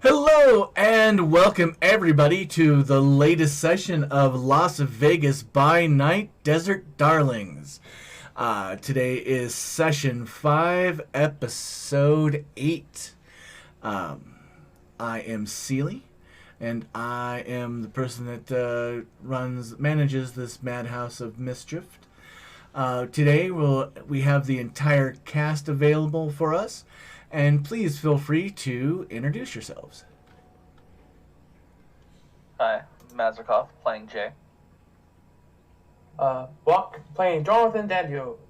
Hello and welcome everybody to the latest session of Las Vegas by Night Desert Darlings. Today is session 5, episode 8. I am Seely, and I am the person that manages this madhouse of mischief. Today we have the entire cast available for us, and please feel free to introduce yourselves. Hi, Mazurkov, playing Jay. Buck playing Jonathan Daniels.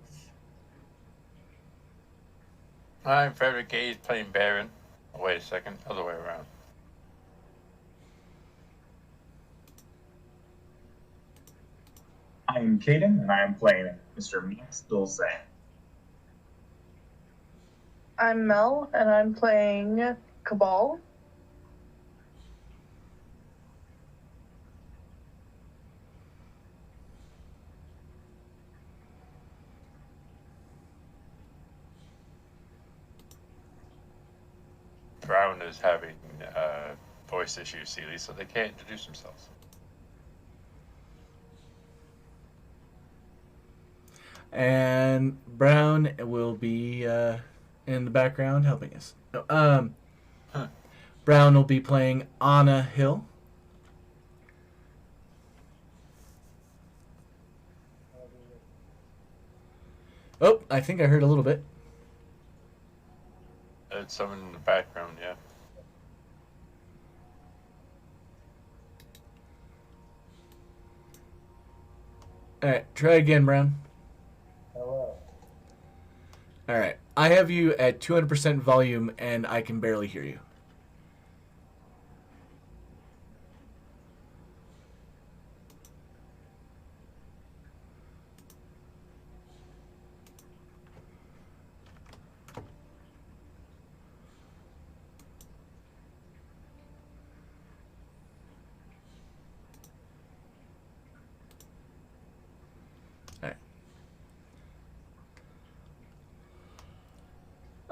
I'm Frederick Gage playing Baron. Oh, wait a second, other way around. I'm Caden, and I'm playing Mr. Max Dulce. I'm Mel, and I'm playing Cabal. Brown is having voice issues, Seely, so they can't introduce themselves. And Brown will be in the background helping us. Brown will be playing Anna Hill. Oh, I think I heard a little bit. It's someone in the background, yeah. Alright, try again, Brown. Hello. Alright, I have you at 200% volume and I can barely hear you.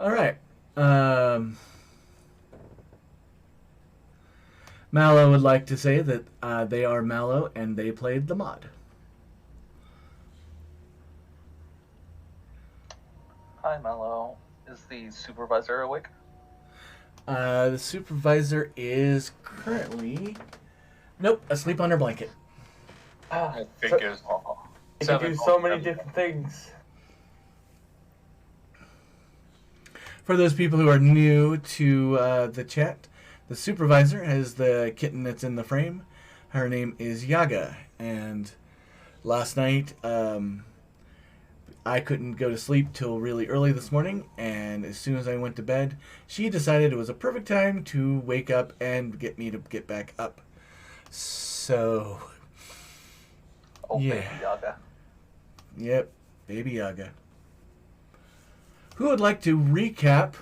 All right. Mallow would like to say that they are Mallow and they played the mod. Hi, Mello. Is the supervisor awake? The supervisor is currently... Nope, asleep on her blanket. I think it's... You can do so many different things. For those people who are new to the chat, the supervisor is the kitten that's in the frame. Her name is Yaga, and last night I couldn't go to sleep till really early this morning, and as soon as I went to bed, she decided it was a perfect time to wake up and get me to get back up. So, Oh, yeah. baby Yaga. Yep, baby Yaga. Who would like to recap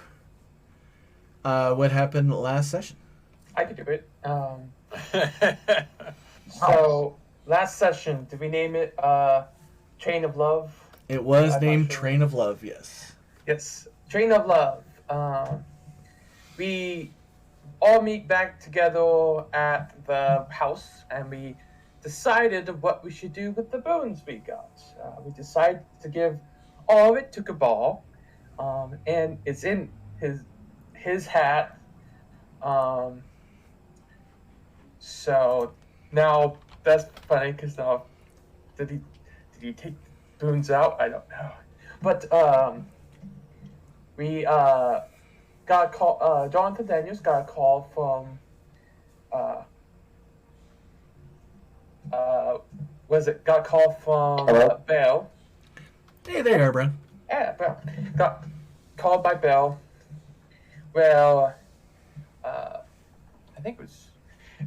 what happened last session? I could do it. So, last session, did we name it Train of Love? It was I'm not named sure. Train of Love, yes. Yes, Train of Love. We all meet back together at the house, and we decided what we should do with the bones we got. We decided to give all of it to Cabal, and it's in his hat. So now that's funny because now did he take the boons out? I don't know, but we got a call. Jonathan Daniels got a call from got a call from Hello? Bell. Hey there, bro. Yeah, Bell got called by Bell. Well, I think it was.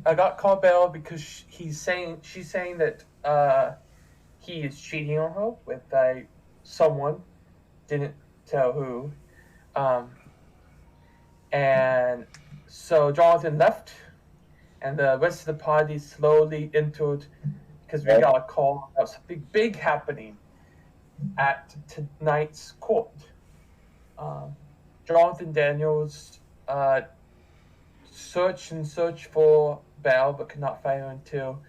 I got called Bell because she's saying that he is cheating on her with someone, didn't tell who, and so Jonathan left, and the rest of the party slowly entered because we got a call about something big happening at tonight's court. Jonathan Daniels search and search for Bell, but could not find her until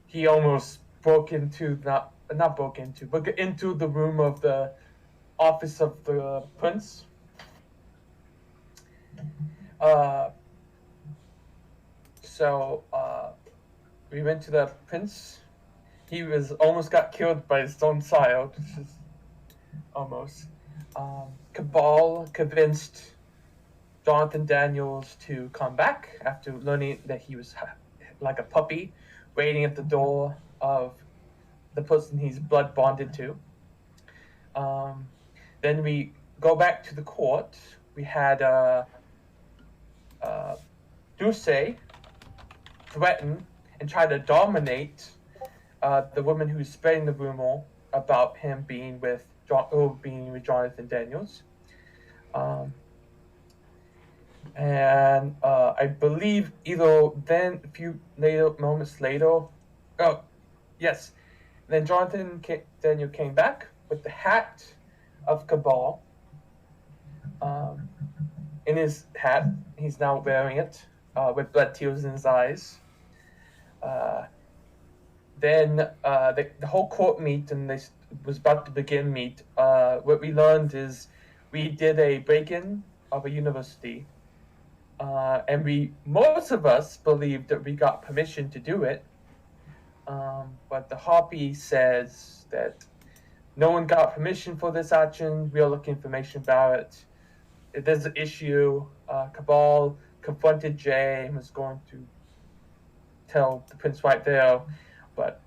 he almost broke into not broke into, but into the room of the office of the prince. So we went to the prince. He was almost got killed by his own child, which is almost. Cabal convinced Jonathan Daniels to come back after learning that he was like a puppy waiting at the door of the person he's blood bonded to. Then we go back to the court. We had Duce threaten and try to dominate the woman who's spreading the rumor about him being with Jonathan Daniels. And I believe either then a few moments later, then Jonathan Daniel came back with the hat of Cabal. In his hat, he's now wearing it with blood tears in his eyes. Then the whole court meet, and they was about to begin meet. What we learned is we did a break-in of a university, and most of us believed that we got permission to do it, but the Harpy says that no one got permission for this action. We'll look information about it. If there's an issue, Cabal confronted Jay and was going to tell the prince right there, but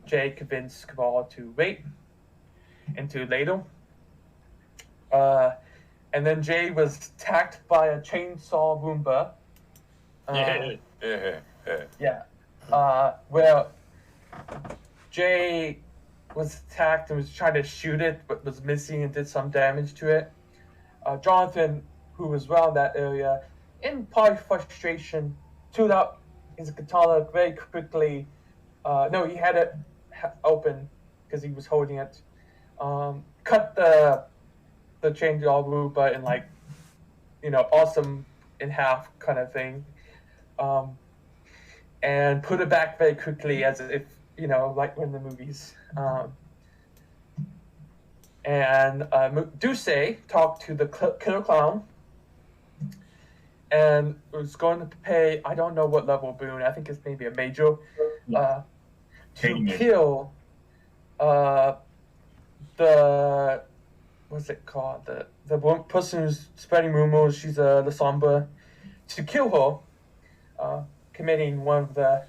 Jay convinced Cabal to wait until later. And then Jay was attacked by a chainsaw Roomba. Where Jay was attacked and was trying to shoot it, but was missing and did some damage to it. Jonathan, who was around that area, in probably frustration, took out his katana very quickly. He had it open because he was holding it. Cut the chainsaw Roomba in awesome in half kind of thing, and put it back very quickly as if like in the movies. And Duce talked to the killer clown and was going to pay, I don't know what level boon, I think it's maybe a major, to kill the, what's it called, the one person who's spreading rumors, she's La Sombra, to kill her, committing one of the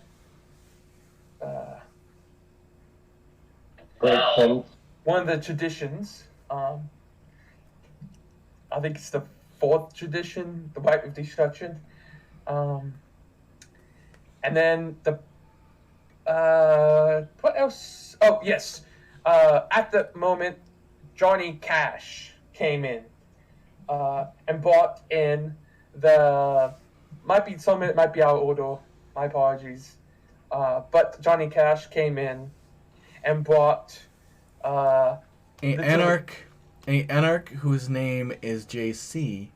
one of the traditions. I think it's the fourth tradition, the Rite of Destruction. And then what else? Oh, yes. At the moment, Johnny Cash came in and brought in some of it might be out of order, my apologies. But Johnny Cash came in and brought an anarch whose name is JC.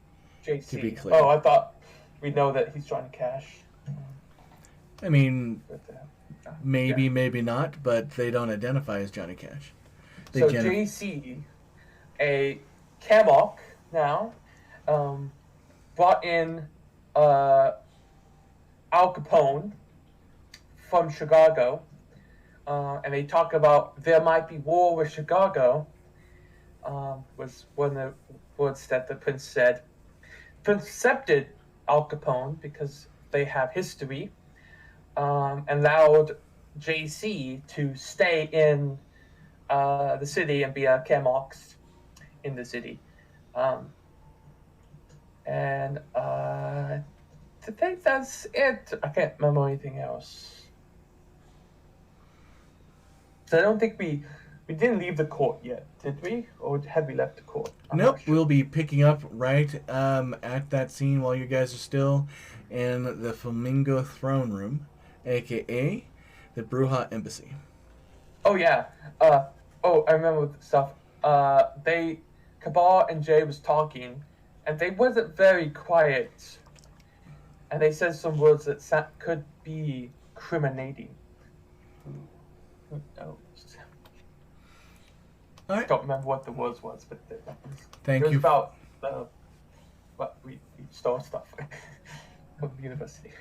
JC. To be clear. Oh, I thought we know that he's Johnny Cash. I mean, maybe not, but they don't identify as Johnny Cash. JC, a Camok now, brought in Al Capone from Chicago, and they talk about there might be war with Chicago, was one of the words that the prince said. Prince accepted Al Capone because they have history, and allowed JC to stay in the city and be a Camox in the city. And I think that's it. I can't remember anything else. So I don't think we didn't leave the court yet, did we? Or had we left the court? Nope, we'll be picking up right at that scene while you guys are still in the Flamingo Throne Room, a.k.a. the Bruja Embassy. Oh, yeah. I remember stuff. Cabal and Jay was talking, and they wasn't very quiet. and they said some words that could be criminating. Who knows? All right. Don't remember what the words was, but Thank it was you. about what we stole stuff from the university.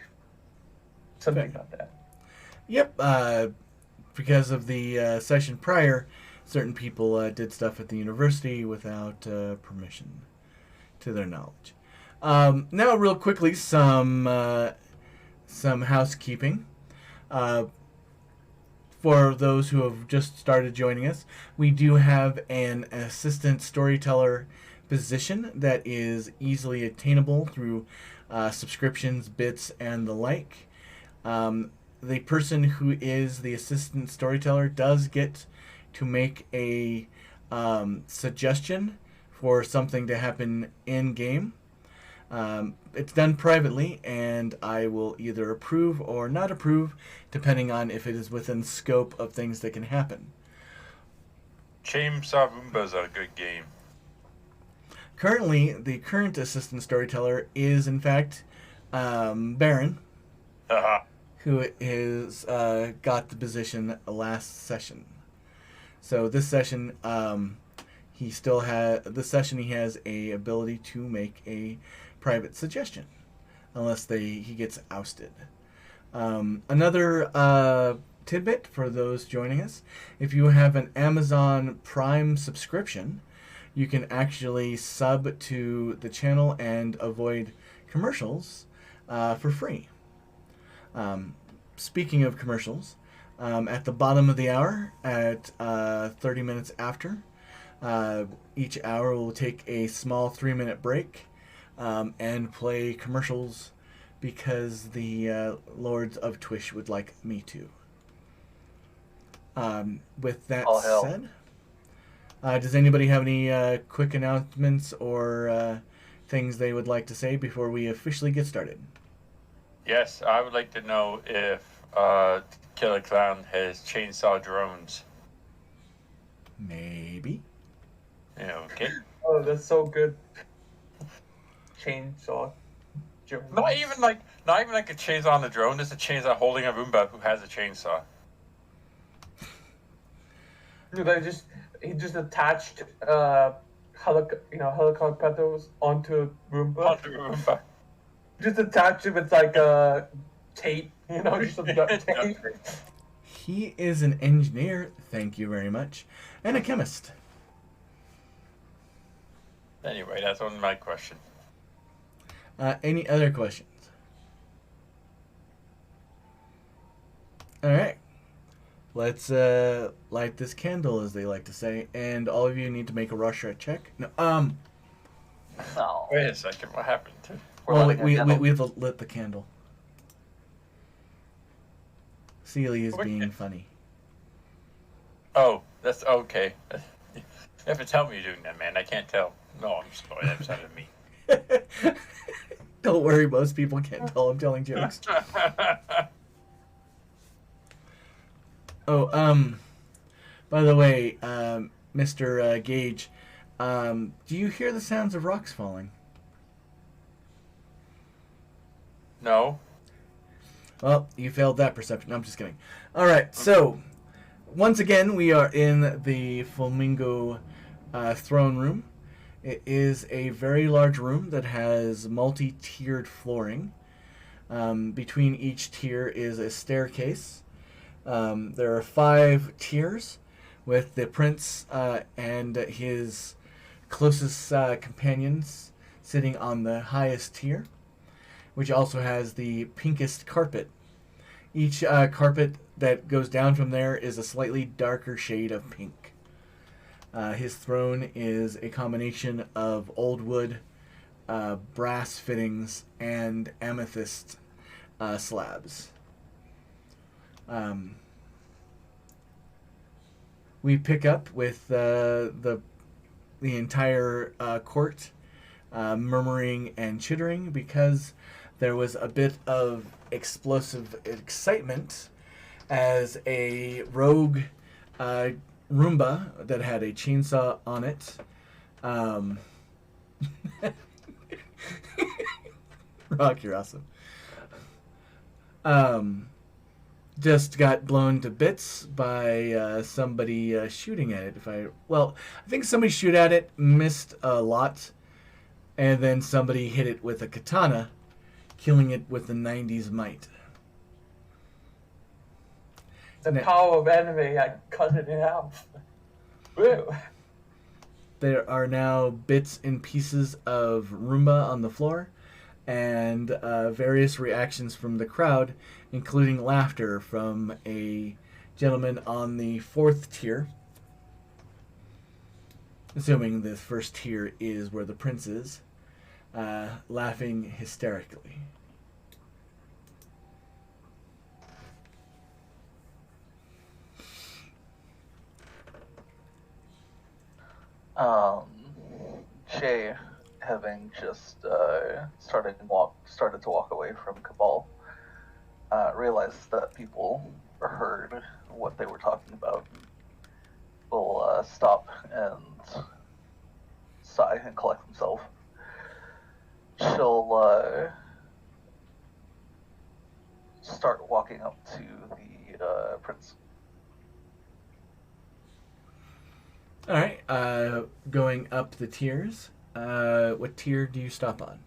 Something Okay. about that. Yep. Because of the session prior, certain people did stuff at the university without permission, to their knowledge. Now, real quickly, some housekeeping. For those who have just started joining us, we do have an assistant storyteller position that is easily attainable through subscriptions, bits, and the like. The person who is the assistant storyteller does get to make a suggestion for something to happen in game. It's done privately, and I will either approve or not approve, depending on if it is within scope of things that can happen. Chainsaw Roomba's a good game. Currently, the current assistant storyteller is, in fact, Baron, Haha. who is got the position last session. So this session, he still has he has a ability to make a private suggestion, unless he gets ousted. Another tidbit for those joining us: if you have an Amazon Prime subscription, you can actually sub to the channel and avoid commercials for free. Speaking of commercials, at the bottom of the hour, at 30 minutes after, each hour will take a small 3-minute break and play commercials because the Lords of Twish would like me to. With that All hell. said, does anybody have any quick announcements or things they would like to say before we officially get started? Yes, I would like to know if Killer Clown has chainsaw drones. Maybe. Yeah, okay. Oh, that's so good. Chainsaw. Not even like a chainsaw on the drone. There's a chainsaw holding a Roomba who has a chainsaw. Dude, he just attached helicopters onto Roomba. On the Roomba. Just attach it with like tape, just some duct tape. He is an engineer, thank you very much, and a chemist. Anyway, that's only my question. Any other questions? All right. Let's light this candle, as they like to say, and all of you need to make a rush check. No, No. Wait a second, what happened? We're well, letting we a candle- we've lit the candle. Celie is What? being funny. Oh, that's okay. You have to tell me you're doing that, man. I can't tell. No, I'm sorry. That sounded mean. Don't worry, most people can't tell I'm telling jokes. Oh, by the way, Mr. Gage, do you hear the sounds of rocks falling? No. Well, you failed that perception. No, I'm just kidding. All right, so once again, we are in the Flamingo throne room. It is a very large room that has multi-tiered flooring. Between each tier is a staircase. There are 5 tiers, with the prince and his closest companions sitting on the highest tier, which also has the pinkest carpet. Each carpet that goes down from there is a slightly darker shade of pink. His throne is a combination of old wood, brass fittings, and amethyst slabs. We pick up with the entire court murmuring and chittering because there was a bit of explosive excitement as a rogue Roomba that had a chainsaw on it. Rock, you're awesome. just got blown to bits by somebody shooting at it. I think somebody shoot at it, missed a lot, and then somebody hit it with a katana, killing it with the 90s might. The power of anime, I cut it in half. Woo. There are now bits and pieces of Roomba on the floor, and various reactions from the crowd, including laughter from a gentleman on the 4th tier, assuming the 1st tier is where the prince is, laughing hysterically. Jay, having just started to walk away from Cabal, realized that people heard what they were talking about. Will stop and sigh and collect himself. She'll start walking up to the prince. All right, going up the tiers. What tier do you stop on?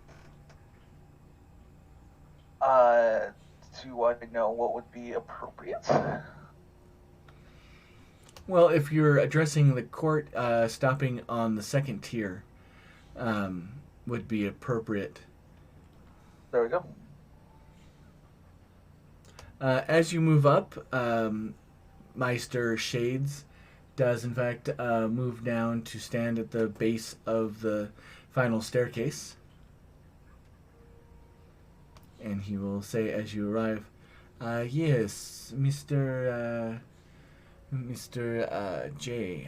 Do I know what would be appropriate? Well, if you're addressing the court, stopping on the 2nd tier would be appropriate. There we go. As you move up, Meister Shades does in fact move down to stand at the base of the final staircase. And he will say as you arrive, yes, Mr. J,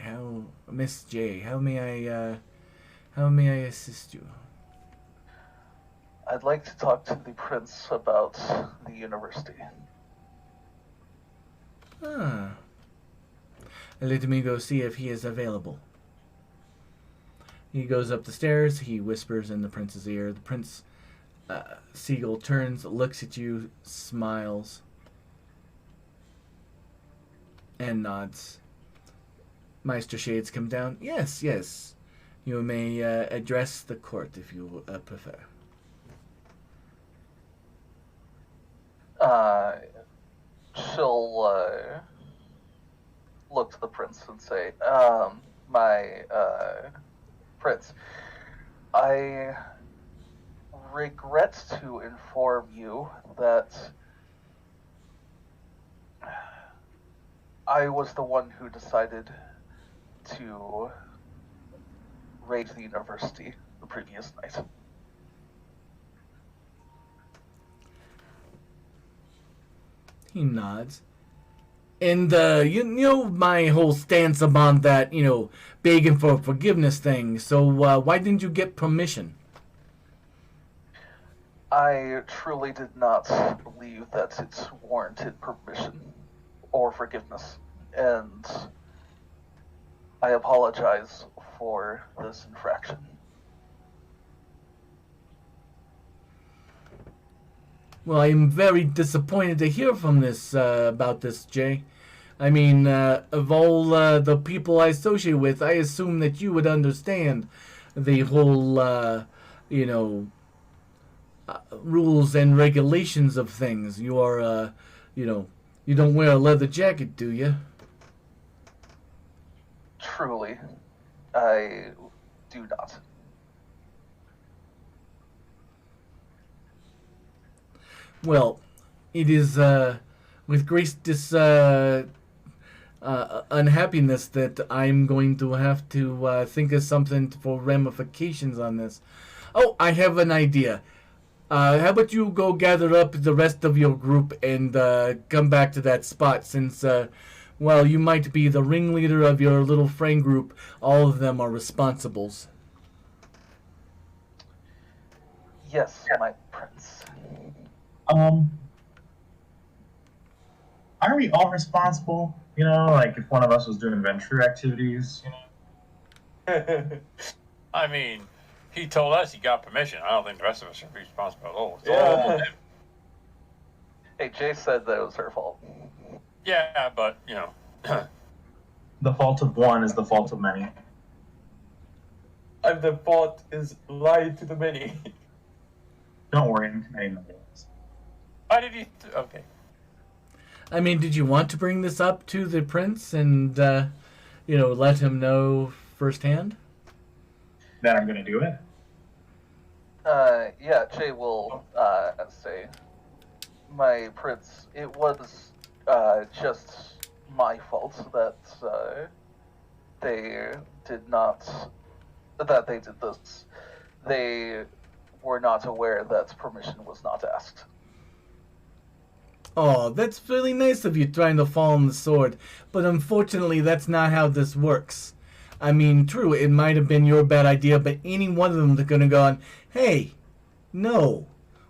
Miss J, how may I assist you? I'd like to talk to the prince about the university. Let me go see if he is available. He goes up the stairs. He whispers in the prince's ear. The prince, Seagull, turns, looks at you, smiles, and nods. Meister Shades come down. Yes, yes. You may address the court if you prefer. She'll look to the prince and say, my prince, I regret to inform you that I was the one who decided to raid the university the previous night. He nods. And, you know my whole stance upon that, begging for forgiveness thing. So, why didn't you get permission? I truly did not believe that it warranted permission or forgiveness. And I apologize for this infraction. Well, I'm very disappointed to hear from this, about this, Jay. I mean, of all the people I associate with, I assume that you would understand the whole, rules and regulations of things. You are, you don't wear a leather jacket, do you? Truly, I do not. Well, it is with great unhappiness that I'm going to have to think of something for ramifications on this. Oh, I have an idea. How about you go gather up the rest of your group and come back to that spot since, you might be the ringleader of your little friend group. All of them are responsibles. Yes, my prince. Are we all responsible? Like if one of us was doing adventure activities, I mean, he told us he got permission. I don't think the rest of us are responsible at all. It's all him. Hey, Jay said that it was her fault. Yeah, but you know, The fault of one is the fault of many. And the fault is lied to the many. Don't worry, I'm committing the rules. why did you? Okay. I mean, did you want to bring this up to the prince and, let him know firsthand? That I'm gonna do it. Yeah, Jay will say, my prince, it was just my fault that they did this. They were not aware that permission was not asked. Oh, that's really nice of you trying to fall on the sword, but unfortunately that's not how this works. I mean, true, it might have been your bad idea, but any one of them is going to go on, hey, no.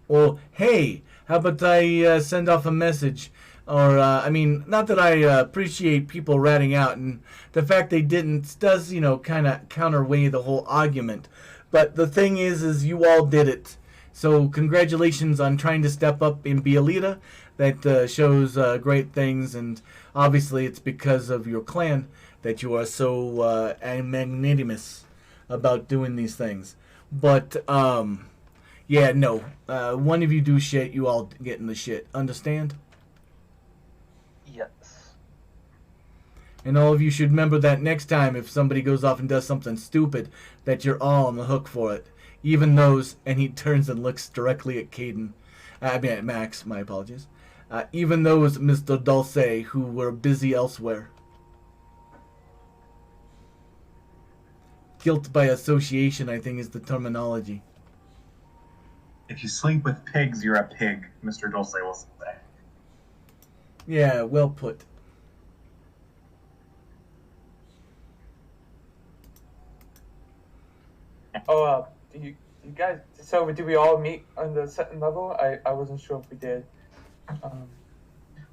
Or, hey, how about I send off a message? Or, not that I appreciate people ratting out, and the fact they didn't does, kind of counterweigh the whole argument. But the thing is you all did it. So congratulations on trying to step up and be a leader. That shows great things, and obviously it's because of your clan that you are so magnanimous about doing these things. But, yeah, no. One of you do shit, you all get in the shit. Understand? Yes. And all of you should remember that next time if somebody goes off and does something stupid, that you're all on the hook for it. Even those, and he turns and looks directly at Caden. At Max, my apologies. Even those, Mr. Dulce, who were busy elsewhere. Guilt by association, I think, is the terminology. If you sleep with pigs, you're a pig, Mr. Dulce will say. Yeah, well put. Oh, you guys. So did we all meet on the second level? I wasn't sure if we did.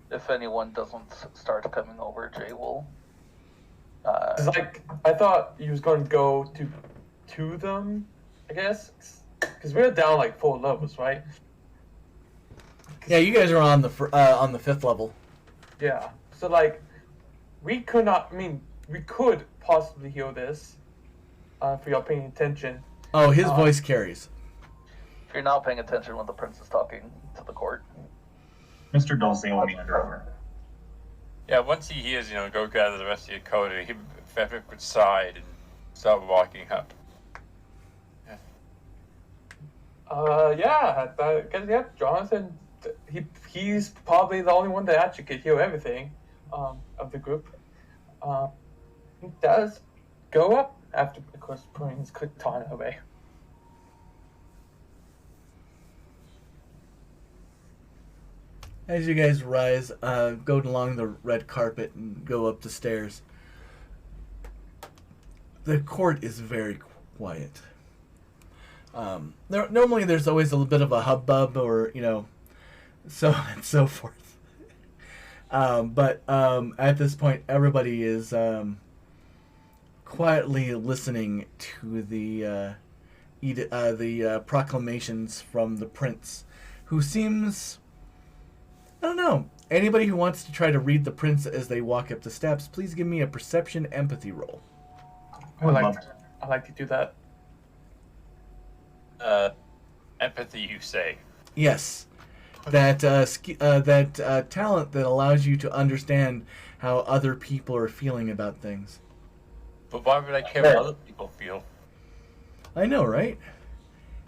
If anyone doesn't start coming over, Jay will. 'Cause, I thought he was going to go to them, I guess, because we're down like 4 levels, right? Yeah, you guys are on the 5th level. Yeah. So we could not. I mean, we could possibly heal this, if you're paying attention. Oh, his voice carries. If you're not paying attention when the prince is talking to the court. Mr. Dulce will be undercover. Yeah, once he hears, go gather the rest of your code, Frederick would sigh and start walking up. Yeah. Yeah. Jonathan, he's probably the only one that actually could heal everything, of the group. He does go up after, of course, putting his katana away. As you guys rise, go along the red carpet and go up the stairs. The court is very quiet. Normally there's always a little bit of a hubbub or, so on and so forth. But at this point, everybody is quietly listening to the proclamations from the prince, who seems... I don't know. Anybody who wants to try to read the prince as they walk up the steps, please give me a perception empathy roll. I would love to. I like to do that. Empathy, you say? Yes. That talent that allows you to understand how other people are feeling about things. But why would I care what other people feel? I know, right?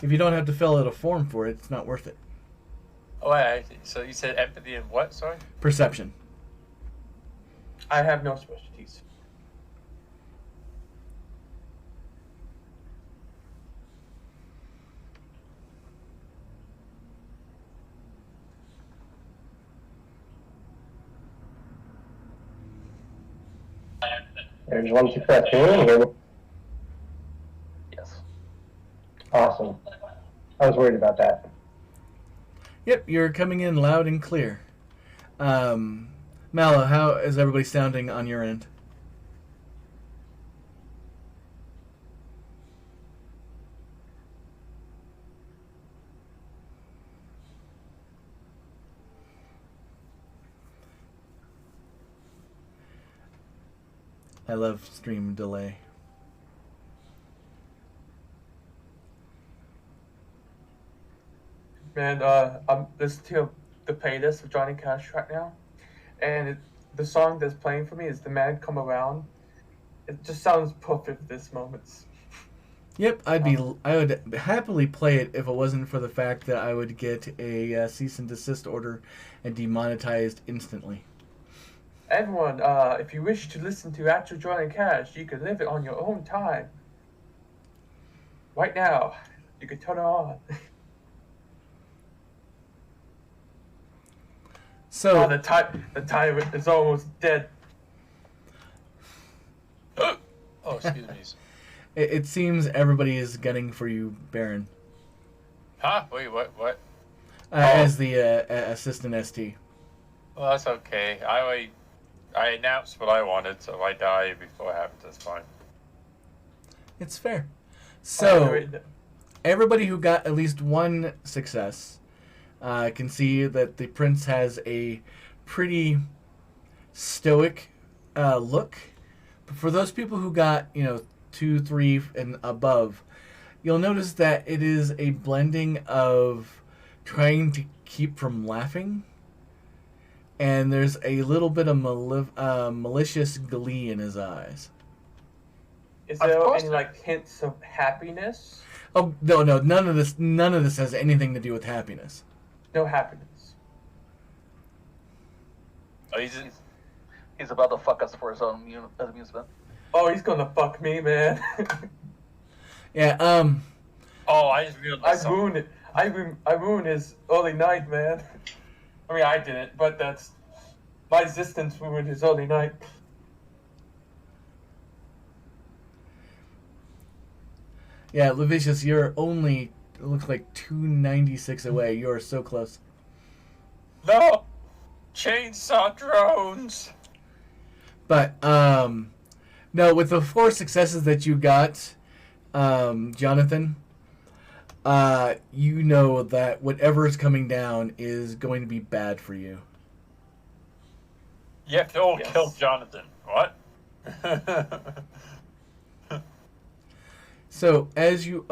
If you don't have to fill out a form for it, it's not worth it. Oh, so you said empathy and what? Sorry. Perception. I have no specialties. There's one success. Can you hear me? Yes. Awesome. I was worried about that. Yep, you're coming in loud and clear. Mallow, how is everybody sounding on your end? I love stream delay. Man, I'm listening to the playlist of Johnny Cash right now, and the song that's playing for me is "The Man Come Around." It just sounds perfect at this moment. Yep, I would happily play it if it wasn't for the fact that I would get a cease and desist order and demonetized instantly. Everyone, if you wish to listen to actual Johnny Cash, you can live it on your own time. Right now, you can turn it on. So the tyrant is almost dead. Oh, excuse me. it seems everybody is gunning for you, Baron, Huh? Wait, what? as the assistant ST. Well, that's okay. I announced what I wanted, so if I die before it happens, that's fine. It's fair. Oh, So everybody who got at least one success can see that the prince has a pretty stoic look. But for those people who got 2, 3, and above, you'll notice that it is a blending of trying to keep from laughing, and there's a little bit of malicious glee in his eyes. Is Of there course. any hints of happiness? Oh no, none of this has anything to do with happiness. No happiness. Oh, He's about to fuck us for his own amusement. Oh, he's gonna fuck me, man. Yeah. Oh, I just realized something. I ruined his early night, man. I mean, I didn't, but that's my existence ruined his early night. Yeah, Levicius, you're only, it looks like 296 away. You are so close. No! Chainsaw drones! But, no, with the 4 successes that you got, Jonathan, you know that whatever is coming down is going to be bad for you. You have to all Yes. kill Jonathan. What? So, as you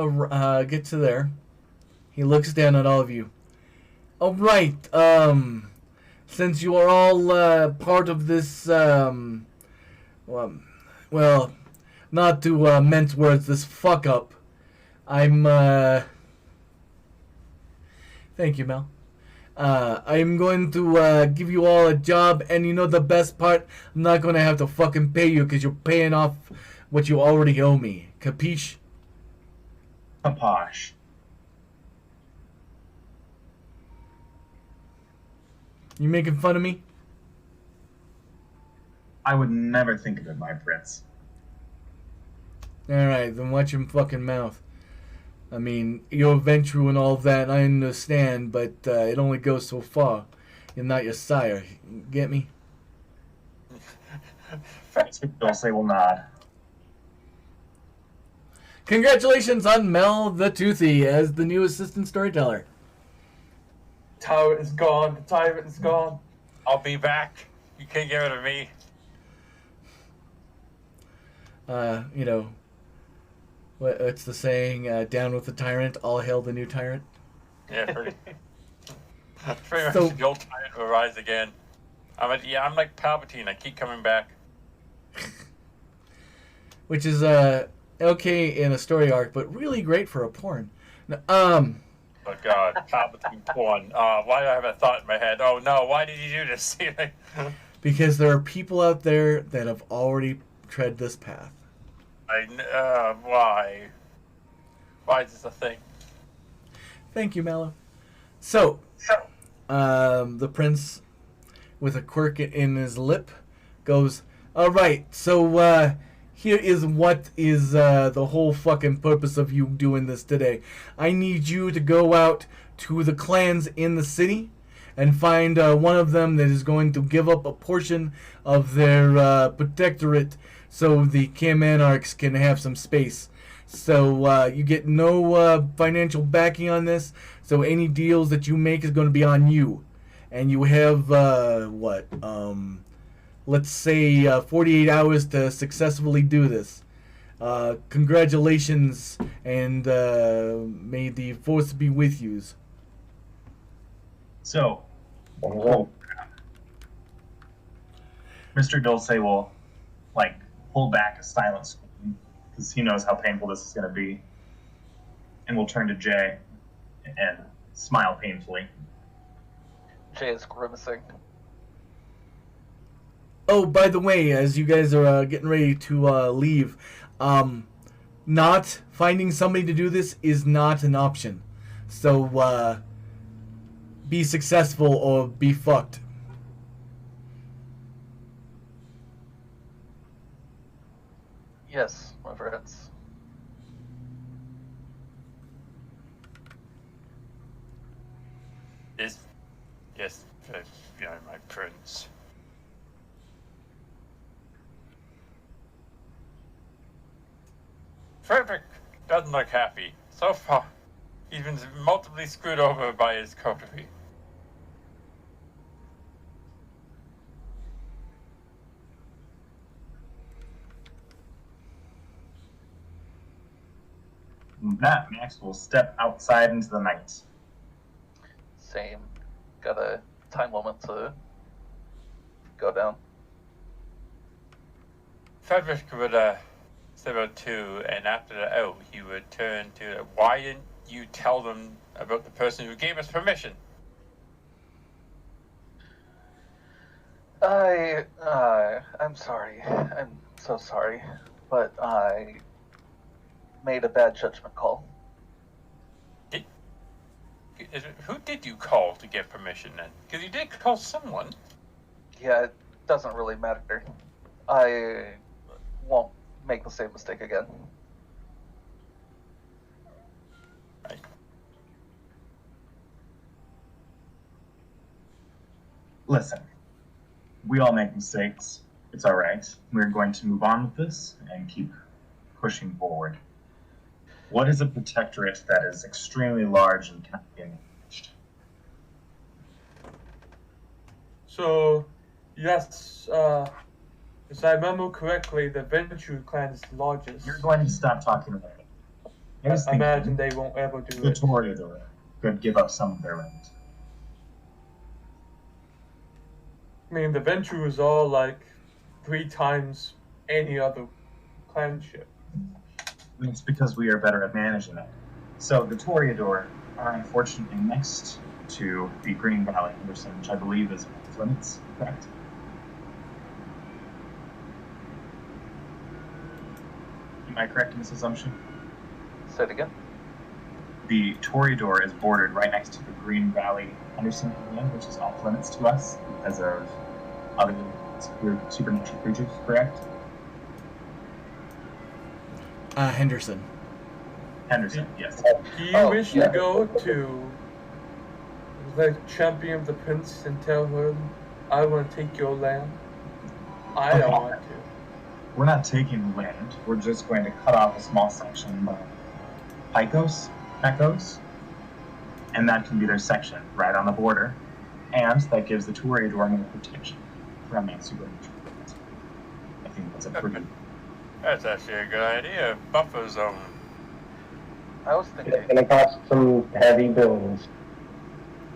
get to there, he looks down at all of you. All right, since you are all part of this, well, not to mince words, this fuck up, I'm, thank you, Mel. I'm going to give you all a job, and you know the best part? I'm not going to have to fucking pay you because you're paying off what you already owe me. Capiche? Kaposh. You making fun of me? I would never think of it, my prince. Alright, then watch your fucking mouth. I mean, you're a Ventrue and all of that, I understand, but it only goes so far. You're not your sire. Get me? They'll say will nod. Congratulations on Mel the Toothy as the new assistant storyteller. Tyrant is gone. The tyrant is gone. I'll be back. You can't get rid of me. You know, what's the saying? Down with the tyrant, all hail the new tyrant. Yeah, pretty much So- the old tyrant will rise again. I'm like Palpatine. I keep coming back. Which is, okay in a story arc, but really great for a porn. Oh God, Palpatine porn. Why do I have a thought in my head? Oh no, why did you do this? Because there are people out there that have already tread this path. Why? Why is this a thing? Thank you, Mallow. So, the prince, with a quirk in his lip, goes, all right, so, here is what is the whole fucking purpose of you doing this today. I need you to go out to the clans in the city and find one of them that is going to give up a portion of their protectorate so the Kamanarchs can have some space. So you get no financial backing on this, so any deals that you make is going to be on you. And you have, let's say, 48 hours to successfully do this. Congratulations, and may the force be with you. So, Well, Mr. Dulce will, like, pull back a silent scream because he knows how painful this is going to be. And will turn to Jay and smile painfully. Jay is grimacing. Oh, by the way, as you guys are getting ready to leave, not finding somebody to do this is not an option. So, be successful or be fucked. Yes, my friends. Yes, my prince. Frederick doesn't look happy. So far, he's been multiply screwed over by his coterie. That Max will step outside into the night. Same. Got a time limit to go down. Frederick would say about 2, and after the out, he would turn to, why didn't you tell them about the person who gave us permission? I'm sorry. I'm so sorry. But I made a bad judgment call. Who did you call to get permission then? Because you did call someone. Yeah, it doesn't really matter. I won't make the same mistake again. Listen, we all make mistakes. It's all right. We're going to move on with this and keep pushing forward. What is a protectorate that is extremely large and cannot be engaged? So, yes, if I remember correctly, the Venture clan is the largest. You're going to stop talking about it. I imagine they won't ever do the it. Toreador could give up some of their land. I mean, the Venture is all like 3 times any other clanship. It's because we are better at managing it. So the Toreador are unfortunately next to the Green Valley Henderson, which I believe is limits, correct? Am I correct in this assumption? Say it again. The Toreador is bordered right next to the Green Valley Henderson area, which is off limits to us because of other supernatural creatures, correct? Henderson. Henderson, yes. Do you Oh, wish yeah. to go to the champion of the prince and tell her, I want to take your land? I don't want to. We're not taking the land. We're just going to cut off a small section by Picos, Echoes, and that can be their section right on the border. And that gives the Toreador more protection from that supernatural. I think that's a pretty... That's actually a good idea. Buffer zone. I was it's thinking going to cost some heavy bills.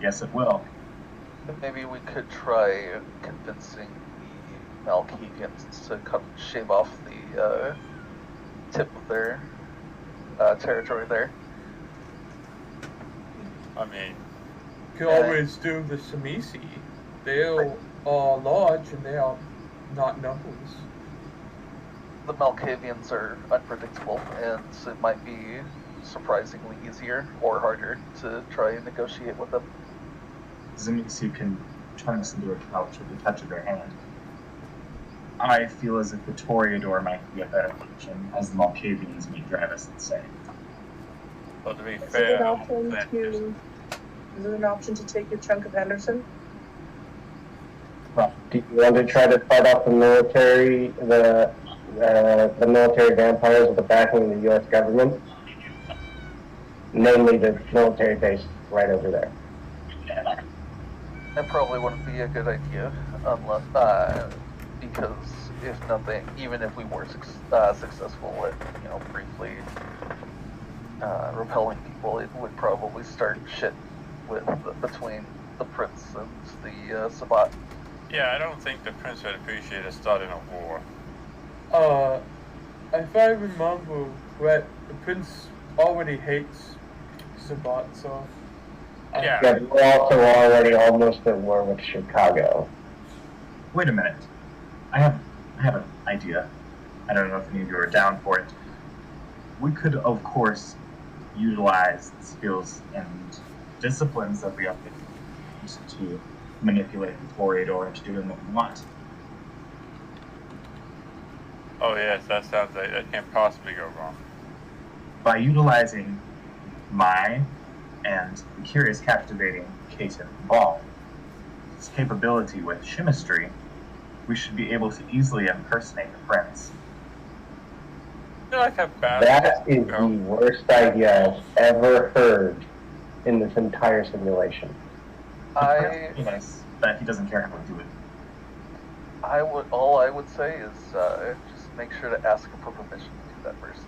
Yes, it will. that maybe we could try convincing the Malkavians to shave off the tip of their territory there. I mean, You can always do the Samisi. They are large and they are not numbers. The Malkavians are unpredictable, and it might be surprisingly easier or harder to try and negotiate with them. Zemixi can turn us into a couch with the touch of their hand. I feel as if the Toreador might be a better option, as the Malkavians may drive us insane. well, to be Is it fair, an option that to? Is it an option to take your chunk of Henderson? Do you want to try to fight off the military vampires with the backing of the U.S. government? Namely, the military base right over there. That probably wouldn't be a good idea, unless, because if nothing, even if we were successful at, briefly repelling people, it would probably start shit between the prince and the Sabbat. Yeah, I don't think the prince would appreciate us starting a war. If I remember right, the prince already hates Sabbat, so. Yeah. Yeah, we're also already almost at war with Chicago. Wait a minute. I have an idea. I don't know if any of you are down for it. We could, of course, utilize the skills and disciplines that we have to manipulate the Toreador into doing what we want. Oh yes, that sounds like that can't possibly go wrong. By utilizing my and the curious, captivating Kaiten Ball, his capability with chemistry, we should be able to easily impersonate the prince. I feel like how bad That is the worst idea I've ever heard in this entire simulation. Nice, but he doesn't care how we do it. All I would say is just make sure to ask him for permission to do that first.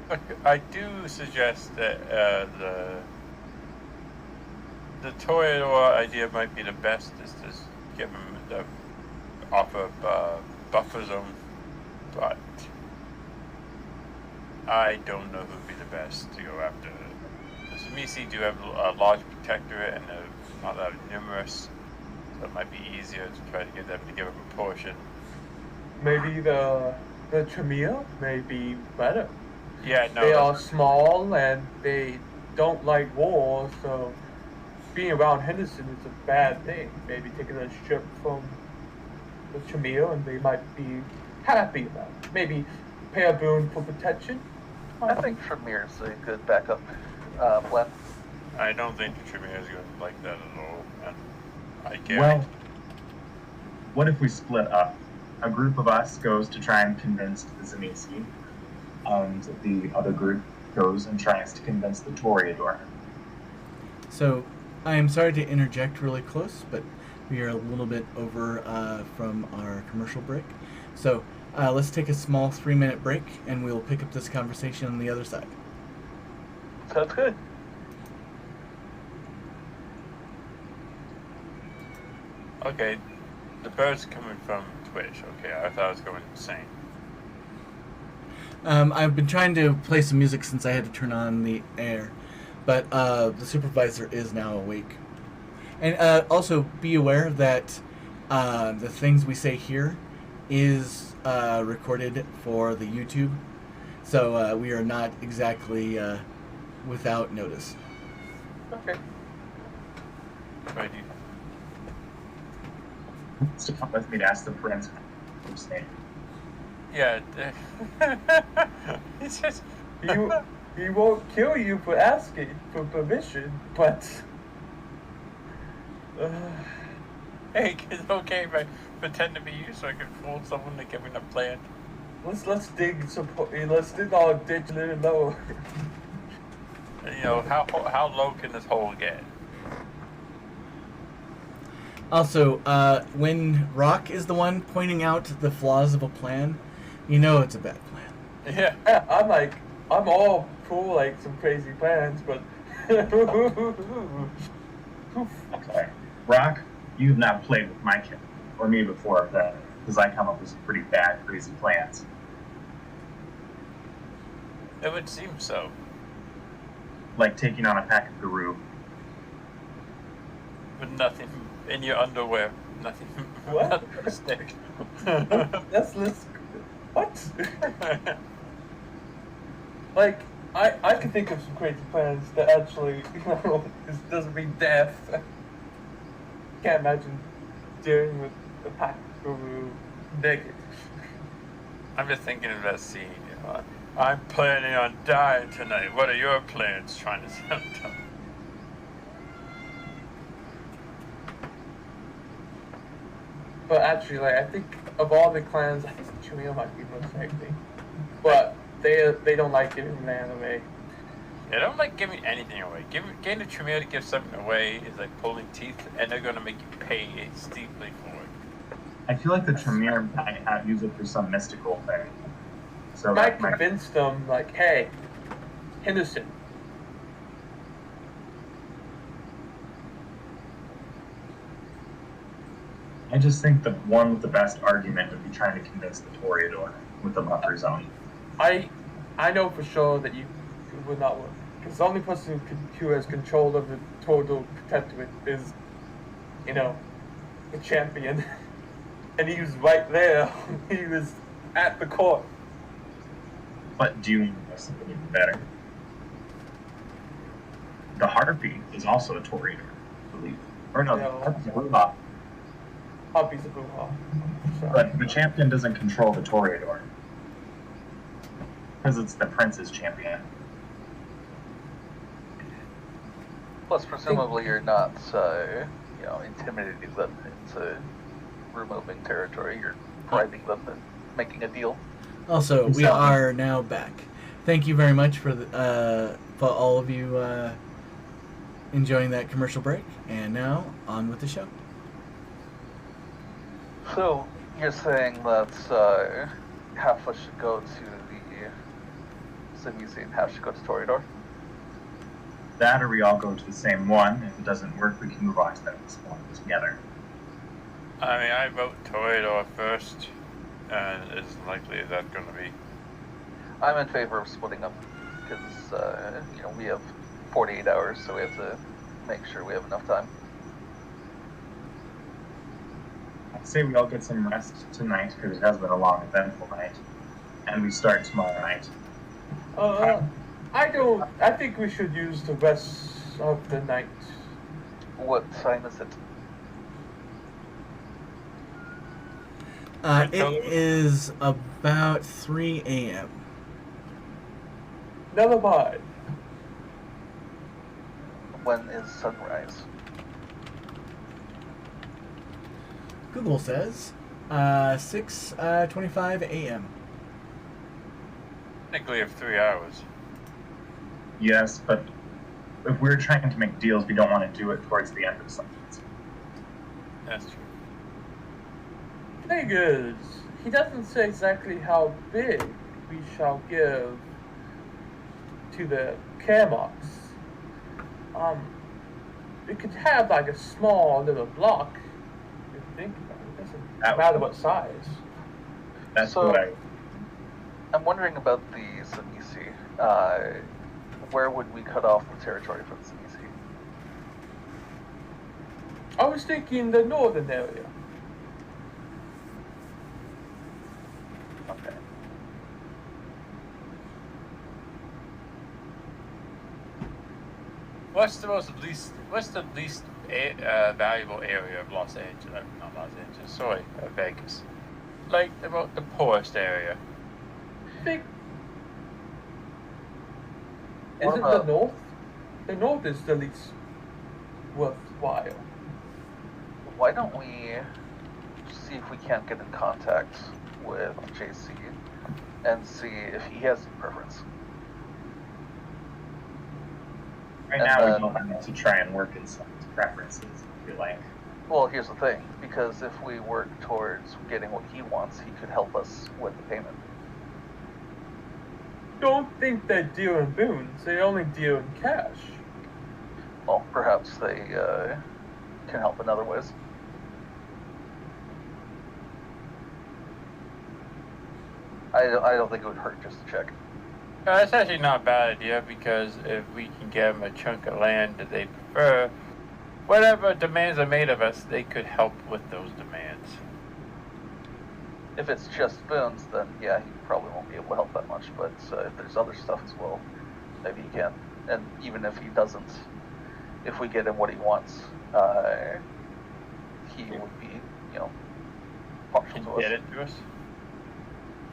Look, I do suggest that the Toreador idea might be the best, is to give him the offer of buffer zone, but I don't know who'd be the best to go after. The Tzimisce do have a large protectorate and they're not that numerous, so it might be easier to try to get them to give up a portion. Maybe the Tremere may be better. Yeah, no. They are small and they don't like war, so being around Henderson is a bad thing. Maybe taking a strip from the Tremere and they might be happy about it. Maybe pay a boon for protection. I think Tremere's a good backup plan. I don't think the Tremere is going to like that at all. And I guarantee. Well, what if we split up? A group of us goes to try and convince the Tzimisce, and the other group goes and tries to convince the Toreador. So, I am sorry to interject really close, but we are a little bit over from our commercial break. So, let's take a small 3-minute break, and we'll pick up this conversation on the other side. Sounds good. Okay, the bird's coming from Twitch. Okay, I thought I was going insane. I've been trying to play some music since I had to turn on the air, but the supervisor is now awake. And also be aware that the things we say here is recorded for the YouTube, so we are not exactly without notice. Okay. Right, To come with me to ask the prince his name. yeah. It's just. He won't kill you for asking for permission, but Hey, it's okay if I pretend to be you so I can fool someone to give me a plan. let's dig our ditch a little lower. You know, how low can this hole get? Also, when Rock is the one pointing out the flaws of a plan, you know it's a bad plan. Yeah. Yeah, I'm all for like some crazy plans, but Okay. Rock, you've not played with my kid or me before, because I come up with some pretty bad, crazy plans. It would seem so. Like taking on a pack of Garou. With nothing in your underwear. Nothing. What? Nothing to stick. let's what? Like I can think of some crazy plans that actually doesn't mean death. Can't imagine dealing with a pack of naked. I'm just thinking of that scene. You know, I'm planning on dying tonight. What are your plans? Trying to sound dumb. But actually, like I think of all the clans, I think Chumio might be most likely. But they don't like giving land away. They don't like giving anything away. Getting a Tremere to give something away is like pulling teeth, and they're gonna make you pay steeply for it. I feel like the Tremere might use it for some mystical thing. So Might that might convince them, like, hey, Henderson, I just think the one with the best argument would be trying to convince the Toreador with the buffer zone. I know for sure that you would not work. Because the only person who has control of the total protectorate is, you know, the champion. And he was right there. He was at the court. But do you know something even better? The Harpy is also a Toreador, I believe. Or no, No. the Harpy's a Ruha. Hobbies of Buha. But the champion doesn't control the Toreador. Because it's the prince's champion. Plus, presumably, you're not, intimidating them into removing territory. You're bribing them and making a deal. Also, we Exactly. are now back. Thank you very much for all of you enjoying that commercial break. And now, on with the show. So, you're saying that half of us should go to the Simisi and half should go to Toreador? That or we all go to the same one. If it doesn't work, we can move on to the next one together. I mean, I vote Toreador first, and it's likely that's going to be. I'm in favor of splitting up because, we have 48 hours, so we have to make sure we have enough time. I'd say we all get some rest tonight because it has been a long, eventful night. And we start tomorrow night. I think we should use the rest of the night. What time is it? It is about 3 a.m. Never mind. When is sunrise? Google says 6:25 a.m. Technically, we have 3 hours. Yes, but if we're trying to make deals, we don't want to do it towards the end of something. That's true. Thing is, he doesn't say exactly how big we shall give to the Caremarks. We could have like a small little block. If you think about it, it doesn't matter what size. That's So- what I'm wondering about the Simisi. Where would we cut off the territory from the Simisi? I was thinking the northern area. Okay. What's the least valuable area of Los Angeles? Not Los Angeles. Sorry, Vegas. Like about the poorest area. I think. What Isn't about- the north? The north is the least worthwhile. Why don't we see if we can't get in contact with JC and see if he has any preference? right And now then- we don't need to try and work in some preferences, I feel like. Well, here's the thing, because if we work towards getting what he wants, he could help us with the payment. Don't think they deal in boons. They only deal in cash. Well, perhaps they can help in other ways. I don't think it would hurt just to check. That's actually not a bad idea because if we can give them a chunk of land that they prefer, whatever demands are made of us, they could help with those demands. If it's just boons, then yeah, he probably won't be able to help that much. But if there's other stuff as well, maybe he can. And even if he doesn't, if we get him what he wants, he would be, partial Can to you us. get it to us?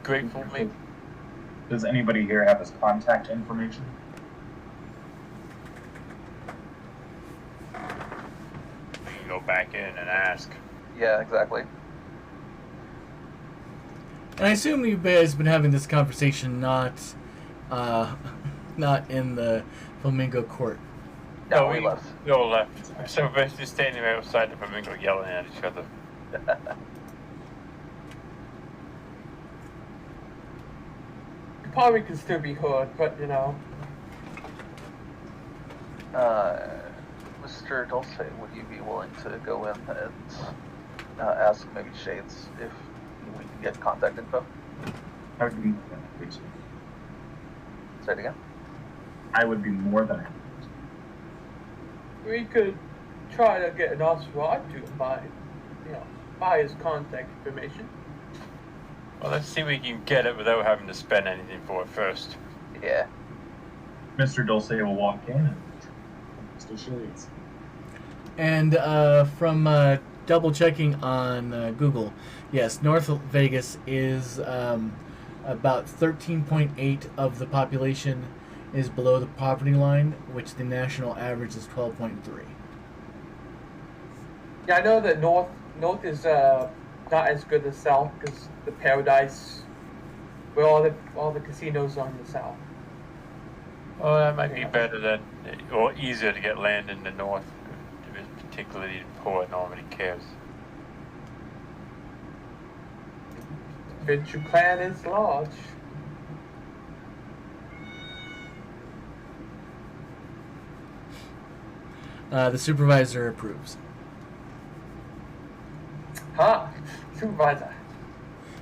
Grateful, maybe. Does anybody here have his contact information? We can go back in and ask. Yeah, exactly. And I assume you guys have been having this conversation not not in the Flamingo Court. No, we left. We all left. So we're basically standing right outside the Flamingo yelling at each other. Probably could still be heard, but you know. Mr. Dulce, would you be willing to go in and ask maybe Shades if we can get contact info? I would be more than happy to. Say it again. I would be more than happy to. We could try to get an Nosferatu to buy his contact information. Well, let's see if we can get it without having to spend anything for it first. Yeah. Mr. Dulce will walk in and Mr. Shades. And from double checking on Google, yes, North Vegas is about 13.8 of the population is below the poverty line, which the national average is 12.3. Yeah, I know that North is not as good as South because the Paradise, where all the casinos are in the South. Well, that might be better than, or easier to get land in the north, if it's particularly poor and nobody cares. Venture Clan is large. The supervisor approves. Huh? Supervisor.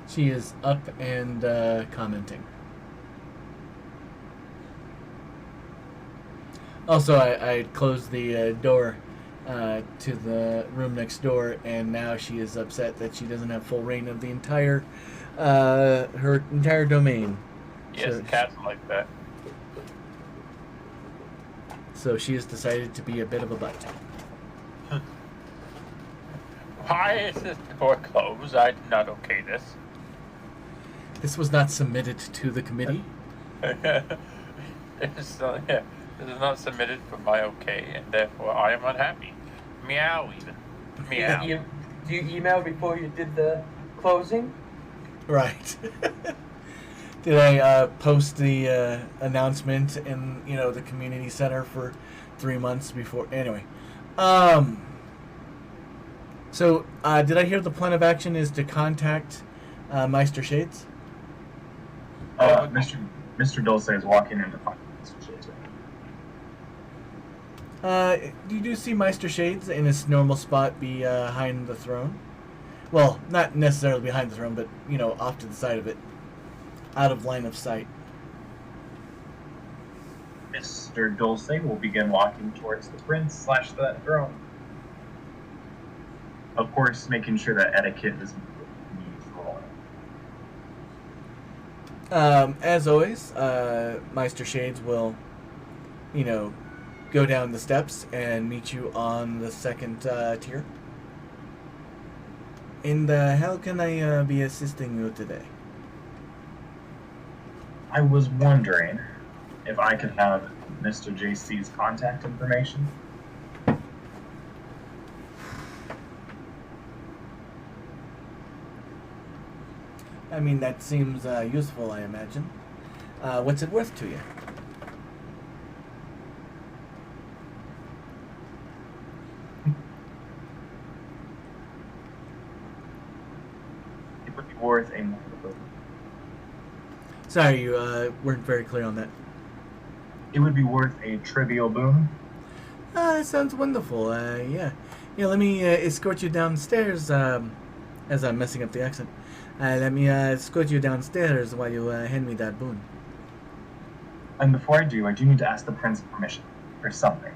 She is up and commenting. Also, I closed the door to the room next door, and now she is upset that she doesn't have full reign of the entire her entire domain. Yes, So cats like that. So she has decided to be a bit of a butt. Why is this door closed? I did not okay this. This was not submitted to the committee. This is not submitted for my okay, and therefore I am unhappy. Meow, even. Meow. Do you email before you did the closing? Right. Did I post the announcement in the community center for 3 months before? Anyway, so did I hear the plan of action is to contact Meister Shades? Mr. Dulce is walking in to find Mr. Shades right now. You do see Meister Shades in his normal spot behind the throne. Well, not necessarily behind the throne, but off to the side of it, out of line of sight. Mr. Dulce will begin walking towards the prince / the throne. Of course, making sure that etiquette is neutral. As always, Meister Shades will, go down the steps and meet you on the second tier. And how can I be assisting you today? I was wondering if I could have Mr. JC's contact information. I mean, that seems useful, I imagine. What's it worth to you? It would be worth a multiple. Sorry, you weren't very clear on that. It would be worth a trivial boon. That sounds wonderful. Yeah, let me escort you downstairs, as I'm messing up the accent. Let me escort you downstairs while you hand me that boon. And before I do need to ask the prince permission for something.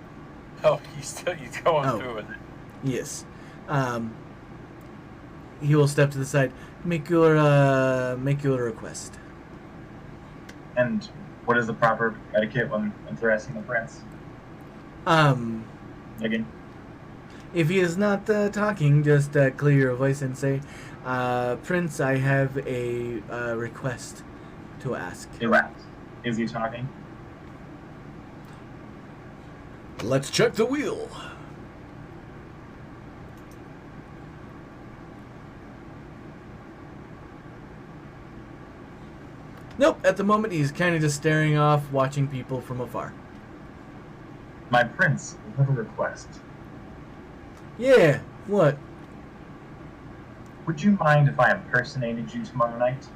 Oh, he's going through with it. Yes. He will step to the side. Make your request. And what is the proper etiquette when addressing the prince? Again? If he is not talking, just clear your voice and say, Prince, I have a request to ask. Elapsed. Is he talking? Let's check the wheel. Nope, at the moment he's kind of just staring off, watching people from afar. My prince, I have a request. Yeah, what? Would you mind if I impersonated you tomorrow night?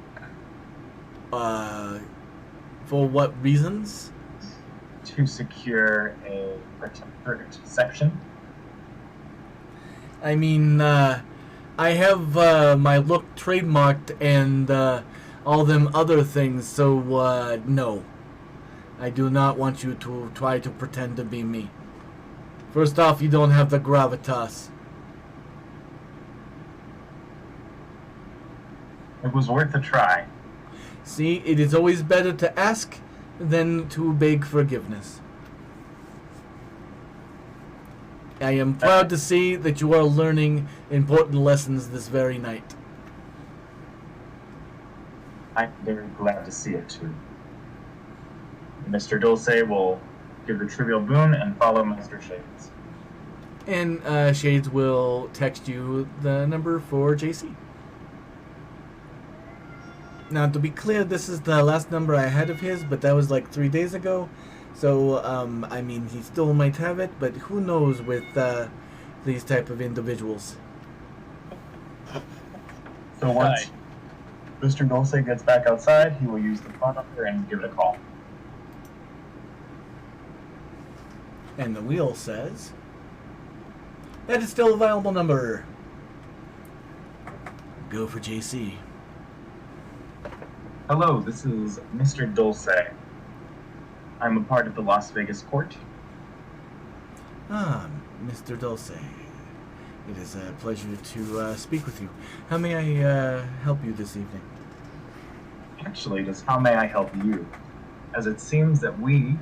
For what reasons? To secure a protectorate section? I mean, I have my look trademarked and all them other things, so no. I do not want you to try to pretend to be me. First off, you don't have the gravitas. It was worth a try. See, it is always better to ask than to beg forgiveness. I am proud to see that you are learning important lessons this very night. I'm very glad to see it too. Mr. Dulce will give the trivial boon and follow Master Shades. And Shades will text you the number for JC. Now, to be clear, this is the last number I had of his, but that was like 3 days ago. So, I mean, he still might have it, but who knows with these type of individuals. So once Mr. Dulce gets back outside, he will use the phone number and give it a call. And the wheel says that is still a viable number. Go for JC. Hello, this is Mr. Dulce. I'm a part of the Las Vegas court. Ah, Mr. Dulce. It is a pleasure to speak with you. How may I help you this evening? Actually, just how may I help you? As it seems that we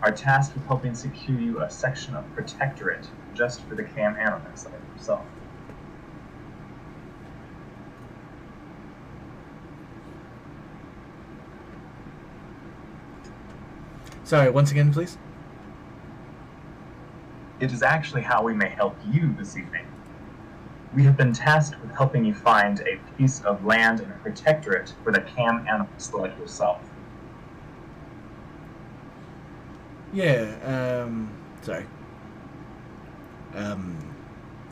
are tasked with helping secure you a section of Protectorate just for the Cam Animus like yourself. Sorry, once again, please. It is actually how we may help you this evening. We have been tasked with helping you find a piece of land in a Protectorate for the Cam Animus like yourself. Yeah, sorry.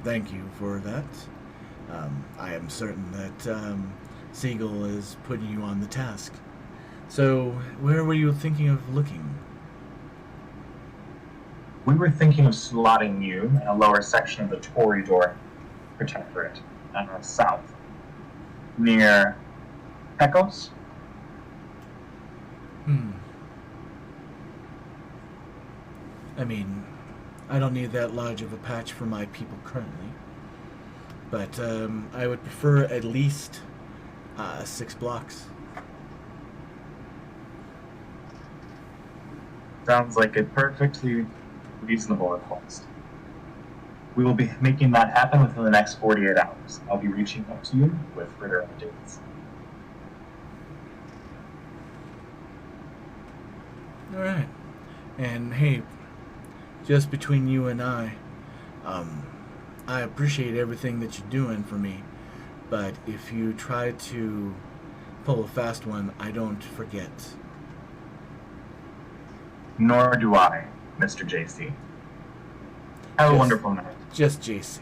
Thank you for that. I am certain that, Siegel is putting you on the task. So, where were you thinking of looking? We were thinking of slotting you in a lower section of the Toreador Protectorate, south, near Pecos. I mean, I don't need that large of a patch for my people currently. But, I would prefer at least 6 blocks. Sounds like a perfectly reasonable request. We will be making that happen within the next 48 hours. I'll be reaching out to you with further updates. Alright. And hey, just between you and I appreciate everything that you're doing for me, but if you try to pull a fast one, I don't forget. Nor do I, Mr. JC. Have a wonderful night. Just JC.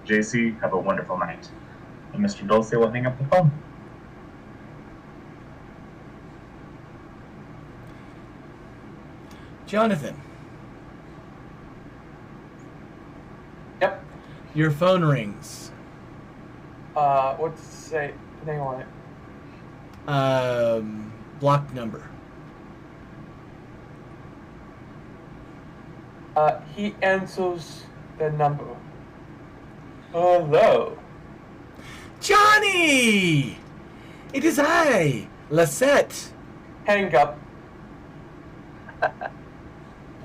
JC, have a wonderful night. And Mr. Dulce will hang up the phone. Jonathan. Yep. Your phone rings. What does it say? Name on it. Block number. He answers the number. Hello. Johnny! It is I, Lisette. Hang up.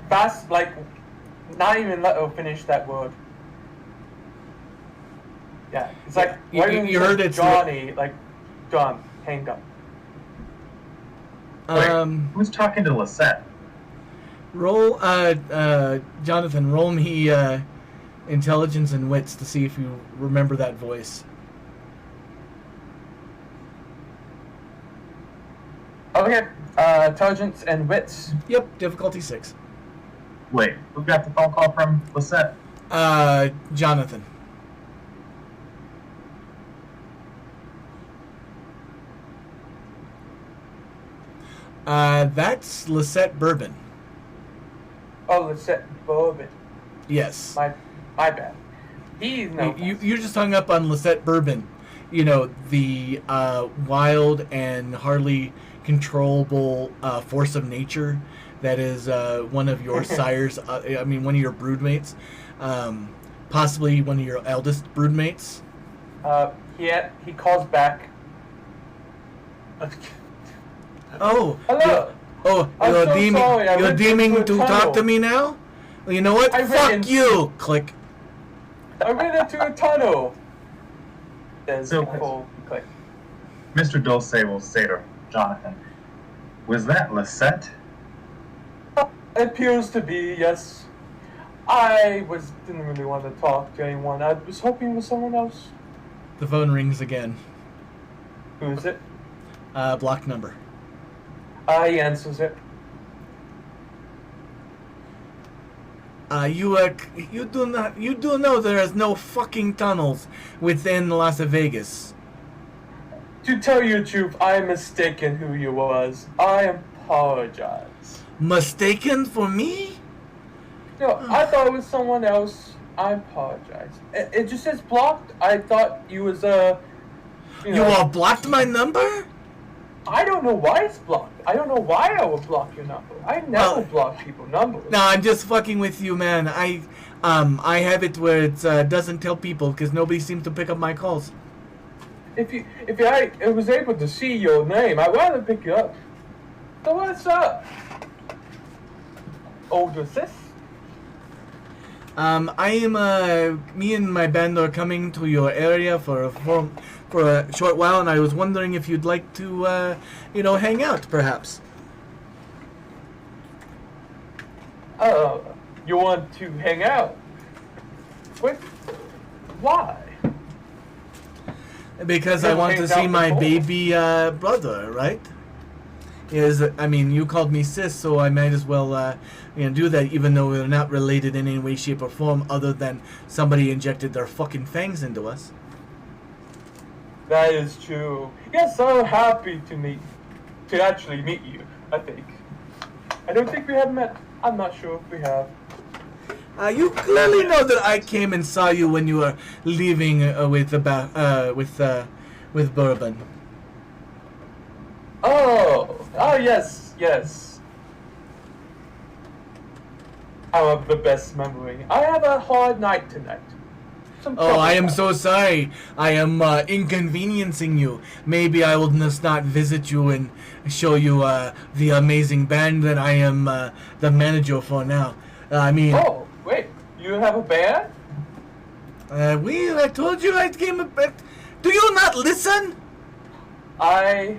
Fast, like, not even let her finish that word. Yeah, it's like, You- why didn't you heard it, Johnny, like, done, hang up. Who's talking to Lisette? Roll, Jonathan, roll me, intelligence and wits to see if you remember that voice. Okay. Intelligence and wits. Yep, difficulty 6. Wait, who got the phone call from Lisette? Jonathan. That's Lisette Bourbon. Oh, Lisette Bourbon. Yes. My bad. He's no. You just hung up on Lisette Bourbon. You know, the wild and hardly controllable force of nature that is one of your sires. One of your broodmates. Possibly one of your eldest broodmates. He calls back. Oh. Hello. I'm You're so deeming, sorry, I you're went deeming into to a talk tunnel. to me now? Well, you know what? I Fuck went you! Click. I ran into a tunnel. Says So- full click. Mr. Dulce will say to Jonathan, was that Lisette? Appears to be, yes. Didn't really want to talk to anyone. I was hoping with someone else. The phone rings again. Who is it? Block number. He answers it. You do know there is no fucking tunnels within Las Vegas. To tell you the truth, I am mistaken who you was. I apologize. Mistaken for me? No, I thought it was someone else. I apologize. It just says blocked. I thought you was You all blocked my number? I don't know why it's blocked. I don't know why I would block your number. I never block people's numbers. No, I'm just fucking with you, man. I have it where it doesn't tell people because nobody seems to pick up my calls. If I was able to see your name, I'd rather pick you up. So what's up? Older sis? Me and my band are coming to your area for a short while, and I was wondering if you'd like to, hang out, perhaps. You want to hang out? Why? Because I want to see my baby brother, right? You called me sis, so I might as well, do that, even though we're not related in any way, shape, or form, other than somebody injected their fucking fangs into us. That is true. Yes, I'm happy to actually meet you, I think. I don't think we have met. I'm not sure if we have. You clearly know that I came and saw you when you were leaving with Bourbon. Oh, yes. I have the best memory. I have a hard night tonight. I am so sorry. I am inconveniencing you. Maybe I will just not visit you and show you the amazing band that I am the manager for now. Oh, wait. You have a band? I told you I came back. Do you not listen? I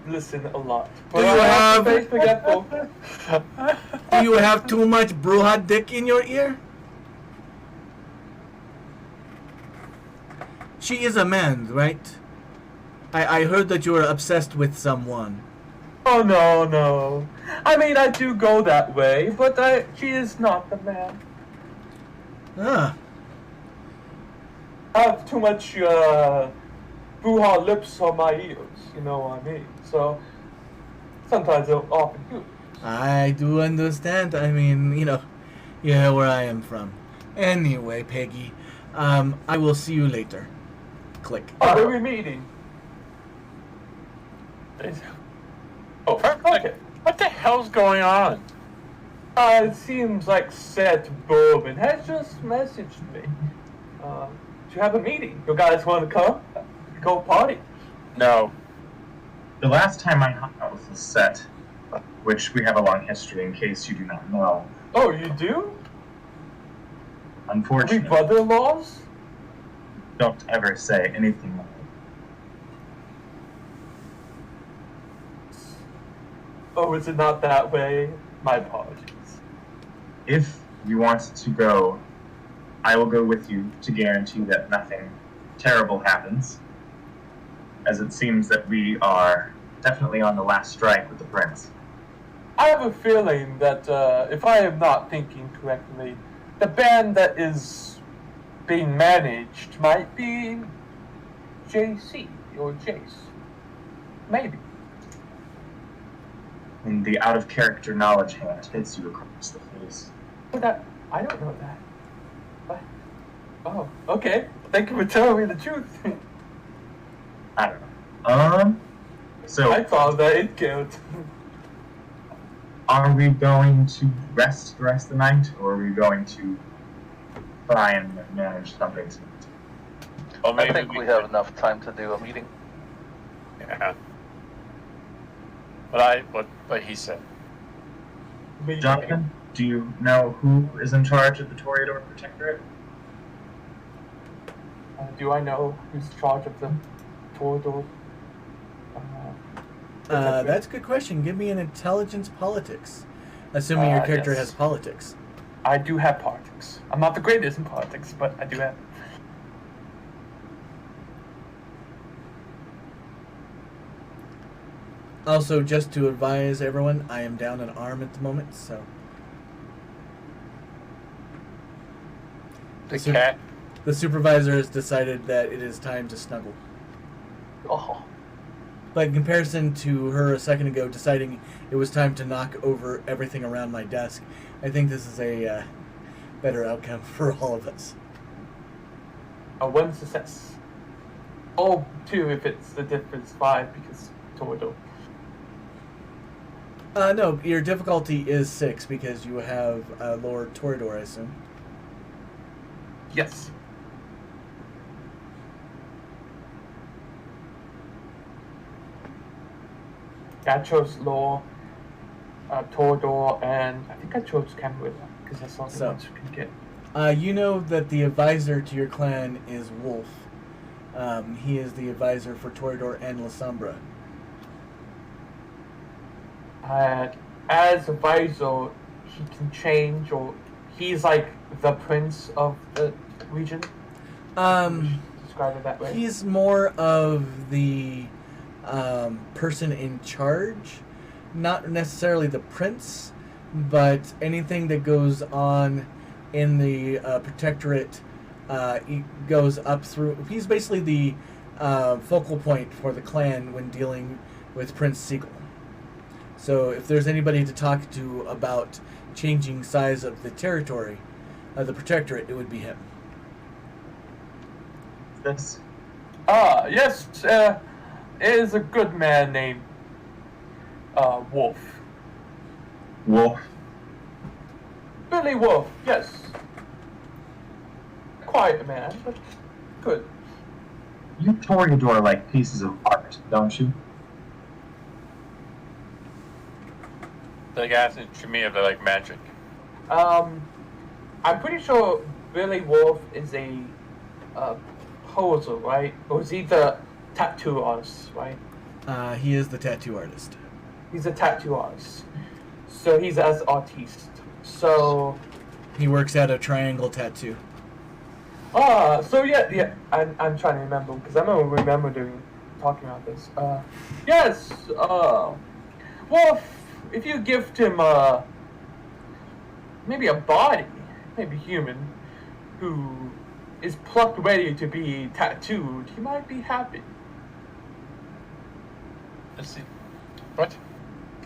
listen a lot. Do you have... Very forgetful. Do you have too much Bruja dick in your ear? She is a man, right? I heard that you were obsessed with someone. Oh, no. I do go that way, but she is not the man. Ah. I have too much Bruja lips on my ears, you know what I mean? So, sometimes they'll often do. I do understand. You know where I am from. Anyway, Peggy, I will see you later. Click. Oh, where are we meeting? Oh, okay. What the hell's going on? It seems like Seth Bourbon has just messaged me. To have a meeting. You guys want to come? Go party. No. The last time I hung out with Lisette, which we have a long history in case you do not know, Oh, you do? Are we unfortunately, brother-in-laws? don't ever say anything like that. Oh, is it not that way? My apologies. If you want to go, I will go with you to guarantee that nothing terrible happens, as it seems that we are definitely on the last strike with the prince. I have a feeling that if I am not thinking correctly, the band that is being managed might be JC or Jace. Maybe. And the out-of-character knowledge hand hits you across the face. But I don't know that. What? Oh, okay. Thank you for telling me the truth. I don't know. So I thought that it killed. are we going to rest the rest of the night, or are we going to try and manage something? Or I maybe think we have enough time to do a meeting. Yeah. What he said. Jonathan, do you know who is in charge of the Toreador Protectorate? Do I know who's in charge of the Toreador? That's a good question. Give me an intelligence politics, assuming your character yes. has politics. I do have politics. I'm not the greatest in politics, but I do have. Also, just to advise everyone, I am down an arm at the moment, so The cat. the supervisor has decided that it is time to snuggle. Oh, But in comparison to her a second ago deciding it was time to knock over everything around my desk, I think this is a better outcome for all of us. A 1 success. Or 2 if it's the difference 5 because Toreador. No, your difficulty is 6 because you have Lord Toreador, I assume. Yes. I chose Law, Toreador, and I think I chose Camarilla because I saw the So. ones you can get. You know that the advisor to your clan is Wolf. He is the advisor for Toreador and La Sombra. As advisor, he can change, or he's like the prince of the region. Describe it that way. He's more of the person in charge, not necessarily the prince, but anything that goes on in the protectorate he goes up through. He's basically the focal point for the clan when dealing with Prince Siegel. So if there's anybody to talk to about changing size of the territory, the protectorate, it would be him. This Yes, it is a good man named Wolf. Wolf. Billy Wolf, yes. Quiet man, but good. You Toreador like pieces of art, don't you? The guys in Tremere, they're like magic. I'm pretty sure Billy Wolf is a poser, right? Or is he the tattoo artist, right? He is the tattoo artist. He's a tattoo artist. So he's as artiste. So He works out a triangle tattoo. so yeah, I'm trying to remember because I don't remember talking about this. Yes, Wolf, if you gift him maybe a body, maybe human, who is plucked ready to be tattooed, he might be happy. Let's see. What?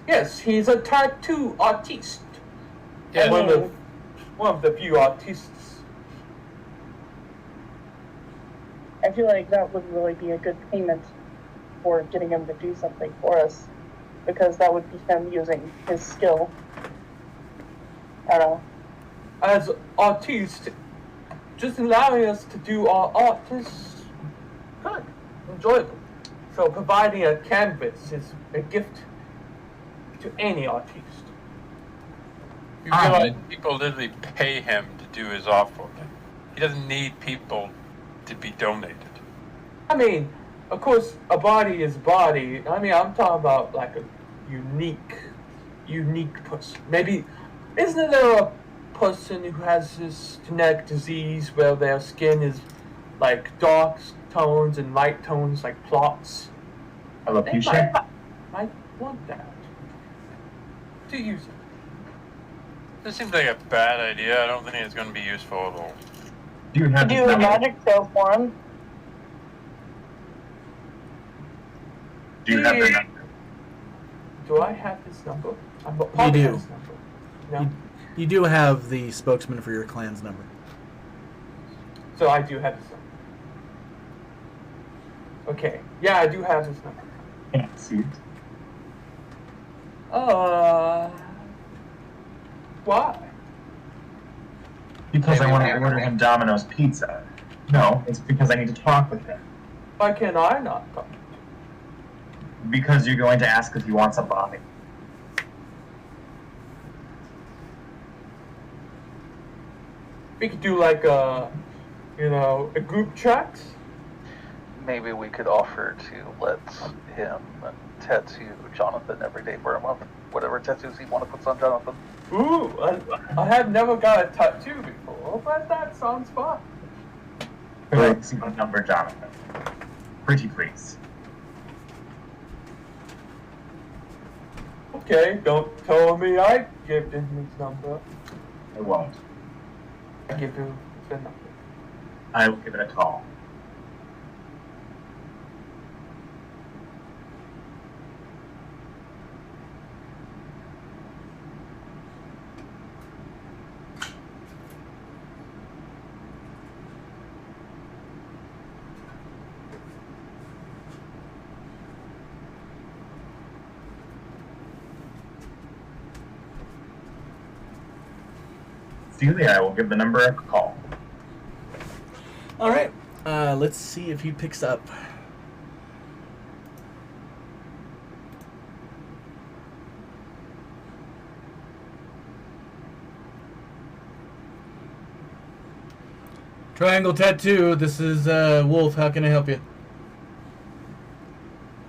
Yes, he's a tattoo artiste. Yeah. One of the few artists. I feel like that would really be a good payment for getting him to do something for us, because that would be him using his skill. I don't know. As artists, just allowing us to do our art is good, enjoyable. So providing a canvas is a gift to any artist. You realize people literally pay him to do his art for them. He doesn't need people to be donated. I mean, of course, a body is a body. I mean, I'm talking about like a unique person. Maybe, isn't there a person who has this genetic disease where their skin is like dark tones and light tones, like plots? Alopecia? might want that. To use it. This seems like a bad idea. I don't think it's going to be useful at all. Do you have Do his a number? magic spell for him. Do you have the number? Do I have his number? I You probably do. have his number. No? You do have the spokesman for your clan's number. So I do have his number. Okay. Yeah, I do have his number. Can't see it. Why? Because I Maybe want we to have order to- him Domino's pizza. No, it's because I need to talk with him. Why can I not come? Because you're going to ask if he wants a body. We could do like a group chat. Maybe we could offer to let him tattoo Jonathan every day for a month. Whatever tattoos he want to put on Jonathan. Ooh, I have never got a tattoo before, but that sounds fun. Please, see the number, Jonathan. Pretty please. Okay, don't tell me I give him his number. I won't. I give you the number. I will give it a call. Celia, I will give the number a call. All right. Let's see if he picks up. Triangle Tattoo. This is Wolf. How can I help you?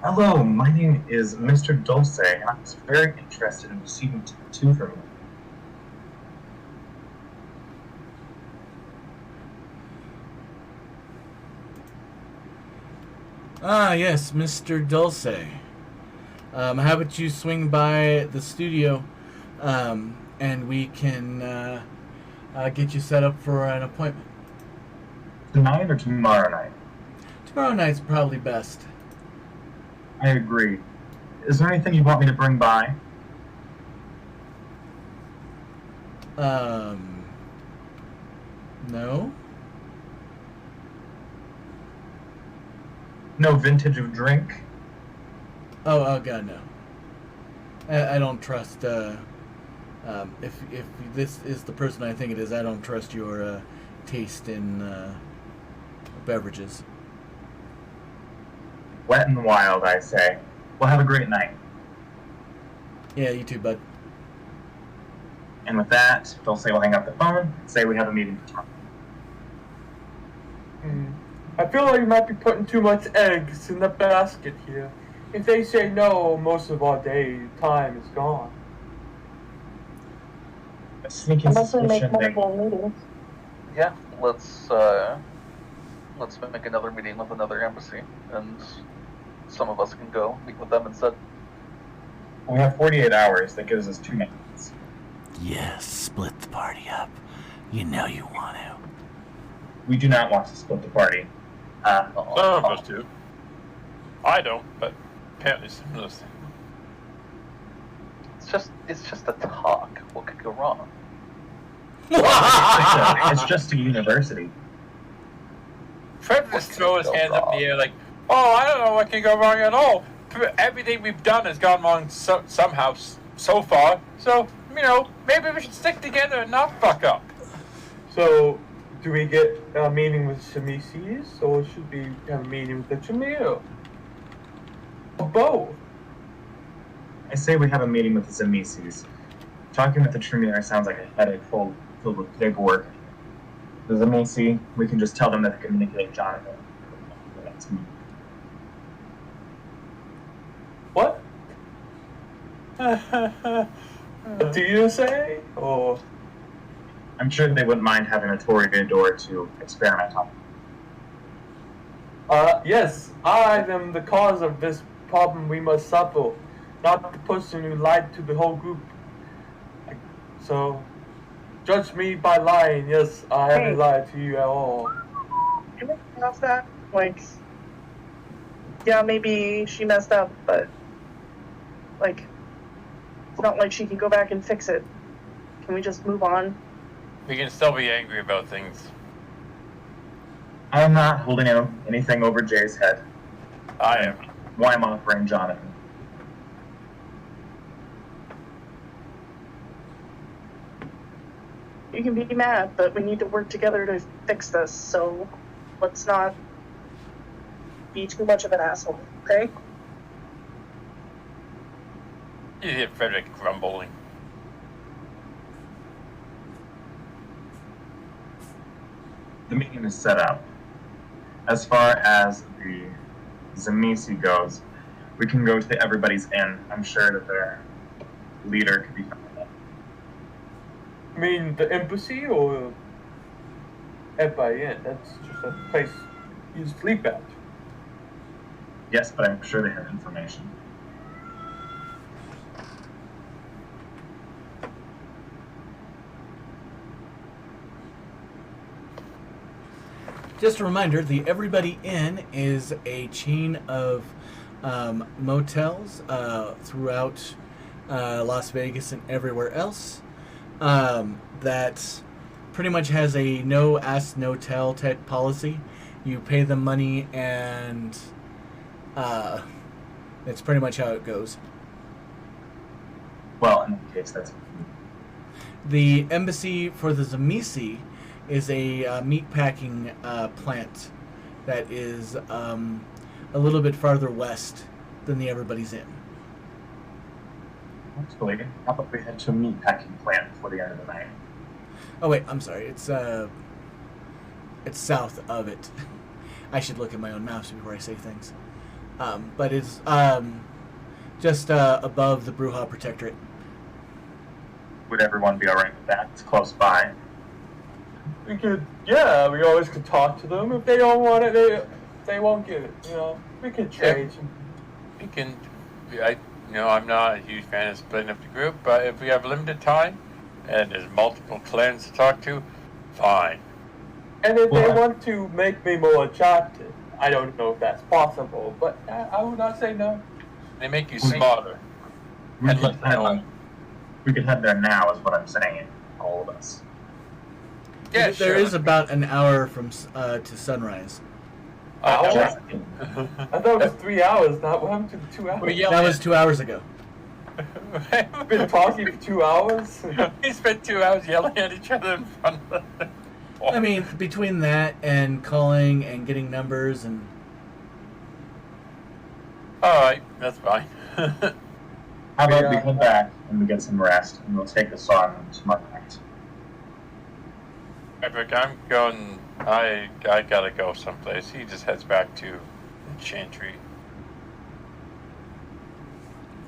Hello, my name is Mr. Dulce, and I was very interested in receiving a tattoo from you. Ah, yes, Mr. Dulce. How about you swing by the studio, and we can get you set up for an appointment. Tonight or tomorrow night? Tomorrow night's probably best. I agree. Is there anything you want me to bring by? No? No vintage of drink? Oh God, no. I don't trust, if this is the person I think it is, I don't trust your, taste in, beverages. Wet and wild, I say. Well, have a great night. Yeah, you too, bud. And with that, Dulce will hang up the phone and say we have a meeting tomorrow. I feel like you might be putting too much eggs in the basket here. If they say no, most of our time is gone. A sneaking Unless we make suspicion they... multiple meetings. Yeah, let's make another meeting with another embassy, and some of us can go meet with them instead. We have 48 hours. That gives us 2 minutes. Yes, split the party up. You know you want to. We do not want to split the party. Some of us do. I don't, but apparently some of us do. It's just a talk. What could go wrong? It's just a university. Fred just throw his hands up in the air like, oh, I don't know what can go wrong at all. Everything we've done has gone wrong somehow so far. So, maybe we should stick together and not fuck up. So, do we get a meeting with Shamisis, or should we have a meeting with the Tremere? Or both? I say we have a meeting with the Zamises. Talking with the Tremere sounds like a headache filled with paperwork. The Zamisi, we can just tell them that to communicate Jonathan. That's me. What? What do you say? Or I'm sure they wouldn't mind having a Toreador to experiment on. yes, I am the cause of this problem we must suffer. not the person who lied to the whole group. So, judge me by lying. Yes, I haven't lied to you at all. Can we ask that? Like, yeah, maybe she messed up, but like, it's not like she can go back and fix it. Can we just move on? We can still be angry about things. I'm not holding anything over Jay's head. I am. Why I'm offering Jonathan. You can be mad, but we need to work together to fix this, so let's not be too much of an asshole, okay? You hear Frederick grumbling. The meeting is set up. As far as the Zamisi goes, we can go to Everybody's Inn. I'm sure that their leader could be found. I mean, the embassy or FIN? That's just a place you sleep at. Yes, but I'm sure they have information. Just a reminder, the Everybody Inn is a chain of motels throughout Las Vegas and everywhere else that pretty much has a no ask, no tell type policy. You pay them money and that's pretty much how it goes. Well, in that case, that's... The embassy for the Zamisi is a meat packing plant that is a little bit farther west than the Everybody's Inn. Actually, how about we head to a meat packing plant before the end of the night? Oh wait, I'm sorry. It's south of it. I should look at my own maps before I say things. But it's just above the Bruja Protectorate. Would everyone be alright with that? It's close by. We could, yeah, we always could talk to them. If they don't want it, they won't get it, you know. We could change. We can. I'm not a huge fan of splitting up the group, but if we have limited time and there's multiple clans to talk to, fine. And if they want to make me more attractive, I don't know if that's possible, but I would not say no. They make you smarter. We could head there now, is what I'm saying. All of us. Yeah, There is about an hour from to sunrise. I thought it was 3 hours, not what happened to the 2 hours? That was 2 hours ago. We've been talking for 2 hours? We spent 2 hours yelling at each other in front of them. I mean, between that and calling and getting numbers and... Alright, that's fine. How about we head back and we get some rest, and we'll take this on tomorrow night. Frederick, I'm going. I gotta go someplace. He just heads back to the Chantry.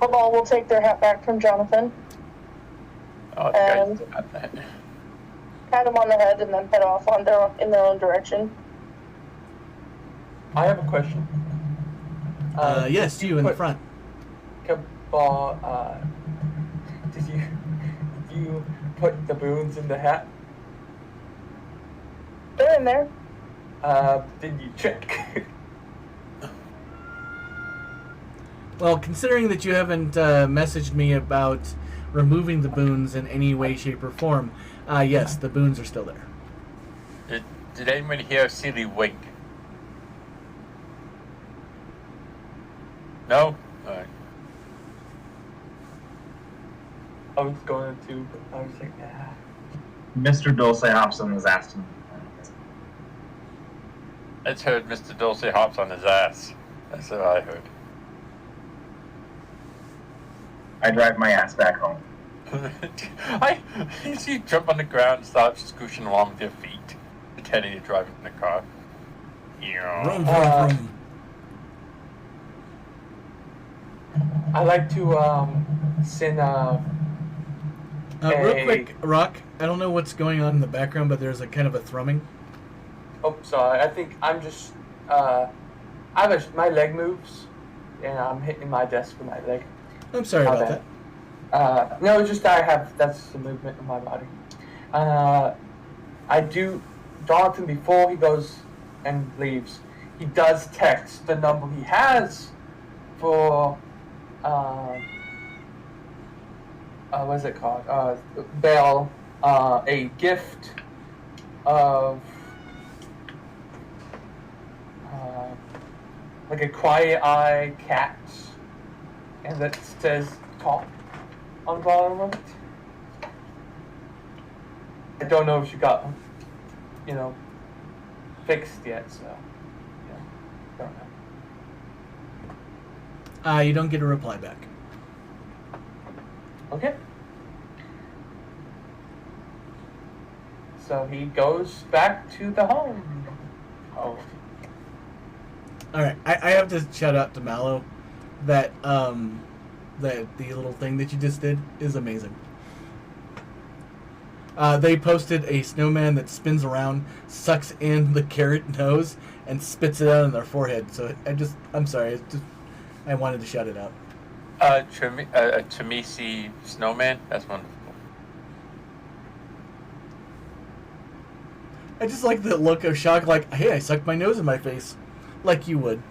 Football will take their hat back from Jonathan, Oh, And- guys, got that. pat them on the head, and then head off in their own direction. I have a question. Yes, you in the front. Cabal, did you put the boons in the hat? They're in there. Did you check? Well, considering that you haven't messaged me about removing the boons in any way, shape, or form, yes, the boons are still there. Did anybody hear Seely wink? No? Alright. I was going to, but I was like, nah. Mr. Dulce Hobson has asked him. It's heard Mr. Dulce hops on his ass. That's what I heard. I drive my ass back home. You see you jump on the ground and start scooching along with your feet, pretending you're driving the car. Yeah. Vroom, vroom, vroom. I like to send Real Hey. quick, Rock, I don't know what's going on in the background, but there's a kind of a thrumming. oh sorry, I think I'm just my leg moves and I'm hitting my desk with my leg. I'm sorry My about bad. that. No, it's just that's the movement of my body. I do, Jonathan, before he goes and leaves, he does text the number he has for, what is it called? Belle, a gift of, like a quiet eye cat, and that says talk on the bottom of it. I don't know if she got, fixed yet, so, don't know. You don't get a reply back. Okay. So he goes back to the home. Oh. All right, I have to shout out to Mallow that that the little thing that you just did is amazing. They posted a snowman that spins around, sucks in the carrot nose, and spits it out on their forehead. So I'm sorry, I wanted to shout it out. Chamisi snowman. That's wonderful. I just like the look of shock, like, hey, I sucked my nose in my face, like you would.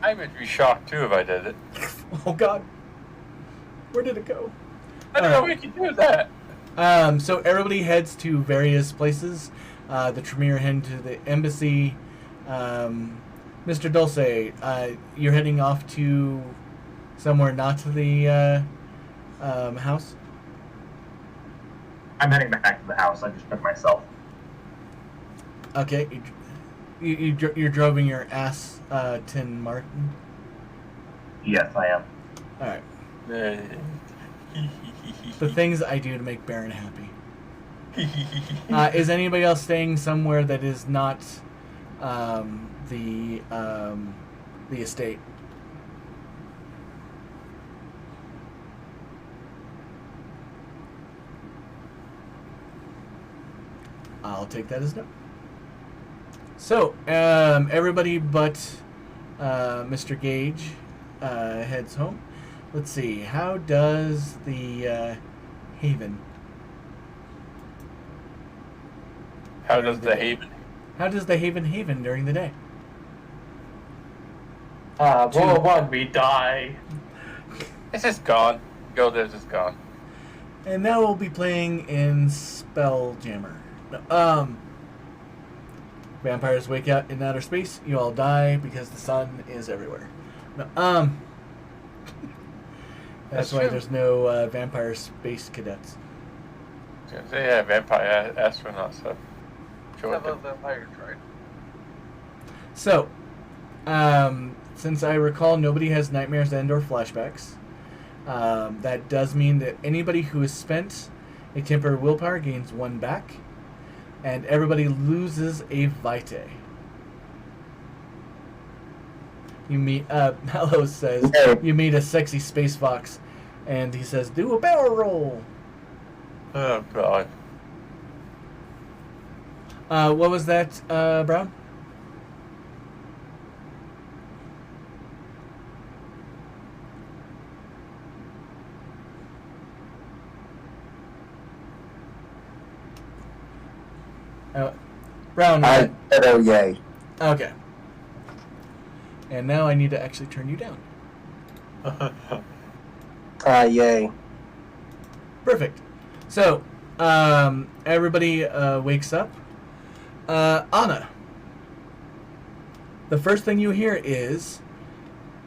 I would be shocked too if I did it. Oh God, where did it go? I don't know we can do that. So everybody heads to various places. The Tremere head to the embassy. Mr. Dulce, you're heading off to somewhere not to the house? I'm heading back to the house. I just took myself. Okay. You're driving your Aston Martin? Yes, I am. Alright. The things I do to make Baron happy. Is anybody else staying somewhere that is not the estate? I'll take that as no. So, everybody but Mr. Gage heads home. Let's see, how does the Haven? How does the Haven? How does the Haven during the day? World 1, we die. It's just gone. Gilda's is gone. And now we'll be playing in Spelljammer. Vampires wake up in outer space. You all die because the sun is everywhere. That's why true. there's no vampire space cadets. Yeah, vampire astronauts. So. Sure. Have a vampire droid. So, since I recall nobody has nightmares and or flashbacks, that does mean that anybody who has spent a temporary willpower gains 1 back, and everybody loses a vitae. You meet, Mallow says, you meet a sexy space fox, and he says, do a barrel roll. Oh, God. What was that, Brown? Brown. I said, oh, yay. Okay. And now I need to actually turn you down. Yay. Perfect. So, everybody wakes up. Anna. The first thing you hear is,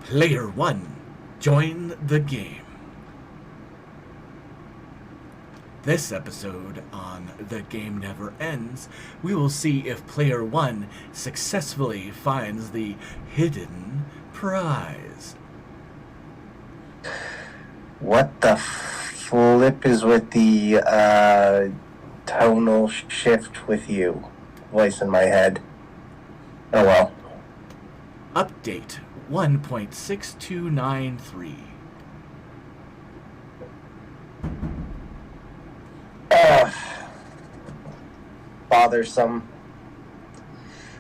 Player 1, join the game. This episode on The Game Never Ends, we will see if Player 1 successfully finds the hidden prize. What the flip is with the tonal shift with you? Voice in my head. Oh well. Update 1.6293. Bothersome.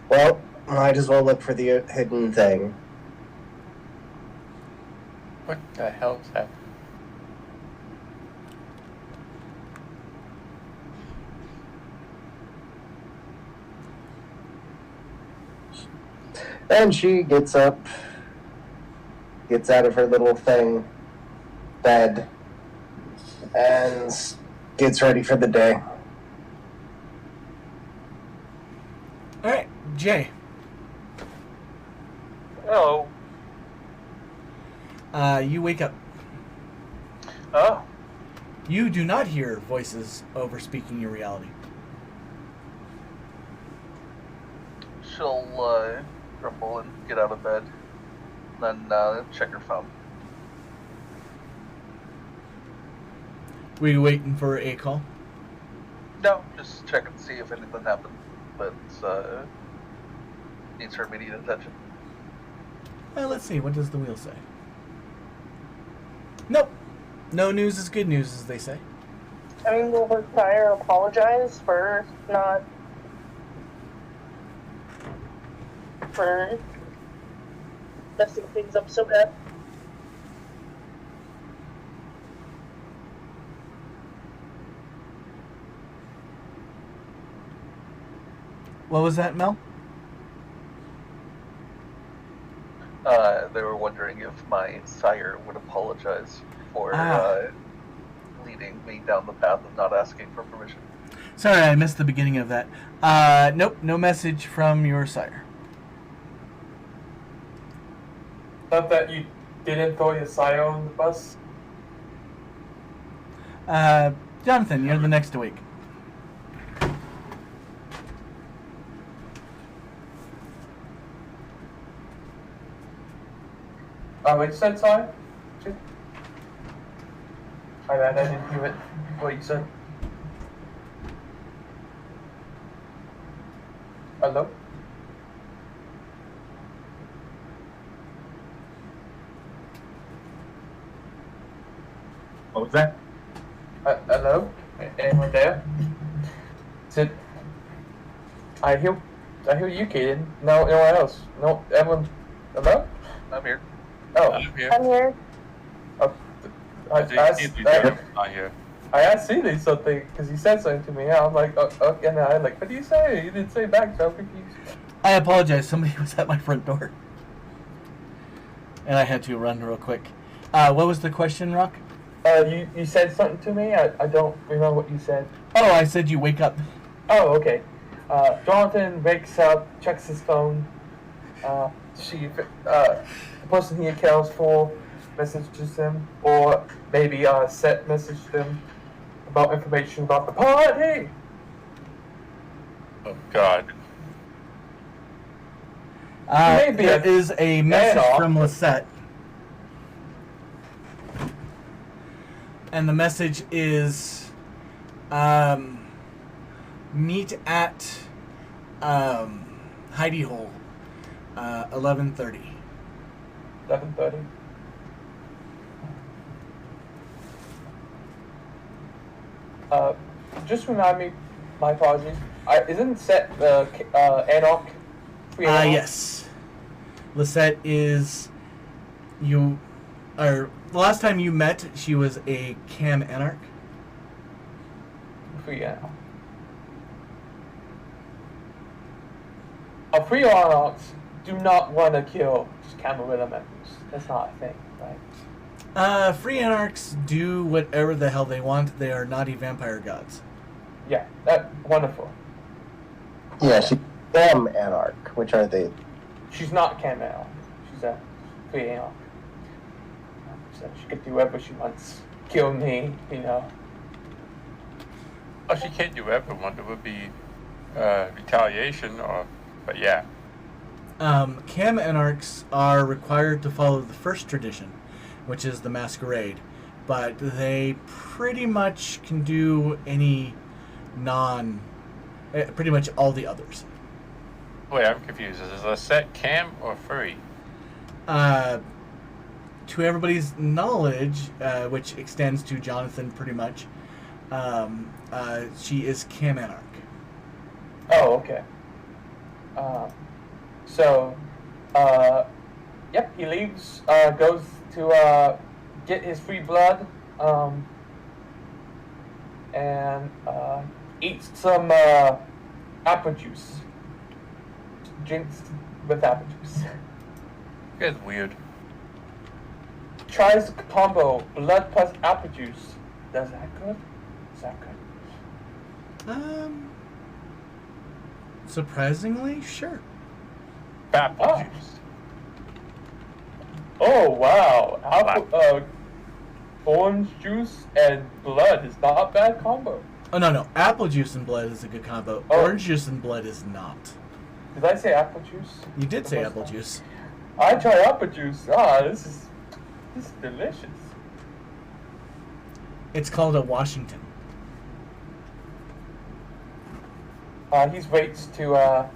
Well, might as well look for the hidden thing. What the hell is happening? And she gets up, gets out of her little bed, and gets ready for the day. All right, Jay. Oh. You wake up. Oh. You do not hear voices over speaking your reality. She'll grumble and get out of bed. Then check her phone. Were you waiting for a call? No, just check and see if anything happened. But needs her immediate attention. Let's see. What does the wheel say? Nope. No news is good news, as they say. I mean, will her sire apologize for not... for messing things up so bad? What was that, Mel? They were wondering if my sire would apologize for leading me down the path of not asking for permission. Sorry, I missed the beginning of that. Nope, no message from your sire. Not that you didn't throw your sire on the bus. Jonathan, you're the next awake. Wait, you said sorry? My bad, I didn't hear it. What you said. Hello? What was that? Hello? Anyone there? Is it... I hear you, Kaden. No one else. No, everyone... Hello? I'm here. Oh, I'm here. I'm here. I Not here. asked Seeley something because he said something to me. I'm like, okay, and I like, what do you say? You didn't say back, so I'm confused. I apologize. Somebody was at my front door. And I had to run real quick. What was the question, Rock? You said something to me? I don't remember what you said. Oh, I said you wake up. Oh, okay. Jonathan wakes up, checks his phone. The person he accounts for messages him, or maybe Seth messaged him about information about the party. Oh God. Maybe There is a message off. from Lisette. And the message is, meet at Heidi Hole, 11:30. 11:30. Just remind me, my apologies. Isn't Seth Anarch? Free Anarch? Yes. Lisette is the last time you met, she was a Cam Anarch. Free Anarch. Free Anarchs do not want to kill just Camarilla members. That's not a thing, right? Free Anarchs do whatever the hell they want. They are naughty vampire gods. Yeah, that wonderful. Yeah, she's Cam Anarch. Which are they? She's not Cam Anarch. She's a Free Anarch. So she could do whatever she wants. Kill me, you know. Oh, she can't do everyone. It would be retaliation, but yeah. Cam Anarchs are required to follow the first tradition, which is the masquerade, but they pretty much can do any pretty much all the others. Wait, I'm confused. Is Lisette Cam or Furry? To everybody's knowledge, which extends to Jonathan pretty much, she is Cam Anarch. Oh, okay. Yep, he leaves, goes to get his free blood and eat some apple juice. Drinks with apple juice. It's weird. Tries the combo blood plus apple juice. Does that good? Is that good? Surprisingly, sure. Apple Oh. juice. Oh wow! Apple, orange juice and blood is not a bad combo. Oh no, apple juice and blood is a good combo. Oh. Orange juice and blood is not. Did I say apple juice? You did The say first apple time? juice. I try apple juice. Ah, this is delicious. It's called a Washington. He waits to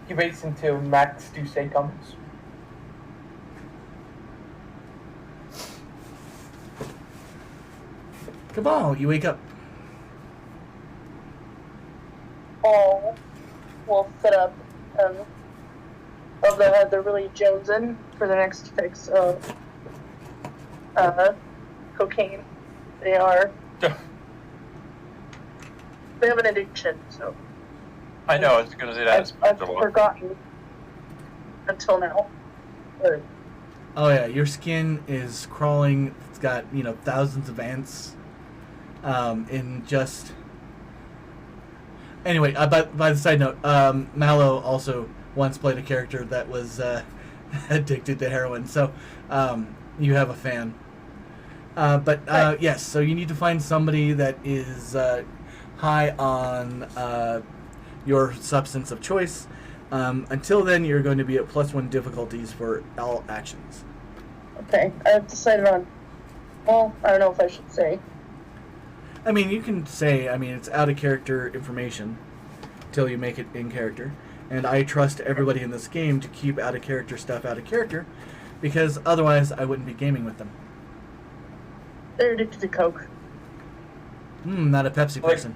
he waits until Max Ducey comes. Cabal, you wake up. All will sit up and they're really jonesing for the next fix of cocaine. They have an addiction, so I know, I was going to say that. I've forgotten until now. But Oh yeah, your skin is crawling. It's got, thousands of ants. In just... Anyway, by the side note, Mallow also once played a character that was addicted to heroin, so you have a fan. Yes, so you need to find somebody that is high on your substance of choice. Until then, you're going to be at +1 difficulties for all actions. okay, I've decided on. Well, I don't know if I should say. I mean, you can say, it's out of character information till you make it in character. And I trust everybody in this game to keep out of character stuff out of character, because otherwise I wouldn't be gaming with them. They're addicted to coke. Not a Pepsi person.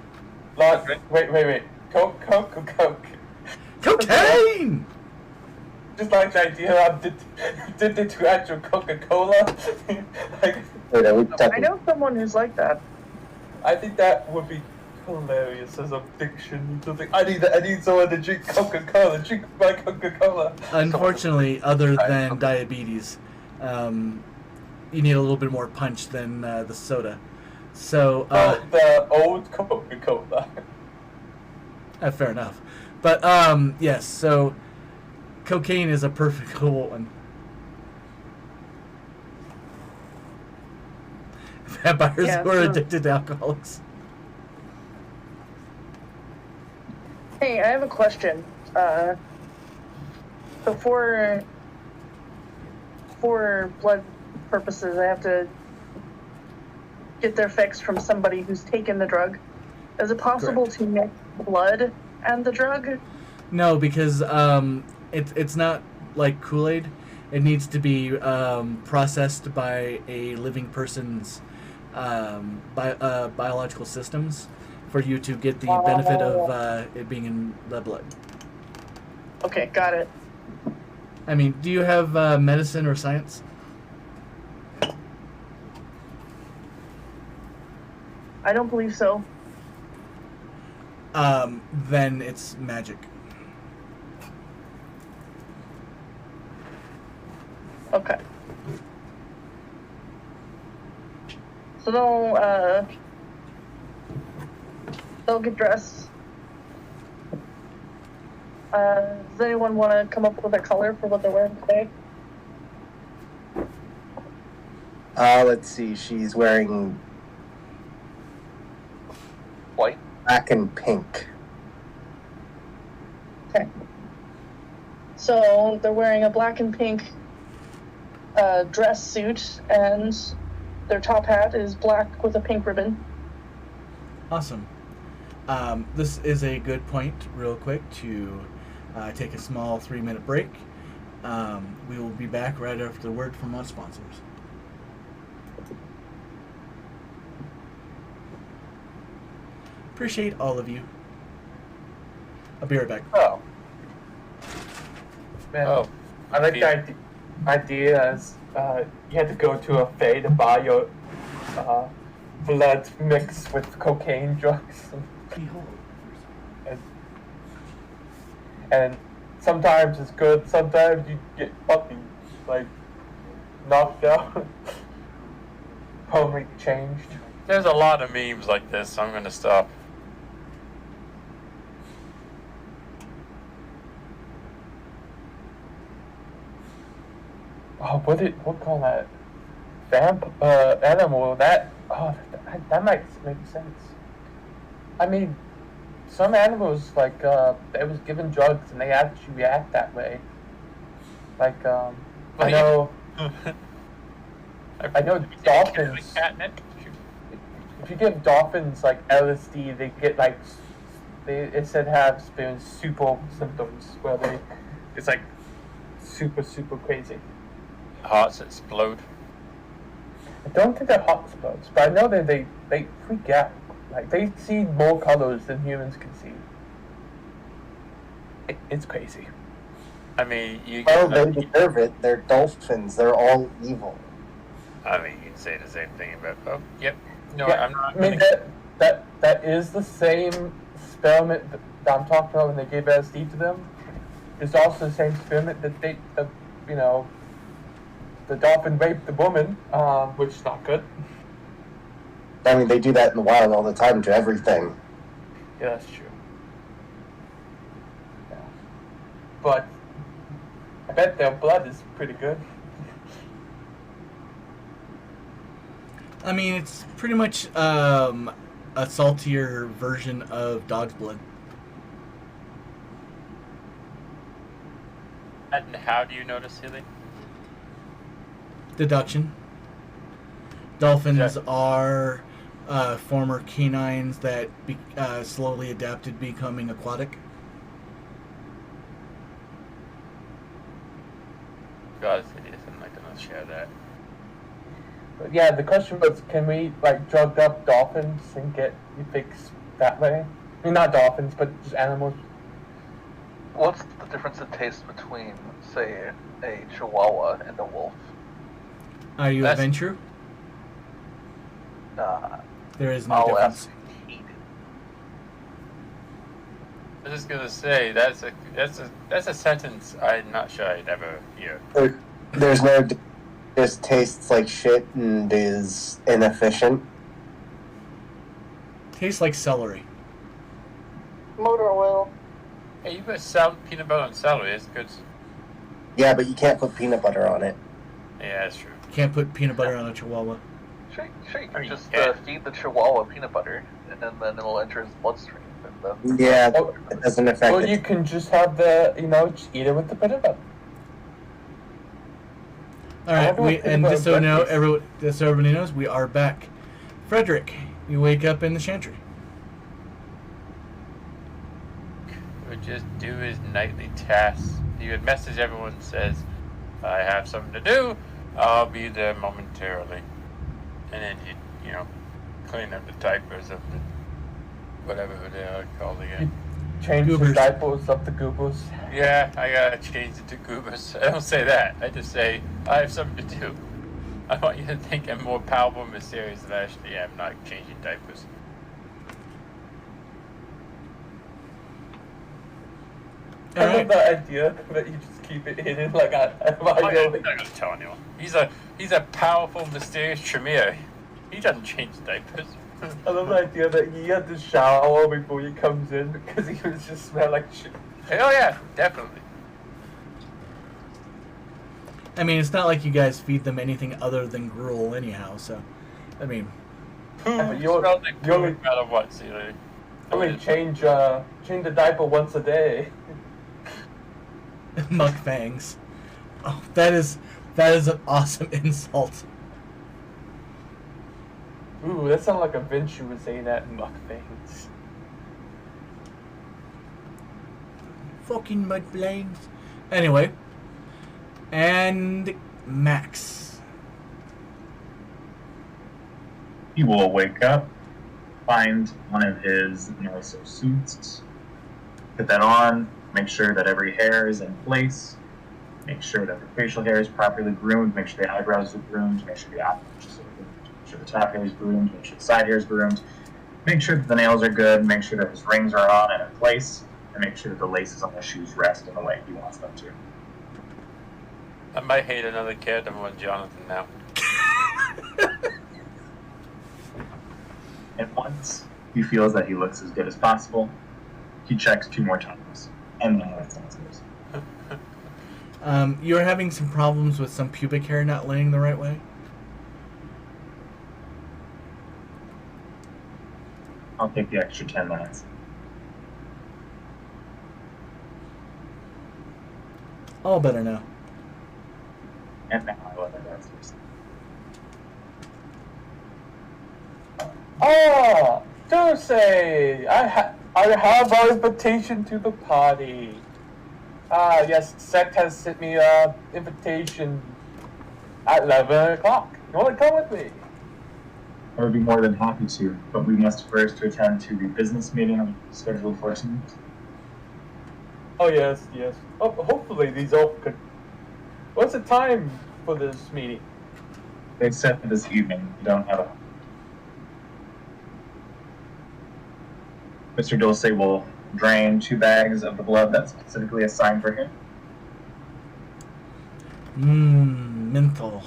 Wait. Coke. Cocaine! Just like the idea of did they do actual Coca-Cola? Wait, are we I talking? know someone who's like that. I think that would be hilarious as a fiction. Just like, I need someone to drink Coca-Cola. Drink my Coca-Cola. Unfortunately, other than diabetes, you need a little bit more punch than the soda. So, The old Coca-Cola. fair enough. But, yes, so cocaine is a perfect one. Vampires Yeah, who are so- addicted to alcoholics. Hey, I have a question. For blood purposes, I have to get their fix from somebody who's taken the drug. Is it possible to mix blood and the drug? No, because it's not like Kool-Aid. It needs to be processed by a living person's biological systems for you to get the benefit of it being in the blood. Okay, got it. I mean, do you have medicine or science? I don't believe so. Then it's magic. Okay. So they'll get dressed. Does anyone want to come up with a color for what they're wearing today? Let's see. She's wearing White. black and pink. Okay. So they're wearing a black and pink dress suit, and their top hat is black with a pink ribbon. Awesome. This is a good point, real quick, to take a small 3-minute break. We will be back right after the word from our sponsors. Appreciate all of you. I'll be right back. Oh, Man, Oh, I like yeah. the idea. idea is you had to go to a fair to buy your blood mixed with cocaine drugs. And sometimes it's good, sometimes you get fucking, like, knocked out. Permanently changed. There's a lot of memes like this, so I'm gonna stop. Oh, what call that? Animal, that might make sense. I mean, some animals, like, they was given drugs and they actually react that way. Like, I know dolphins, if you give dolphins, like, LSD, they get, like, it said have experienced super symptoms where it's, like, super, super crazy. Hearts explode. I don't think their heart explodes, but I know that they freak out. Like, they see more colors than humans can see. It's crazy. I mean, you. Oh, they deserve it. They're dolphins. They're all evil. I mean, you can say the same thing about. Oh, yep. No, Yeah, I'm not. I mean, that is the same experiment that I'm talking about when they gave LSD to them. It's also the same experiment that the dolphin raped the woman, which is not good. I mean, they do that in the wild all the time to everything. Yeah, that's true. Yeah. But I bet their blood is pretty good. I mean, it's pretty much a saltier version of dog's blood. And how do you notice, Healy? Deduction. Dolphins Yeah. are former canines that slowly adapted becoming aquatic. God, idiots, I'm not gonna share that. But yeah, the question was, can we, like, drug up dolphins and get you fixed that way? I mean, not dolphins, but just animals. What's the difference in taste between, say, a Chihuahua and a wolf? Are you That's- a Ventrue? There is no I'll difference. ask Heat. I was just gonna say that's a sentence I'm not sure I'd ever hear. There's no. Just tastes like shit and is inefficient. Tastes like celery. Motor oil. Hey, you put peanut butter on celery. It's good. Yeah, but you can't put peanut butter on it. Yeah, that's true. Can't put peanut butter on a Chihuahua. Sure, you I can mean, just yeah. feed the Chihuahua peanut butter, and then it'll enter his bloodstream. And, Yeah, Oh, it doesn't affect Or it. you can just have just eat it with the peanut butter. All right, wonder what and peanut just so butter know, breakfast- just so everybody knows, we are back. Frederick, you wake up in the chantry. Would just do his nightly tasks. He would message everyone and says, "I have something to do. I'll be there momentarily." And then he'd, clean up the diapers of the whatever they are called again. Change Goobers. the diapers of the goobers. Yeah, I gotta change it to goobers. I don't say that. I just say I have something to do. I want you to think I'm more powerful and mysterious than I actually am, not changing diapers. I All love right. the idea that you just keep it hidden, like I'm not gonna tell anyone. He's a powerful, mysterious Tremere. He doesn't change diapers. I love the idea that he had to shower before he comes in because he was just smell like shit. Oh yeah, definitely. I mean, it's not like you guys feed them anything other than gruel, anyhow. So, I mean, Poo but smells like you're poo only- no matter what, Celia. I mean, change the diaper once a day. mukbangs. Oh, that is an awesome insult. Ooh, that sounds like a Vinci would say that in mukbangs. Fucking mudblains. Anyway, and Max. He will wake up, find one of his Narso suits, put that on, make sure that every hair is in place, Make sure that the facial hair is properly groomed. Make sure the eyebrows are groomed. Make sure the eyelashes are groomed. Make sure the top hair is groomed. Make sure the side hair is groomed. Make sure that the nails are good. Make sure that his rings are on and in place. And make sure that the laces on the shoes rest in the way he wants them to. I might hate another character more than Jonathan now. And once he feels that he looks as good as possible, he checks 2 more times. And then that's downstairs. You're having some problems with some pubic hair not laying the right way? I'll take the extra 10 minutes. All better now. And now I let her downstairs. Oh, Dulce! I have our invitation to the party. Ah, yes, Sect has sent me an invitation at 11 o'clock. You want to come with me? I would be more than happy to, but we must first attend to the business meeting scheduled for tonight. Oh, yes, yes. Oh, hopefully these all could... What's the time for this meeting? They said for this evening. You don't have a... Mr. Dulce will drain 2 bags of the blood that's specifically assigned for him. Menthol.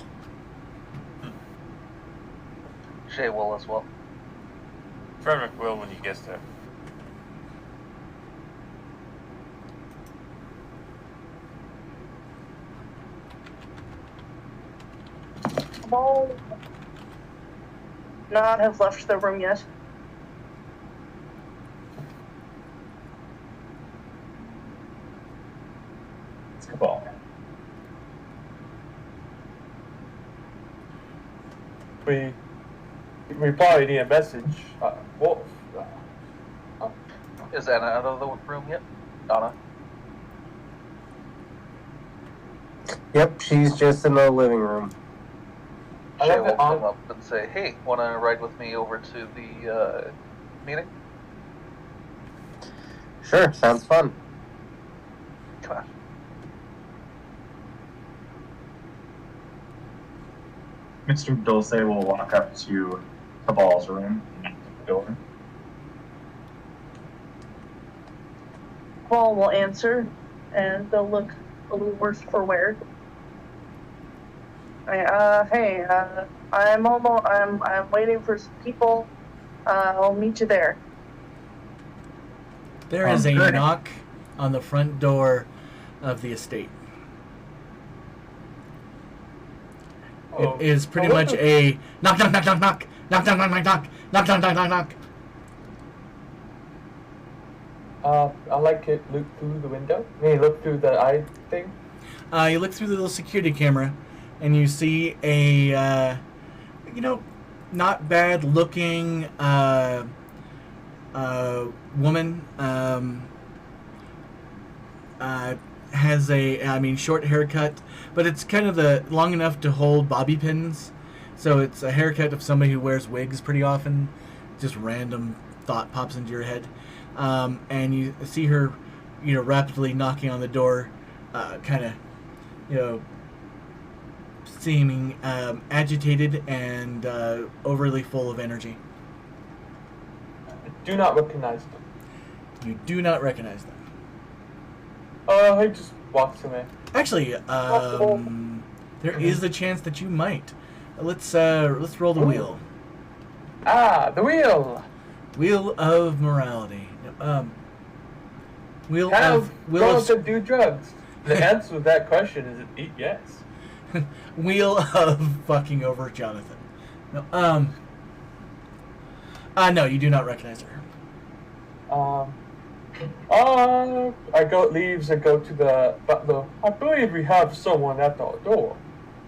Shay will as well. Frederick will when he gets there. Kamal not have left the room yet. It's Cabal. We probably need a message. Wolf. Is Anna out of the room yet? Donna? Yep, she's just in the living room. I Shay love will it come on- up and say, hey, want to ride with me over to the meeting? Sure, sounds fun. Come on. Mr. Dulce will walk up to Cabal's room and knock at the door. Kamal will answer, and they'll look a little worse for wear. Hey, I'm waiting for some people. I'll meet you there. There is a Good. knock on the front door of the estate. Oh. It is pretty Oh, much a knock, knock, knock, knock, knock, knock, knock, knock, knock, knock, knock, knock, knock, knock, knock. I like it. Look through the window. Look through the eye thing. You look through the little security camera, and you see a, not bad looking woman. Has a, short haircut, but it's kind of long enough to hold bobby pins. So it's a haircut of somebody who wears wigs pretty often. Just random thought pops into your head. And you see her, rapidly knocking on the door, kind of, seeming agitated and overly full of energy. I do not recognize them. You do not recognize them. He just walks away. Actually, there is the chance that you might. Let's roll the wheel. Ah, the wheel. Wheel of morality. Wheel Have wheel gone to of do drugs? The answer to that question is yes. wheel of fucking over Jonathan. No, no, you do not recognize her. Leaves and go to the butler. I believe we have someone at our door.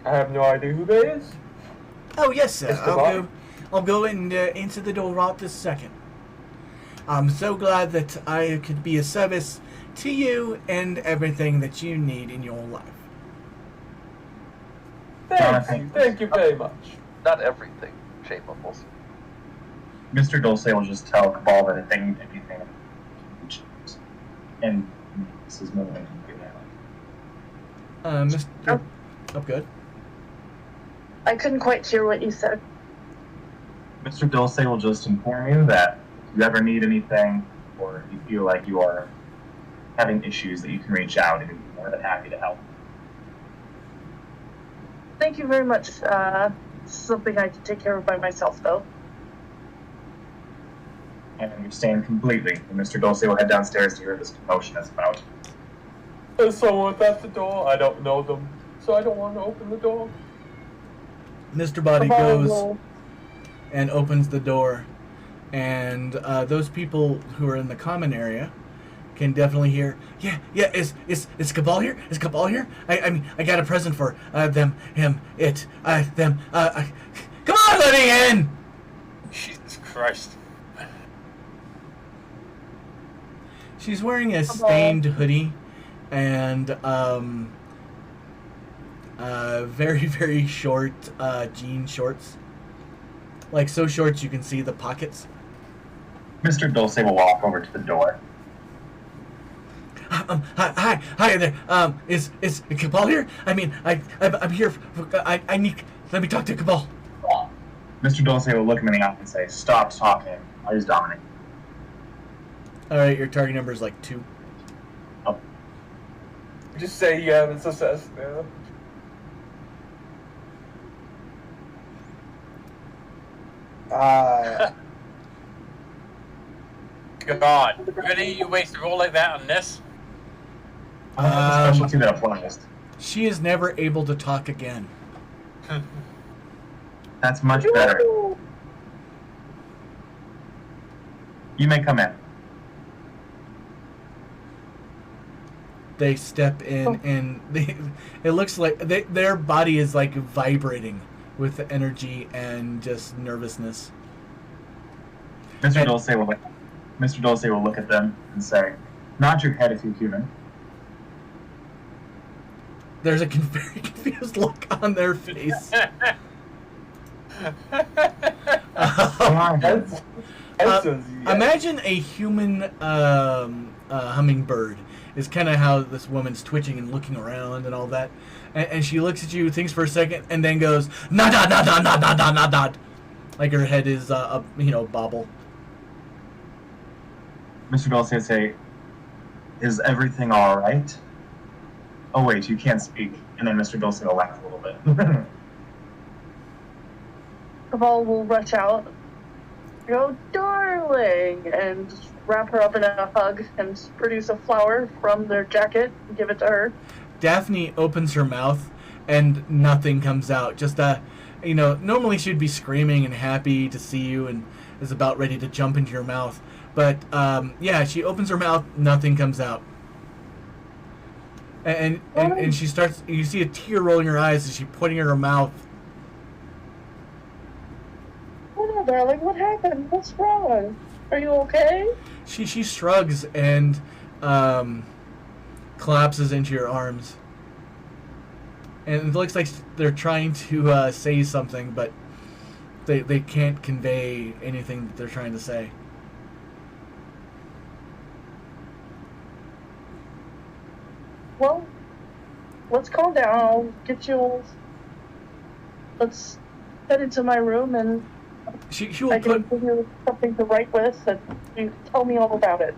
I have no idea who that is. Oh yes, sir. Mr. Bobby? I'll go and answer the door right this second. I'm so glad that I could be a service to you and everything that you need in your life. Thank you very much. Not everything, Shay mumbles. Mr. Dulce will just tell Cabal that if they need anything, and this is more than good. Mr. Oh. Oh, good. I couldn't quite hear what you said. Mr. Dulce will just inform you that if you ever need anything or you feel like you are having issues, that you can reach out and he'd be more than happy to help. Thank you very much. Something I can take care of by myself, though. I understand completely. And Mr. Dulce will head downstairs to hear what this commotion is about. There's someone at the door. I don't know them, so I don't want to open the door. Mr. Body Cabal goes will- and opens the door, and those people who are in the common area can definitely hear. Yeah. Is Cabal here? Is Cabal here? I mean, I got a present for them, him, it, them. Come on, let me in. Jesus Christ. She's wearing a stained hoodie and very, very short jean shorts. Like so short you can see the pockets. Mr. Dulce will walk over to the door. Hi there. Is Cabal here? I mean, I'm here. I need. Let me talk to Cabal. Mr. Dulce will look him in the eye and say, "Stop talking. I'll use Dominic." All right, your target number is like 2. Just say you haven't success now. God, really? You waste a roll like that on this? The specialty that applies. She is never able to talk again. That's much better. You may come in. They step in, and it looks like their body is like vibrating with energy and just nervousness. Mr. Dulce will look at them and say, "Nod your head if you're human." There's a very confused look on their face. Imagine a human hummingbird is kind of how this woman's twitching and looking around and all that. And she looks at you, thinks for a second, and then goes, nod, nod, nod, nod, nod, nod, nod, nod, nod. Like her head is, bobble. Mr. Dulce will say, "Is everything all right?" Oh wait, you can't speak. And then Mr. Dulce will laugh a little bit. Cabal will rush out, go, darling, and just wrap her up in a hug and produce a flower from their jacket and give it to her. Daphne opens her mouth and nothing comes out. Just normally she'd be screaming and happy to see you and is about ready to jump into your mouth. But she opens her mouth, nothing comes out. And she starts, you see a tear rolling her eyes as she's putting it in her mouth. Oh, darling, what happened? What's wrong? Are you okay? She shrugs and collapses into your arms. And it looks like they're trying to say something, but they can't convey anything that they're trying to say. Well, let's calm down. I'll get you. Let's head into my room and She will I can put. give you something to write with, and you tell me all about it.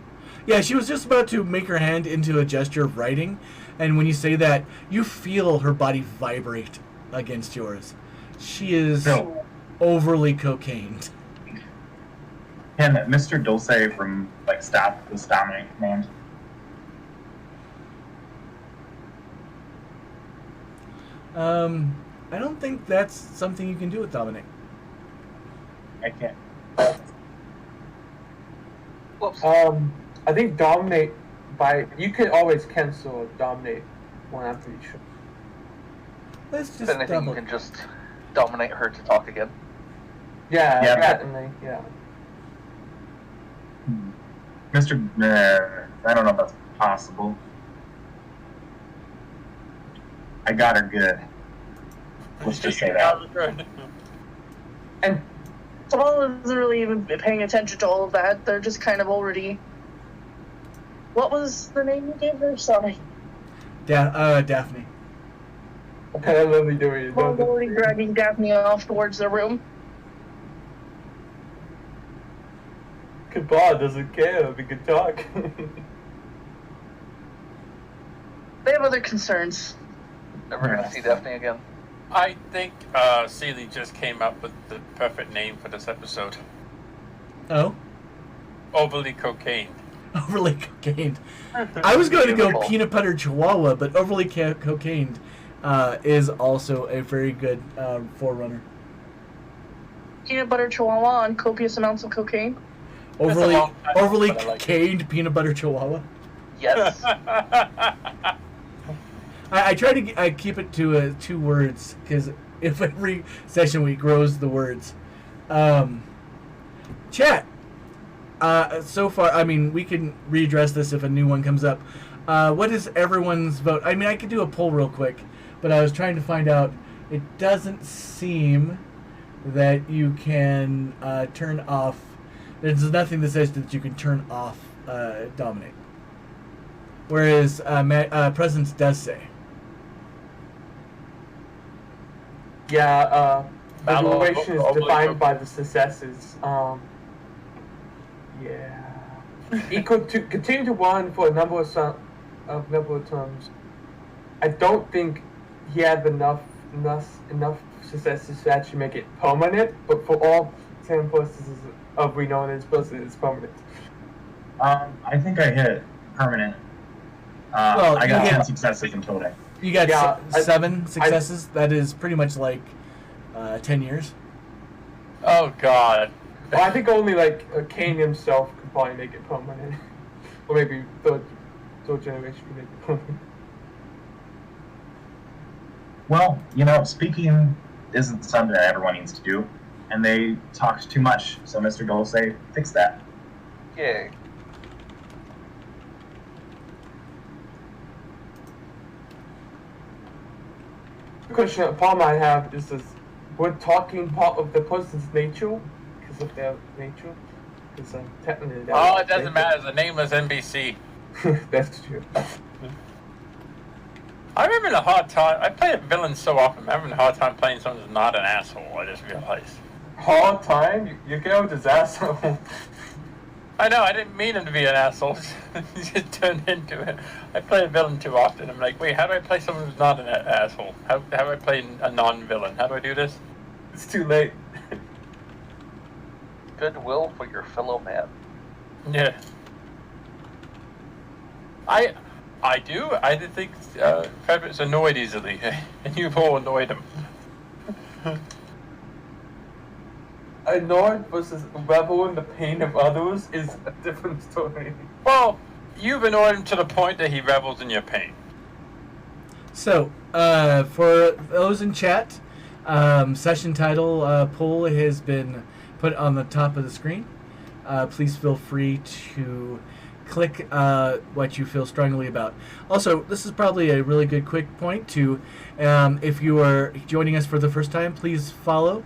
Yeah, she was just about to make her hand into a gesture of writing, and when you say that, you feel her body vibrate against yours. She is overly cocained. Can Mr. Dulce stop this Dominic command? I don't think that's something you can do with Dominic. I can't. Whoops. I think dominate you can always cancel dominate one, I'm pretty sure. Let's If just anything, you can just dominate her to talk again. Yeah, Yeah. definitely, yeah. I don't know if that's possible. I got her good. Let's just say that. And Cabal isn't really even paying attention to all of that. They're just kind of already. What was the name you gave her? Sorry. Daphne. I love you doing it. Slowly dragging Daphne off towards the room. Kabal doesn't care. We can talk. They have other concerns. Never gonna see Daphne again. I think Seeley just came up with the perfect name for this episode. Oh, Overly cocaine. overly cocaine. I was going to go Beautiful. peanut butter chihuahua, but overly cocaine is also a very good forerunner. Peanut butter chihuahua on copious amounts of cocaine. Overly long title, overly but I like it. cocaine peanut butter chihuahua. Yes. I try to I keep it to 2 words because if every session we grows the words. Chat. So far, I mean, we can readdress this if a new one comes up. What is everyone's vote? I mean, I could do a poll real quick, but I was trying to find out. It doesn't seem that you can turn off. There's nothing that says that you can turn off dominate. Whereas presence does say. Yeah, evaluation is overly defined by the successes. Yeah. Equal to continue to run for a number of terms. I don't think he had enough successes to actually make it permanent, but for all 10 purposes of we know this person is permanent. I think I hit permanent. Well, I got you 10 get- successes in total. You got Yeah, 7 successes. That is pretty much like 10 years. Oh God. Well, I think only like Kane himself could probably make it permanent, or maybe third generation could make it permanent. Well, speaking isn't something that everyone needs to do, and they talked too much, so Mr. Dole say, fix that. Yay. The question that Paul might have is this: would talking part of the person's nature because of their nature? Because technically, that Oh, would it doesn't make matter. It's a nameless NPC. That's true. I'm having a hard time. I play a villain so often. I'm having a hard time playing someone who's not an asshole. I just realized. Hard time? You get out his asshole. I know. I didn't mean him to be an asshole. He just turned into it. I play a villain too often. I'm like, wait, how do I play someone who's not an asshole? How do I play a non-villain? How do I do this? It's too late. Goodwill for your fellow man. Yeah. I do. I did think Frederick's annoyed easily, and you've all annoyed him. Annoyed versus revel in the pain of others is a different story. Well, you've annoyed him to the point that he revels in your pain. So, for those in chat, session title poll has been put on the top of the screen. Please feel free to click what you feel strongly about. Also, this is probably a really good quick point to, if you are joining us for the first time, please follow,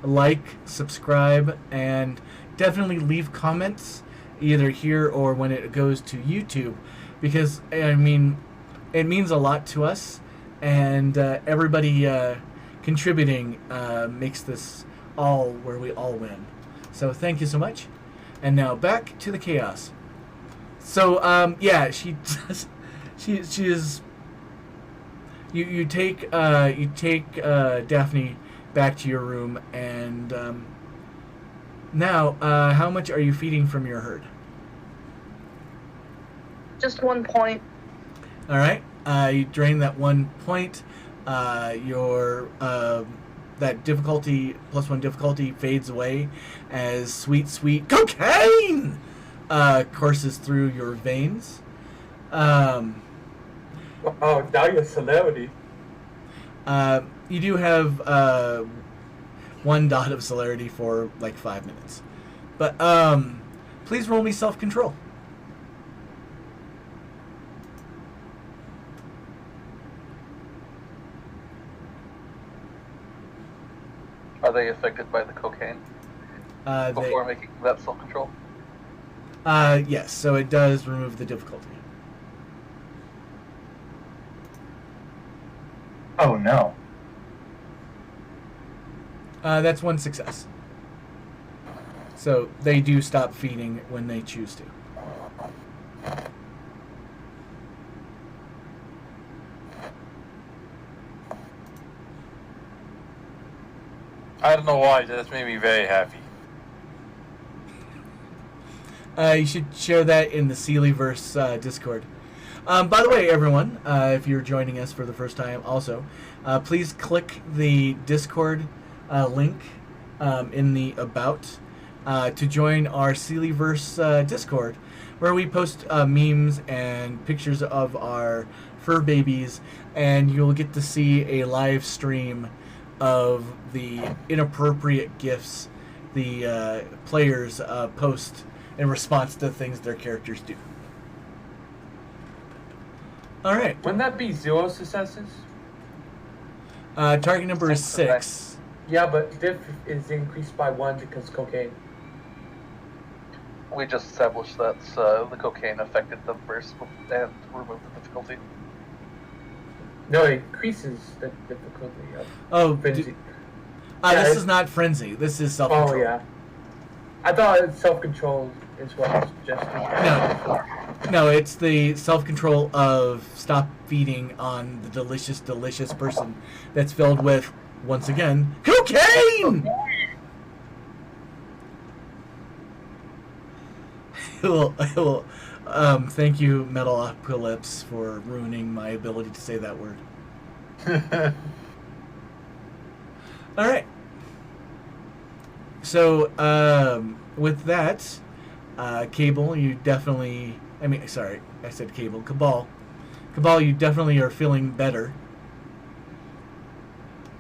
like, subscribe, and definitely leave comments either here or when it goes to YouTube, because, I mean, it means a lot to us, and everybody contributing makes this all where we all win. So thank you so much. And now back to the chaos. So yeah, she does. She is. You take Daphne back to your room, and now how much are you feeding from your herd? Just 1 point. All right. You drain that 1 point. Your that difficulty +1 difficulty fades away as sweet cocaine courses through your veins. Oh, now you're a celebrity. You do have 1 dot of celerity for like 5 minutes, but please roll me self-control. Are they affected by the cocaine before making that self-control? Yes, so it does remove the difficulty. Oh no. That's one success. So they do stop feeding when they choose to. I don't know why, that's made me very happy. You should share that in the Sealyverse Discord. By the way, everyone, if you're joining us for the first time also, please click the Discord link in the About to join our Sealyverse Discord, where we post memes and pictures of our fur babies, and you'll get to see a live stream of the inappropriate gifs the players post in response to things their characters do. All right. Wouldn't that be 0 successes? Target number is 6. Yeah, but diff is increased by 1 because cocaine. We just established that the cocaine affected the burst and removed the difficulty. No, it increases the difficulty of Oh, frenzy. this is not frenzy. This is self-control. Oh, yeah. I thought self-control is what was suggested. No, it's the self-control of stop feeding on the delicious, delicious person that's filled with, once again, cocaine! Thank you, Metalocalypse, for ruining my ability to say that word. All right. So, with that, Cable, you definitely... sorry, I said Cable. Cabal. Cabal, you definitely are feeling better.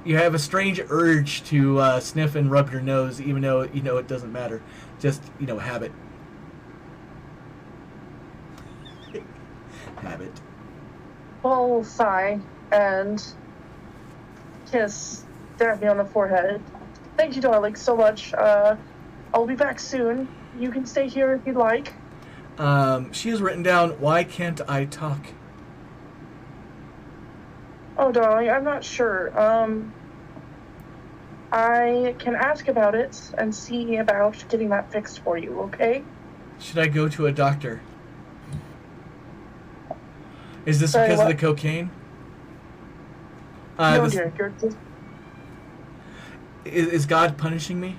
You have a strange urge to sniff and rub your nose, even though you know it doesn't matter. Just, habit. Habit. I'll sigh and kiss Daphne on the forehead. Thank you, darling, so much. I'll be back soon. You can stay here if you'd like. She has written down, why can't I talk? Oh, darling, I'm not sure. I can ask about it and see about getting that fixed for you, okay? Should I go to a doctor? Is this Sorry, because what? of the cocaine? No, dear, you're just... Is God punishing me?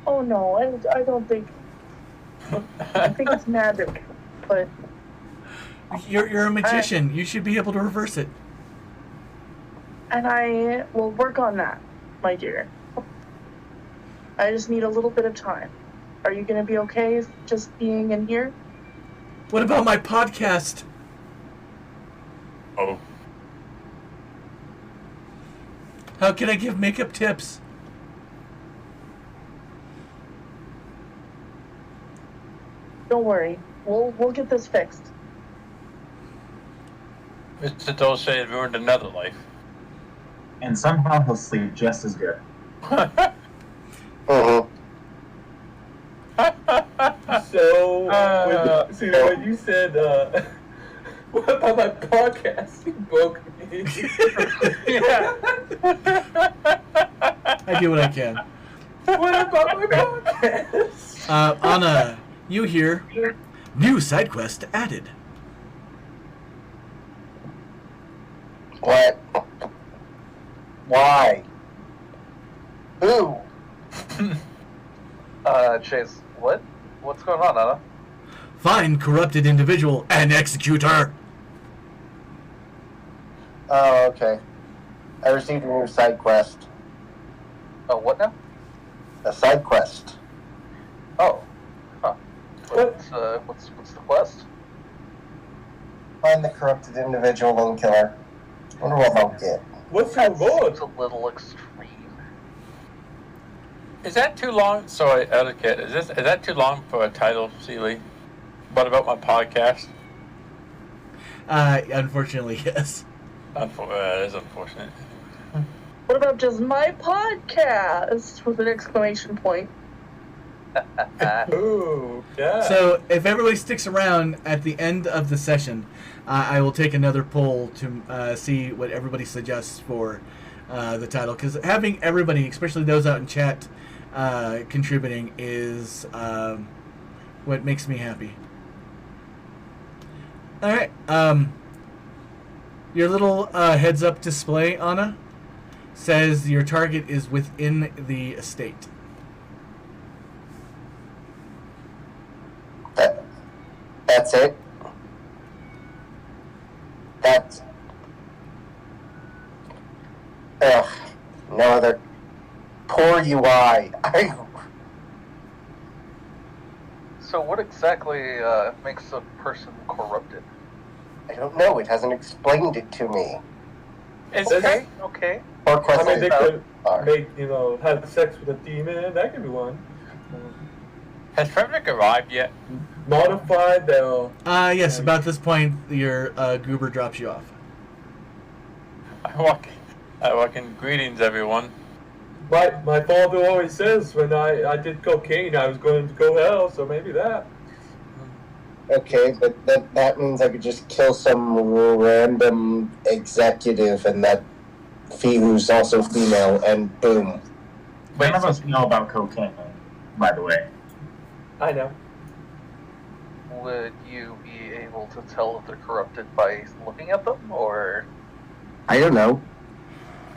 Oh, no, I don't think... I think it's magic, but... You're a magician. You should be able to reverse it. And I will work on that, my dear. I just need a little bit of time. Are you going to be okay just being in here? What about my podcast? Oh. How can I give makeup tips? Don't worry. We'll get this fixed. Mr. Dulce had ruined another life. And somehow he'll sleep just as good. Uh-huh. So, when you said, what about my podcast? You broke me. I do what I can. What about my podcast? Anna, you hear? New side quest added. What? Why? Who? Chase, what? What's going on, Anna? Find corrupted individual and execute her. Oh, okay. I received a new side quest. Oh, what now? A side quest. Oh. Huh. What's the quest? Find the corrupted individual and kill her. Wonder what I'll get. What's your goal? Seems a little extreme. Is that too long? Sorry, etiquette. Is that too long for a title, Sealy? What about my podcast? Unfortunately, yes. That is unfortunate. What about just my podcast? With an exclamation point. Ooh, yeah. So if everybody sticks around at the end of the session, I will take another poll to see what everybody suggests for the title. Because having everybody, especially those out in chat, contributing is what makes me happy. All right. Your little heads-up display, Anna, says your target is within the estate. That's it. That's. Ugh. No other. Poor UI. So what exactly makes a person corrupted? I don't know. It hasn't explained it to me. It's Okay, okay. Or I questions mean, they could are. make, have sex with a demon. That could be one. Has Frederick arrived yet? Modify their. Yes, about this point, your goober drops you off. I walk in. Greetings, everyone. My father always says when I did cocaine, I was going to go hell, so maybe that. Okay, but that means I could just kill some random executive and that who's also female, and boom. None of us know about cocaine, by the way. I know. Would you be able to tell if they're corrupted by looking at them, or? I don't know.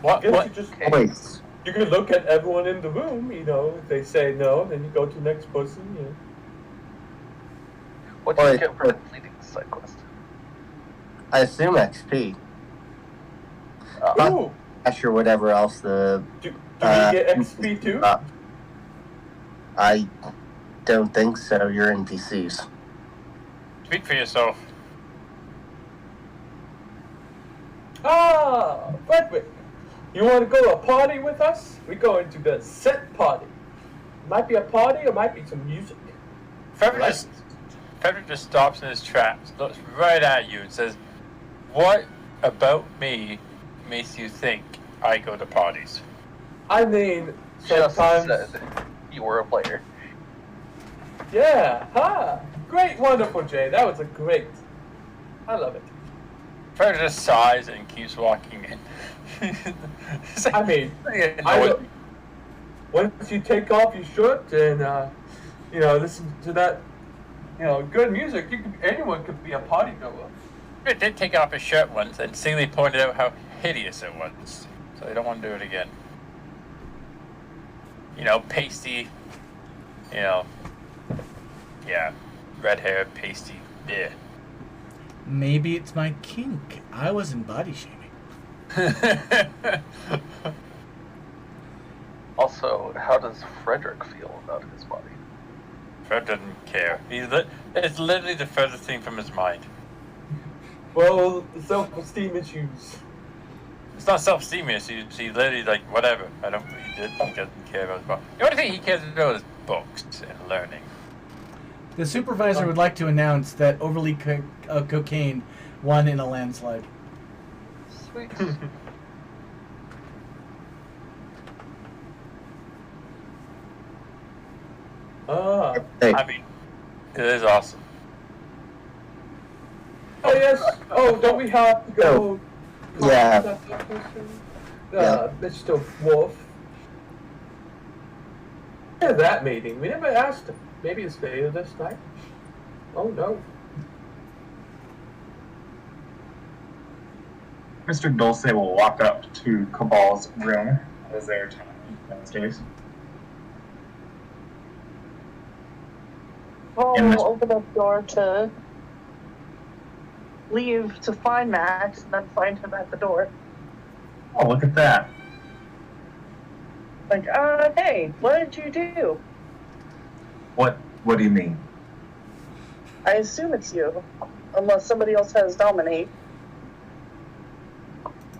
What? Guess What? you just Wait. you can look at everyone in the room. If they say no, then you go to the next person. What do you Wait, get for but- completing the side quest? I assume XP. Ooh, Not sure whatever else the. do we get XP too? I don't think so. You're NPCs. Speak for yourself. Ah, Frederick, you want to go to a party with us? We're going to the set party. Might be a party, or might be some music. Frederick just stops in his tracks, looks right at you, and says, "What about me makes you think I go to parties?" I mean, Just sometimes. said you were a player. Yeah, great, wonderful, Jay. That was a great. I love it. Frederick just sighs and keeps walking in. It's like, I mean, I I know don't- once you take off your shirt and listen to that, good music, anyone could be a party goer. Frederick did take off his shirt once, and Seeley pointed out how hideous it was. So they don't want to do it again. Pasty. Yeah, red hair, pasty. Yeah. Maybe it's my kink. I wasn't body shaming. Also, how does Frederick feel about his body? Fred doesn't care. It's literally the furthest thing from his mind. Well, self-esteem issues. It's not self-esteem issues. He's literally like, whatever. He doesn't care about his body. The only thing he cares about is books and learning. The supervisor would like to announce that overly cocaine won in a landslide. Sweet. Ah. Hey, I mean, it is awesome. Oh yes. Oh, don't we have to go? Yeah. Yeah. Mr. Wolf. Yeah, that meeting. We never asked him. Maybe it's later this night. Oh no. Mr. Dulce will walk up to Cabal's room as they're talking downstairs. In this- I'll open up the door to leave to find Max and then find him at the door. Oh, look at that. Like, hey, what did you do? What do you mean? I assume it's you, unless somebody else has dominate.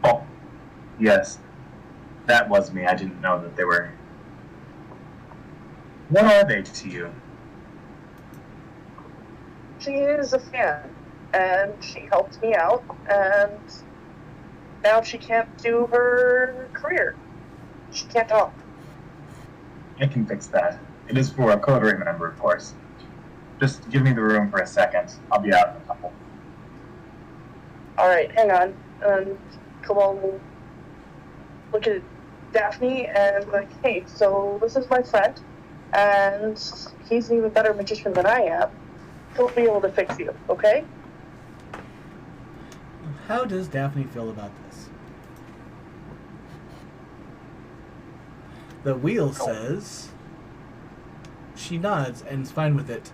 Oh, yes. That was me. I didn't know that they were. What are they to you? She is a fan, and she helped me out, and now she can't do her career. She can't talk. I can fix that. It is for a coterie member, of course. Just give me the room for a second. I'll be out in a couple. Alright, hang on. Cabal will look at Daphne and be like, hey, so this is my friend, and he's an even better magician than I am. He'll be able to fix you, okay? How does Daphne feel about this? The wheel says she nods and is fine with it.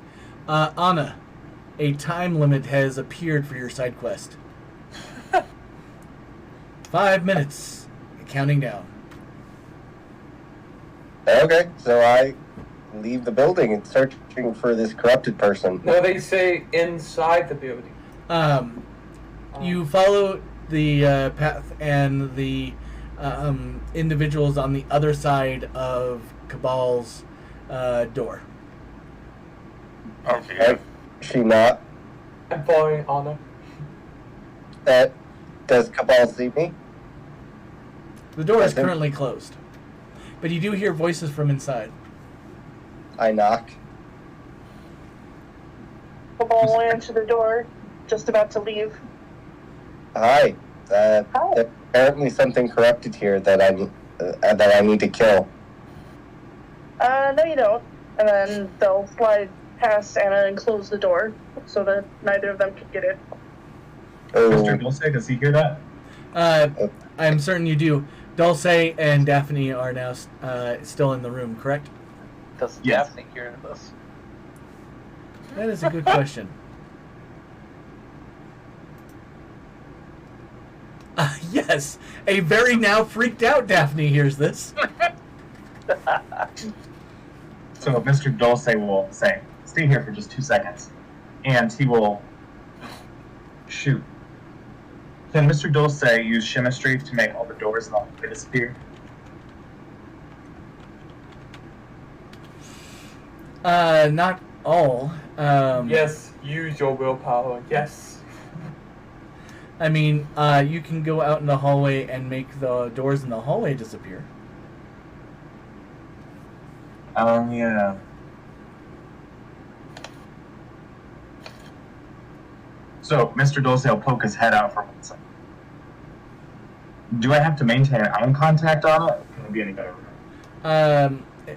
Anna, a time limit has appeared for your side quest. 5 minutes. Counting down. Okay, so I leave the building and searching for this corrupted person. No, they say inside the building. You follow the path, and the individuals on the other side of Cabal's door. Okay. She not. I'm following Anna. Does Cabal see me? The door is I think- currently closed, but you do hear voices from inside. I knock. Cabal will answer the door, just about to leave. Hi. Hi. Apparently something corrupted here that I need to kill. No you don't. And then they'll slide past Anna and close the door, so that neither of them can get in. Mr. Oh, Dulce, does he hear that? I'm certain you do. Dulce and Daphne are now still in the room, correct? Does Yes. Daphne hear this? That is a good question. Yes, a very now freaked out Daphne hears this. So Mr. Dulce will say, stay here for just 2 seconds. And he will shoot. Can Mr. Dulce use chemistry to make all the doors in the hallway disappear? Not all. Yes, use your willpower. Yes. I mean, you can go out in the hallway and make the doors in the hallway disappear. Yeah. So, Mr. Dulce will poke his head out for 1 second. Do I have to maintain eye contact on it? Can it be any better?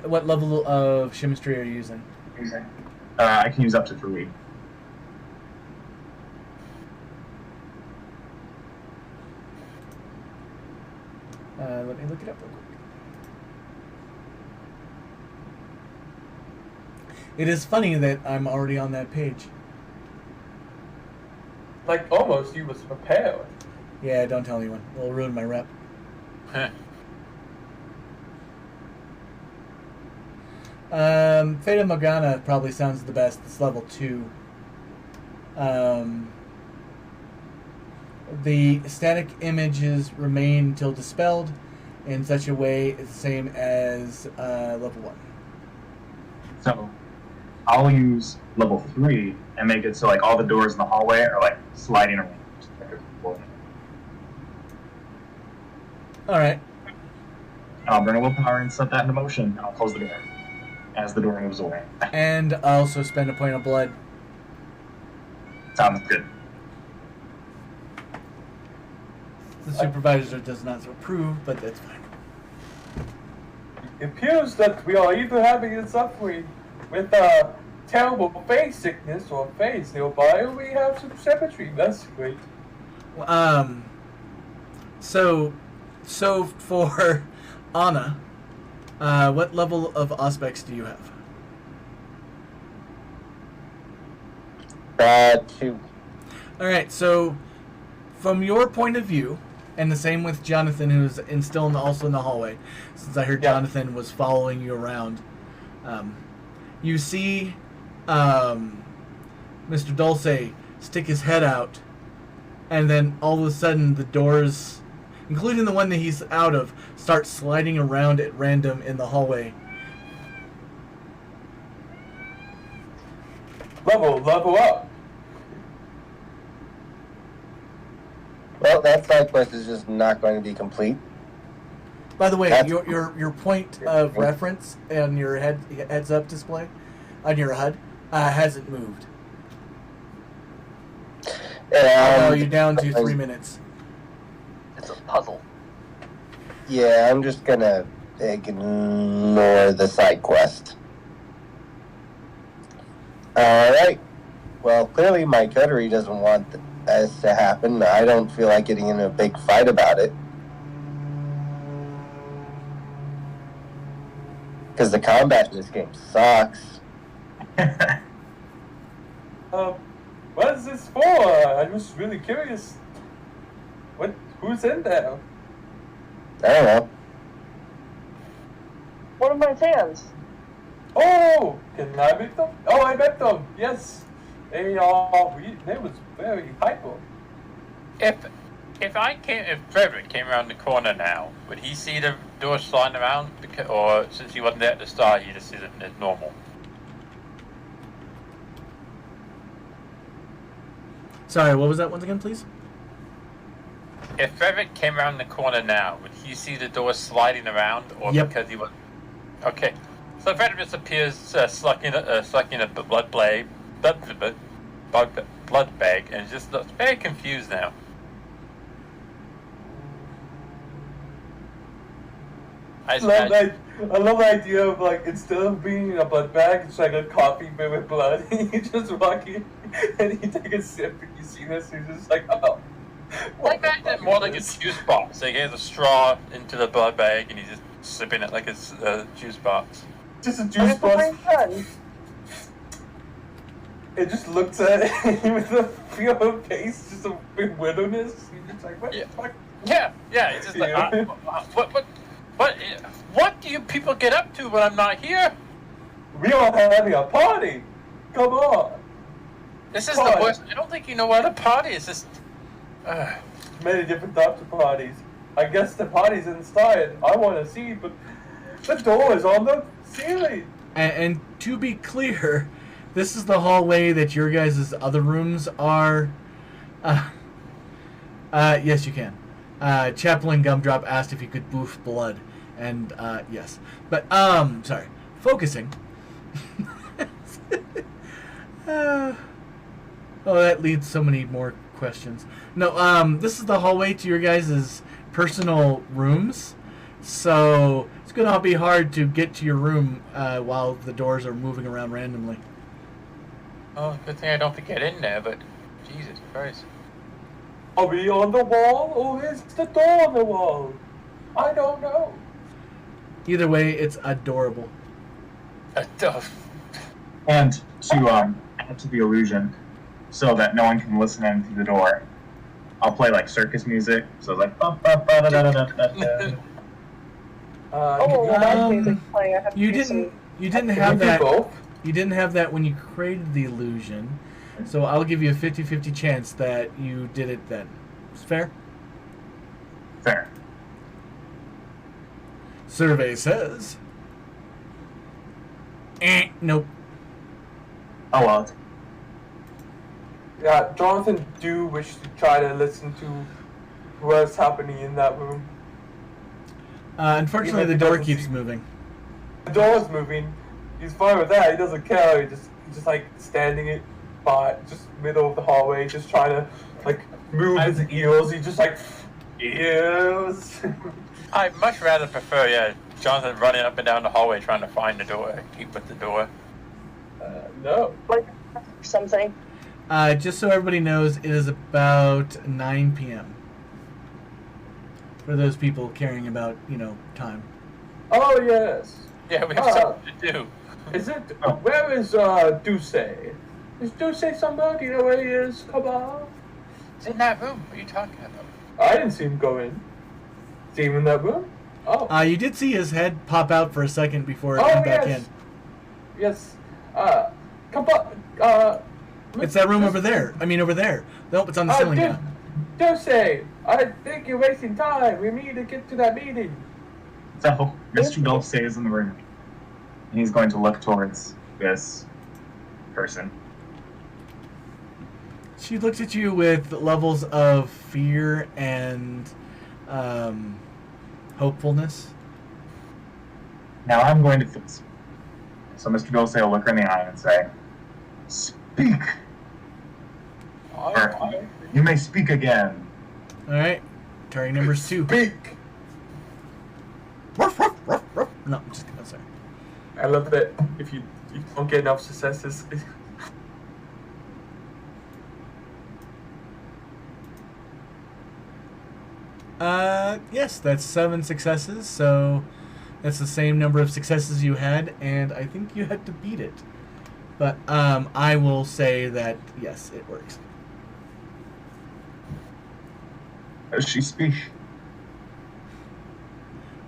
What level of chemistry are you using? I can use up to 3. Let me look it up real quick. It is funny that I'm already on that page. Like almost you was prepared. Yeah, don't tell anyone. It'll ruin my rep. Fata Morgana probably sounds the best. It's level 2. The static images remain until dispelled in such a way it's the same as level 1. So, I'll use level 3 and make it so like all the doors in the hallway are like sliding around. Alright. I'll burn a willpower and set that into motion, and I'll close the door as the door moves away. And I also spend a point of blood. Sounds good. The supervisor does not approve, but that's fine. It appears that we are either having and suffering with a terrible face sickness or face nearby, or we have some symmetry. That's great. So for Anna, what level of Auspex do you have? 2. Alright, so from your point of view, and the same with Jonathan, who's also in the hallway, since I heard Jonathan was following you around, you see Mr. Dulce stick his head out, and then all of a sudden the doors, including the one that he's out of, start sliding around at random in the hallway. Level up. Well, that side quest is just not going to be complete. By the way, That's- your point of reference on your heads up display on your HUD hasn't moved. Oh, you're down to 3 minutes. It's a puzzle. Yeah, I'm just gonna ignore the side quest. Alright. Well, clearly my coterie doesn't want this to happen. I don't feel like getting in a big fight about it. Because the combat in this game sucks. What is this for? I'm just really curious. Who's in there? I don't know. One of my fans. Oh, can I meet them? Oh, I met them. Yes, they was very hyper. If Frederick came around the corner now, would he see the door sliding around? Or since he wasn't there at the start, he just sees it as normal? Sorry, what was that once again, please? If Frederick came around the corner now, would he see the door sliding around, or Yep. because he was? Okay, so Frederick just appears sucking a blood bag, and just looks very confused now. I love the idea of like instead of being in a blood bag, it's like a coffee made with blood. You just walk in and you take a sip and you see this, and you're just like, oh. Like that, more like a juice box. They gave a straw into the blood bag, and he's just sipping it like it's a juice box. Just a juice box. Son. It just looks at him with a feel of face, just a big widowness. You're just like, what the fuck? Yeah. It's just like, what do you people get up to when I'm not here? We are having a party. Come on. This is Party. the worst. I don't think you know what a party is. Just. Many different types of parties. I guess the party's inside. I want to see, but the door is on the ceiling. And to be clear, this is the hallway that your guys' other rooms are. Yes, you can. Chaplain Gumdrop asked if you could boof blood, and yes. But sorry, focusing. Oh, that leads so many more questions. No, this is the hallway to your guys' personal rooms, so it's gonna be hard to get to your room while the doors are moving around randomly. Oh, good thing I don't have to get in there. But Jesus Christ. Are we on the wall, or is the door on the wall? I don't know. Either way, it's adorable. And to add to the illusion, so that no one can listen in through the door, I'll play like circus music. So like. That's music playing. I have to You do some- didn't Can have we do that. both? You didn't have that when you created the illusion, so I'll give you a 50-50 chance that you did it then. Is fair? Fair. Survey says. Nope. Oh well. Yeah, Jonathan do wish to try to listen to what's happening in that room. Unfortunately, Even the if he door doesn't keeps see- moving. The door's moving. He's fine with that. He doesn't care. He's just like standing it by just middle of the hallway, just trying to like move his ears. He's just like ears. I'd much rather prefer, Jonathan running up and down the hallway trying to find the door, keep with the door. No. like something. Just so everybody knows, it is about 9 p.m. For those people caring about, time. Oh yes. Yeah, we have something to do. Is it? Where is Duce? Is Duce somebody? You know where he is? Come on. It's in that room. What are you talking about? I didn't see him go in. See him in that room? Oh. You did see his head pop out for a second before it Oh, went back yes. in. Yes. Come on. It's that room over there. Over there. Nope, it's on the ceiling now. Duce, I think you're wasting time. We need to get to that meeting. So Mr. Dulce is in the room, and he's going to look towards this person. She looks at you with levels of fear and hopefulness. Now I'm going to fix. So Mr. Dulce will look her in the eye and say, "Speak, or you may speak again." All right, turning numbers 2. Speak. Ruff, ruff, ruff, ruff. No, I'm just kidding. Sorry. I love that if you don't get enough successes. Yes, that's 7 successes, so that's the same number of successes you had, and I think you had to beat it. But, I will say that, yes, it works. Does she speak?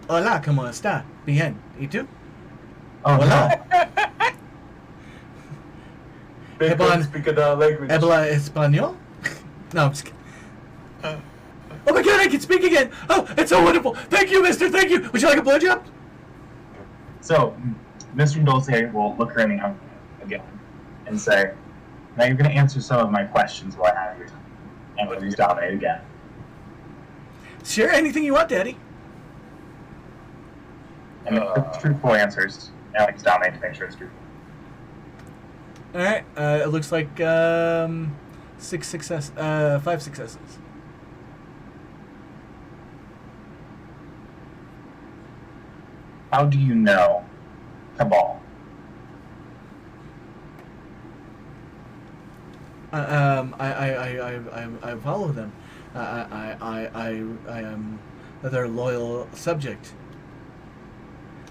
Hola, ¿cómo está? Bien. ¿Y tú? Oh Hola. no. They Hebon- don't speak another language. Habla español? No, I'm just kidding. Oh my god, I can speak again! Oh, it's so wonderful! Thank you, mister, thank you! Would you like a blowjob? So Mr. Dulce will look her in the eye again and say, "Now you're going to answer some of my questions while I have your time." And we'll use dominate again. Sure, anything you want, Daddy. And if it's truthful answers, and I use dominate to make sure it's truthful. Alright, it looks like, 5 successes. How do you know Cabal? I follow them. I am their loyal subject.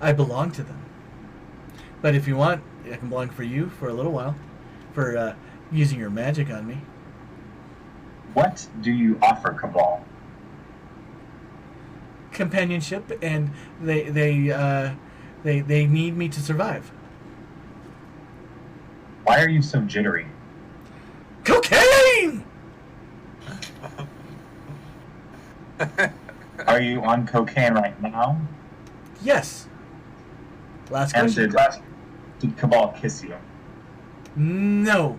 I belong to them. But if you want, I can belong for you for a little while, for using your magic on me. What do you offer Cabal? Companionship, and they need me to survive. Why are you so jittery? Cocaine! Are you on cocaine right now? Yes. Last And question. did Cabal kiss you? No.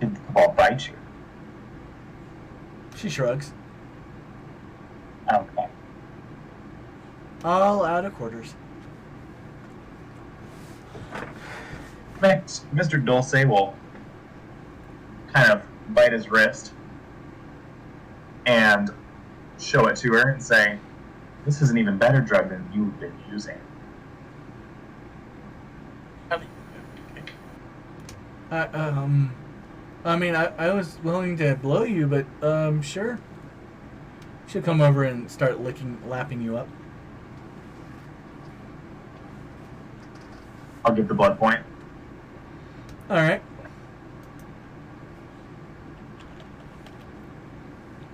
Did Cabal bite you? She shrugs. Okay. All out of quarters. Next, Mr. Dulce will kind of bite his wrist and show it to her and say, "This is an even better drug than you've been using." I mean, I was willing to blow you, but, sure. She'll come over and start lapping you up. I'll give the blood point. Alright.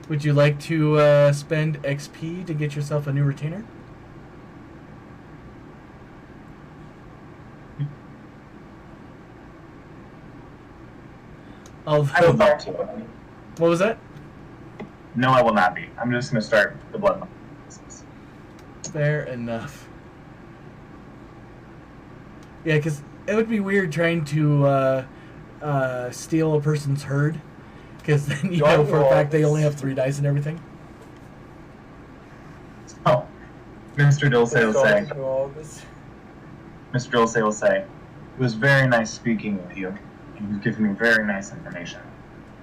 Would you like to, spend XP to get yourself a new retainer? I would Although, love to. what was that? No, I will not be. I'm just going to start the blood point. Fair enough. Yeah, because it would be weird trying to steal a person's herd, because then you know for a fact they only have 3 dice and everything. So, Mr. Dulce will say, All this. Mr. Dulce will say, "It was very nice speaking with you, and you've given me very nice information."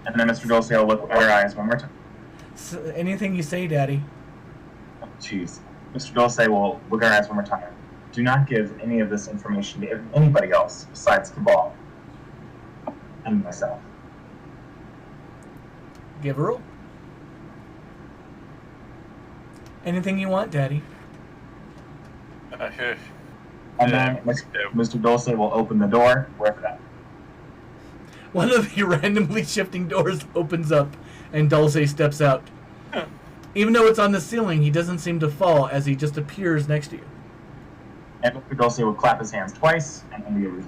And then Mr. Dulce will look at her eyes one more time. So, anything you say, Daddy. Oh, jeez. Mr. Dulce will look at her eyes one more time. "Do not give any of this information to anybody else besides Cabal and myself." Give a roll. Anything you want, Daddy. And then Mr. Dulce will open the door, wherever that. One of the randomly shifting doors opens up, and Dulce steps out. Even though it's on the ceiling, he doesn't seem to fall as he just appears next to you. And Mr. Dulce will clap his hands twice, and then we will.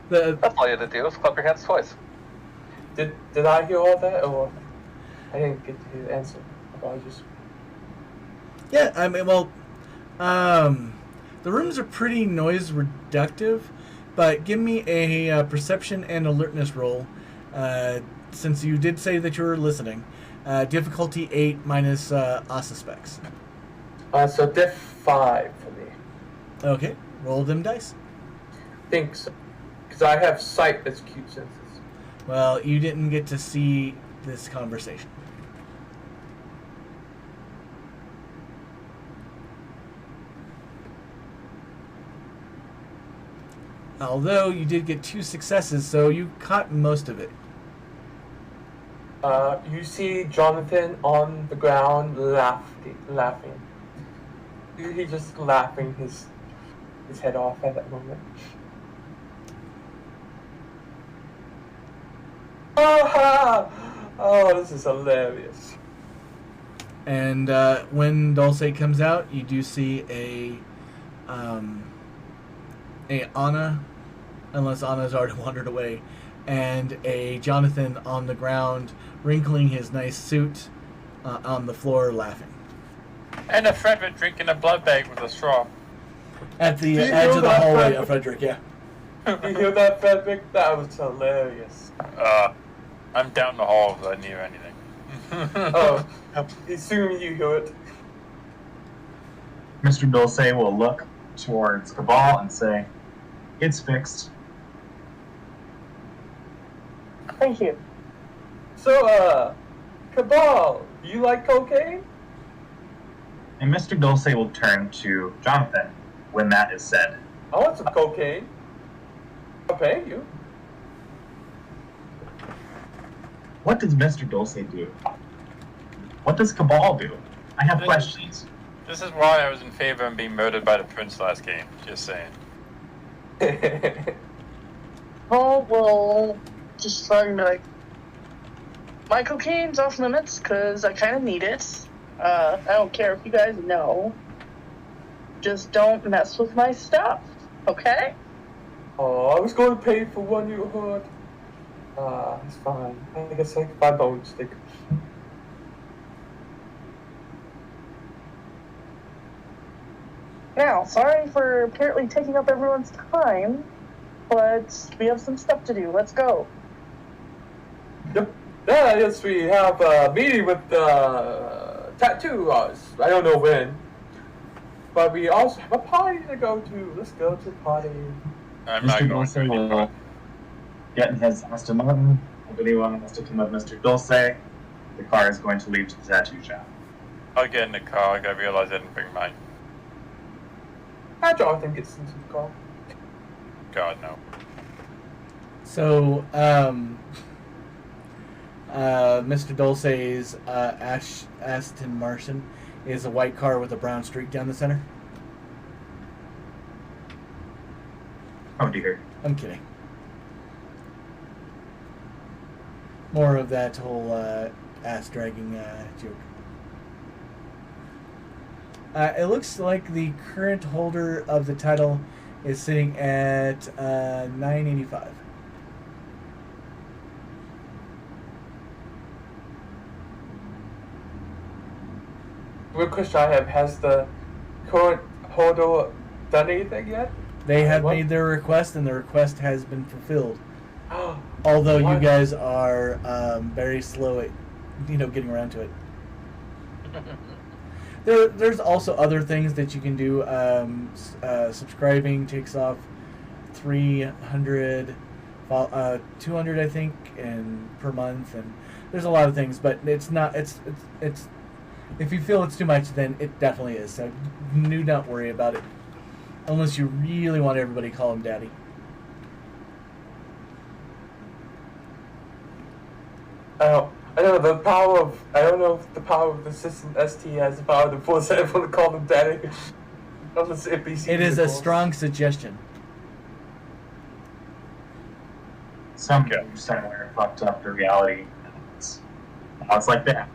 That's all you had to do was clap your hands twice. Did I hear all that, or I didn't get to hear the answer? Apologies. Yeah, I mean, well, the rooms are pretty noise reductive, but give me a perception and alertness roll. since you did say that you were listening, difficulty 8 minus Asuspects. So diff 5 for me. Okay, roll them dice. Think so. Because I have sight that's cute senses. Well, you didn't get to see this conversation. Although you did get 2 successes, so you caught most of it. You see Jonathan on the ground laughing. He's just laughing his head off at that moment. Oh, this is hilarious. And when Dulce comes out, you do see a Anna, unless Anna's already wandered away, and a Jonathan on the ground, wrinkling his nice suit on the floor, laughing. And a Frederick drinking a blood bag with a straw. At the Do you edge hear of the that, hallway Frederick? of Frederick, yeah. You hear that, Frederick? That was hilarious. I'm down the hall if I need anything. Oh, assuming you hear it. Mr. Dulce will look towards Cabal and say, "It's fixed." Thank you. So, Cabal, you like cocaine? And Mr. Dulce will turn to Jonathan when that is said. I want some cocaine. I'll pay you. What does Mr. Dulce do? What does Cabal do? I have questions. This is why I was in favor of being murdered by the prince last game. Just saying. Oh, well, just trying to, like, my cocaine's off limits because I kind of need it. I don't care if you guys know. Just don't mess with my stuff, okay? Oh, I was going to pay for one you heard. It's fine. I guess like 5 bone stick. Now, sorry for apparently taking up everyone's time, but we have some stuff to do. Let's go. Yep. Yeah, yes, we have a meeting with tattoo artists. I don't know when. But we also have a party to go to. Let's go to the party. I'm not Mr. going Dulce to any will get in his Aston Martin. If anyone wants to come with Mr. Dulce, the car is going to leave to the tattoo shop. I'll get in the car. I realized I didn't bring mine. Jonathan gets into the car. God, no. So, Mr. Dulce's Aston Martin is a white car with a brown streak down the center. Oh dear. I'm kidding. More of that whole ass dragging joke. It looks like the current holder of the title is sitting at $985. Real question I have, has the current holder done anything yet? They have What? made their request, and the request has been fulfilled. Although you What? guys are very slow at, getting around to it. There's also other things that you can do. Subscribing takes off 300, 200, I think, and per month, and there's a lot of things. But it's not. It's. If you feel it's too much, then it definitely is. So do not worry about it, unless you really want everybody to call him Daddy. I don't know if the power of the system ST has the power to force everyone to call them daddy. Unless NPCs It is a are called. strong suggestion. Some somewhere fucked up the reality. Now it's like that.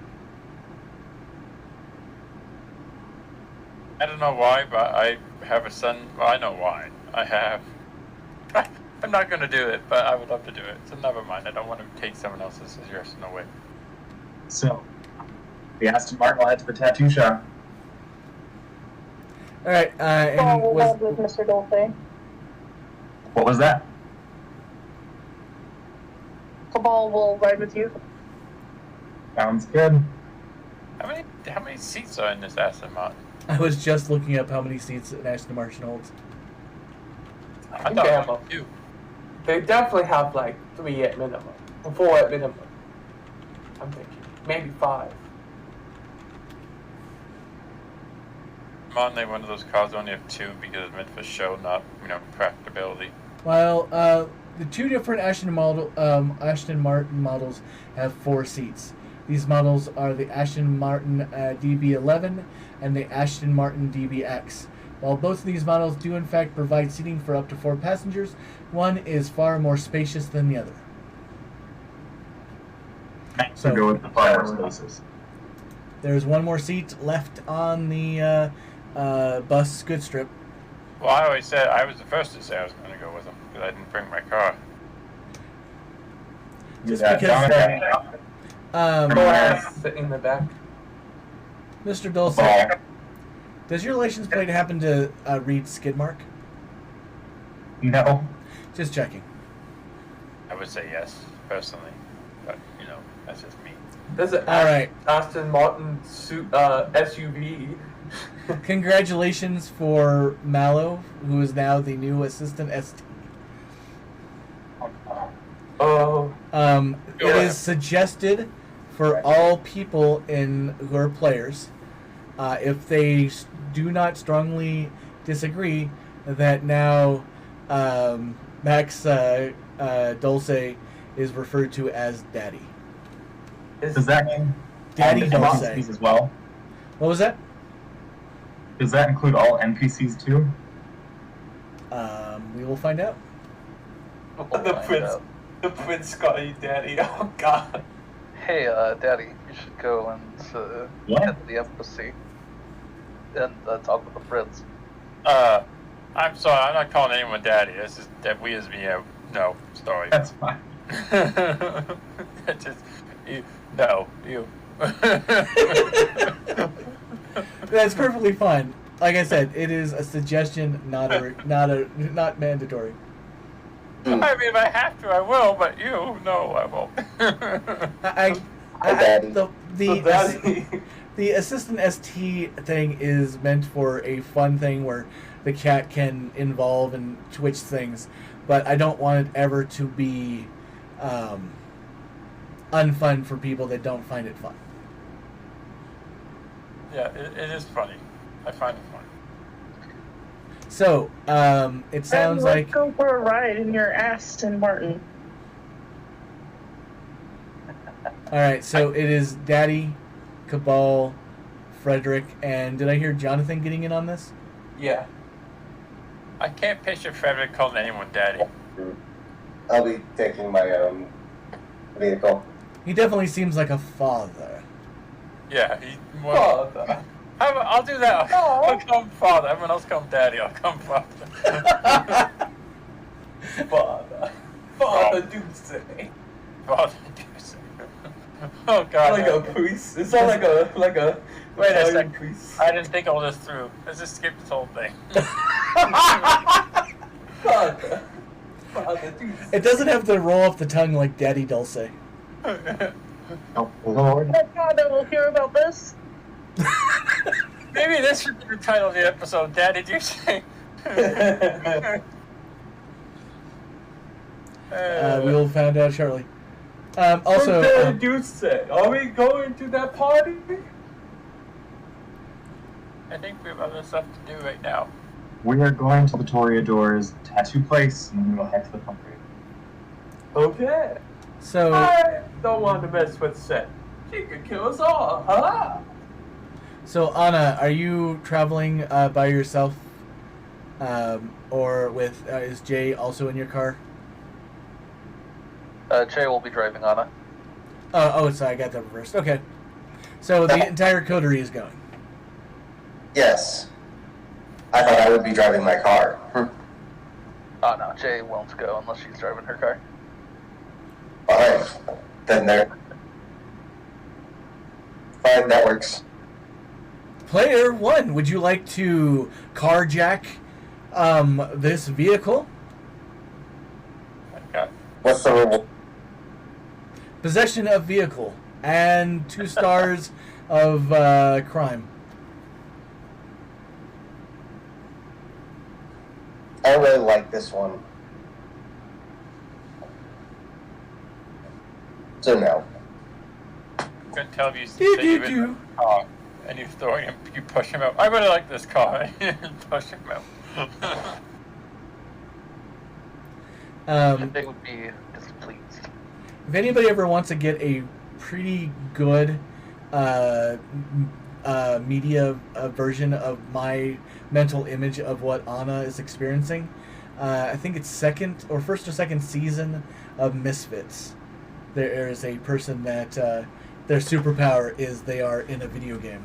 I don't know why, but I have a son. Well, I know why. I have. I'm not going to do it, but I would love to do it. So never mind. I don't want to take someone else's suggestion away. So, the Aston Martin will head to the tattoo shop. All right, and we'll have with Mr. Dulce. What was that? Cabal will ride with you. Sounds good. How many seats are in this Aston Martin? I was just looking up how many seats an Aston Martin holds. I think thought they it have was a- 2. They definitely have like 3 at minimum, or 4 at minimum. I'm thinking maybe 5. Martin, one of those cars only have 2 because it's meant for show, not practicability. While the two different Aston Martin models have 4 seats. These models are the Aston Martin DB11 and the Aston Martin DBX. While both of these models do in fact provide seating for up to 4 passengers, one is far more spacious than the other. So go with the fire spaces. There's one more seat left on the bus good strip. Well, I always said I was the first to say I was going to go with him because I didn't bring my car. Just Yeah, because Go ahead, sit in the back. Mr. Dulce, does your license plate happen to read Skidmark? No. Just checking. I would say yes, personally, but that's just me. There's an All right. Aston Martin SUV. Congratulations for Mallow, who is now the new assistant ST. Oh, It is suggested for all people who are players, if they do not strongly disagree, that now Max Dulce is referred to as Daddy. Does that mean Daddy all Dulce. NPCs as well? What was that? Does that include all NPCs too? We will find out. We'll the find prince, out. the prince got you, daddy. Oh God. Hey, Daddy, you should go and What? head to the embassy and talk with the prince. I'm sorry, I'm not calling anyone daddy. This is that weirds me out. No, sorry. That's fine. That just you. No, you. That's perfectly fine. Like I said, it is a suggestion, not mandatory. I mean, if I have to, I will. But no, I won't. The assistant ST thing is meant for a fun thing where the cat can involve and twitch things, but I don't want it ever to be unfun for people that don't find it fun. Yeah, it is funny. I find it funny. So, it sounds Let's like go for a ride in your Aston Martin. all right. So it is Daddy, Cabal, Frederick, and did I hear Jonathan getting in on this? Yeah. I can't picture Frederick calling anyone daddy. I'll be taking my own vehicle. He definitely seems like a father. Yeah, Father. I'll do that. I'll come father. Everyone else come daddy. I'll come father. Father Deuce. Father. Oh God. Like a priest. It sounds like a Wait a Italian second. priest. I didn't think all this through. Let's just skip this whole thing. Father. Father Deuce. It doesn't have to roll off the tongue like Daddy Dulce. Oh, Lord. My father will hear about this. Maybe this should be the title of the episode. Daddy, do you say? We will find out shortly. Also, What did Deuce say? Are we going to that party? I think we have other stuff to do right now. We are going to the Toreador's tattoo place, and then we will head to the country. Okay. so I don't want to mess with Seth. She could kill us all, huh? So Anna, are you traveling by yourself, or with is Jay also in your car? Jay will be driving Anna. Oh, sorry, I got that reversed. Okay, so the entire coterie is going. Yes. I thought I would be driving my car. Oh no, Jay won't go unless she's driving her car. Fine. Then there. Fine, that works. Player 1, would you like to carjack this vehicle? Okay. What's the reward? Possession of vehicle. And 2 stars of crime. I really like this one. So no. You can tell if you sit you in the car and you're throwing him, you push him out. I really like this car. And push him out. They would be displeased. If anybody ever wants to get a pretty good media version of my mental image of what Anna is experiencing, I think it's first or second season of Misfits. There is a person that their superpower is they are in a video game.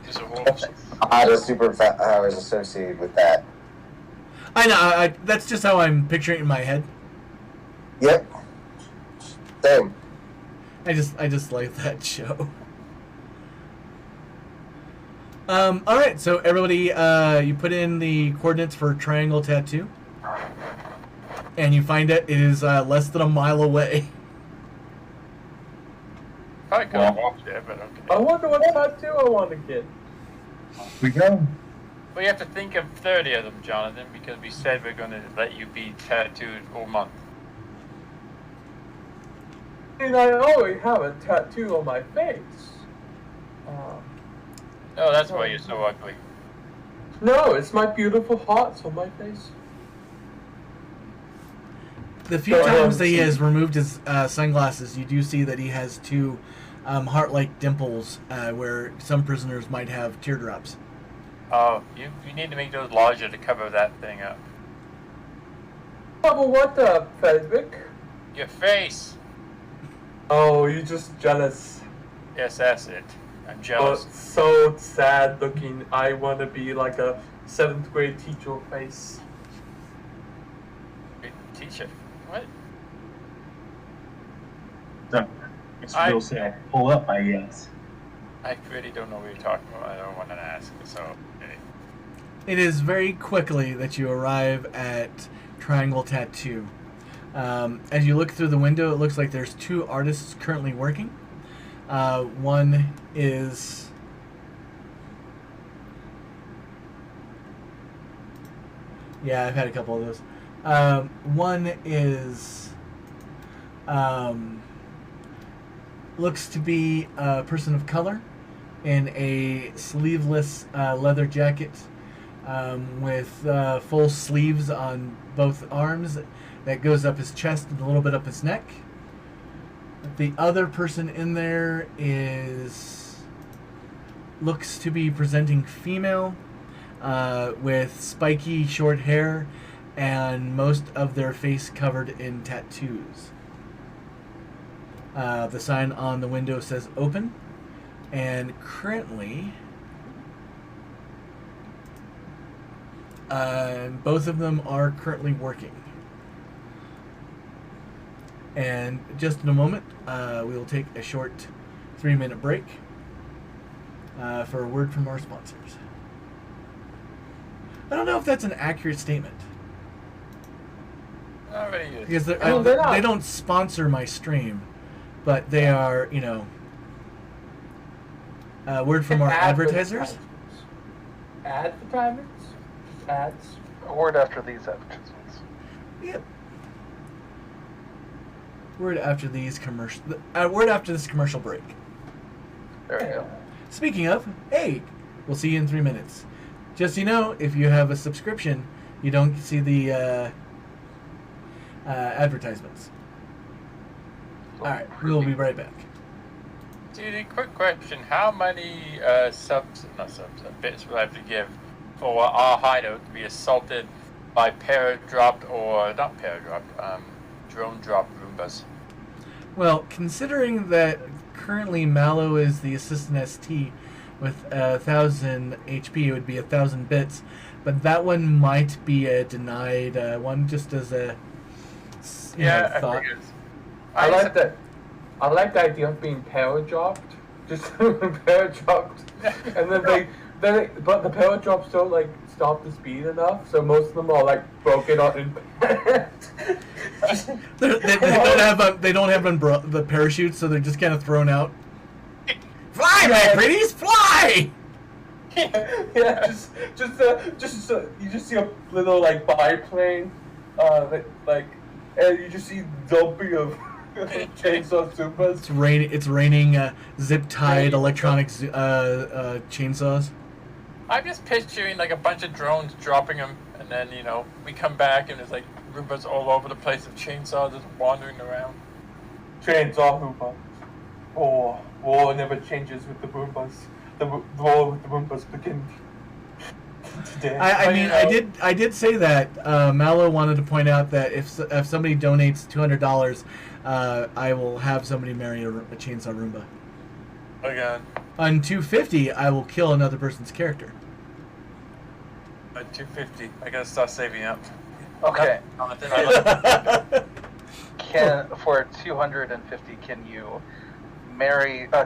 Just a whole The superpowers associated with that. I know. That's just how I'm picturing it in my head. Yep. Same. I just like that show. All right. So everybody, you put in the coordinates for Triangle Tattoo, and you find it is less than a mile away. Probably could have walked there, but okay. I wonder what tattoo I want to get. Off we go. Well, you have to think of 30 of them, Jonathan, because we said we're going to let you be tattooed all month. And I already have a tattoo on my face. Oh, that's why you're so ugly. No, it's my beautiful hearts on my face. The few times that he has removed his sunglasses, you do see that he has 2 heart-like dimples where some prisoners might have teardrops. Oh, you need to make those larger to cover that thing up. Oh, but what, Frederick? Your face! Oh, you're just jealous. Yes, that's it. I'm But jealous. so sad looking. I want to be like a 7th grade teacher face. Teacher. What? So, it's real say pull up, I guess. I really don't know what you're talking about. I don't want to ask. So, okay. It is very quickly that you arrive at Triangle Tattoo. As you look through the window, it looks like there's 2 artists currently working. One is... Yeah, I've had a couple of those. One is... looks to be a person of color in a sleeveless leather jacket with full sleeves on both arms that goes up his chest and a little bit up his neck. The other person in there looks to be presenting female with spiky short hair and most of their face covered in tattoos. The sign on the window says open, and currently both of them are currently working. And just in a moment, we will take a short 3-minute break for a word from our sponsors. I don't know if that's an accurate statement. Already is. Because they don't sponsor my stream, but they are, word from our advertisers. Advertisements? Ads? A word after these advertisements. Yep. Word after this commercial break. There you go. Speaking of, hey, we'll see you in 3 minutes. Just so you know, if you have a subscription, you don't see the advertisements. Alright, we'll be right back. Dude, quick question. How many bits will I have to give for our hideout to be assaulted by drone-dropped Roombas? Well, considering that currently Mallow is the assistant ST with 1,000 HP, it would be 1,000 bits, but that one might be a denied one, just as a thought. I like that. I like the idea of being power dropped, just power dropped, and then but the power drops don't stop the speed enough, so most of them are broken on impact. They don't have the parachutes, so they're just kind of thrown out. Fly, my pretties, fly! Yeah, you just see a little like biplane, and you just see dumping of chainsaw Zumbas. It's raining zip-tied electronic chainsaws. I'm just picturing like a bunch of drones dropping them, and then we come back and there's like Roombas all over the place of chainsaws just wandering around. Chainsaw Roomba. War never changes with the Roombas. The war with the Roombas begins today. I did say that. Mallow wanted to point out that if somebody donates $200, I will have somebody marry a chainsaw Roomba. Again. On $250, I will kill another person's character. At $250, I gotta start saving up. Okay. Can for $250, can you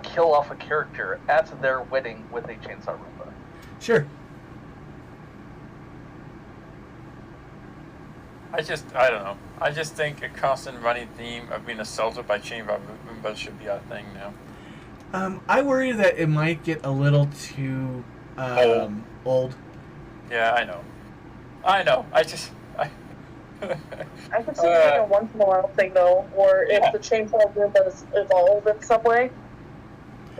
kill off a character at their wedding with a chainsaw Roomba? Sure. I don't know. I just think a constant running theme of being assaulted by chainsaw Roombas should be our thing now. I worry that it might get a little too old. Yeah, I know. I could see it being a once in a while thing though, or if the chainsaw Roombas evolve in some way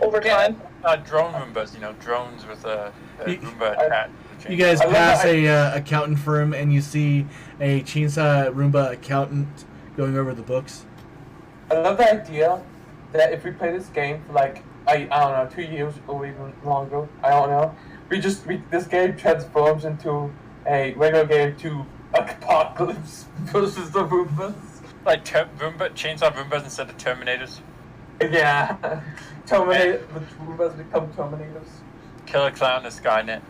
over time. Drone Roombas, drones with a Roomba attached. You guys pass a accountant firm and you see a chainsaw Roomba accountant going over the books. I love the idea that if we play this game for like, I don't know, 2 years or even longer, I don't know, this game transforms into a regular game to Apocalypse versus the Roombas. Like chainsaw Roombas instead of Terminators. Yeah. The Roombas become Terminators. Killer Clown is Skynet.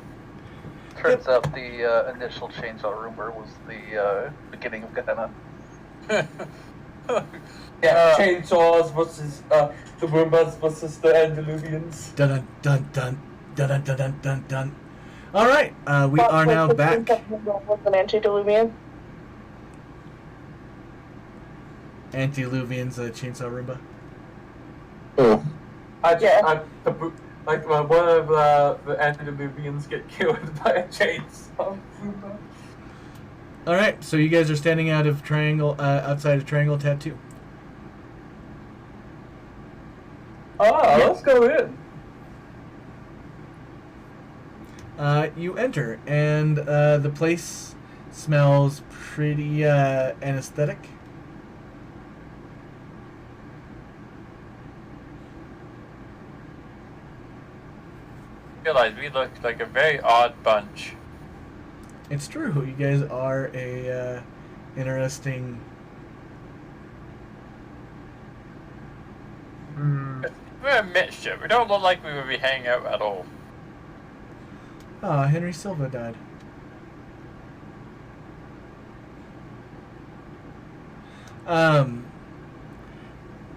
Turns out the initial chainsaw Roomba was the beginning of Gehenna. Chainsaws versus the Roombas versus the Antediluvians. Dun dun dun dun dun dun dun dun dun. All right, we are now back. An antediluvian. Antediluvians, chainsaw Roomba. Oh. One of the antediluvians get killed by a chainsaw Roomba. All right, so you guys are standing outside of Triangle Tattoo. Let's go in. You enter, and the place smells pretty anesthetic. I realize we look like a very odd bunch. It's true. You guys are a interesting. We're a mixture. We don't look like we would be hanging out at all. Henry Silva died.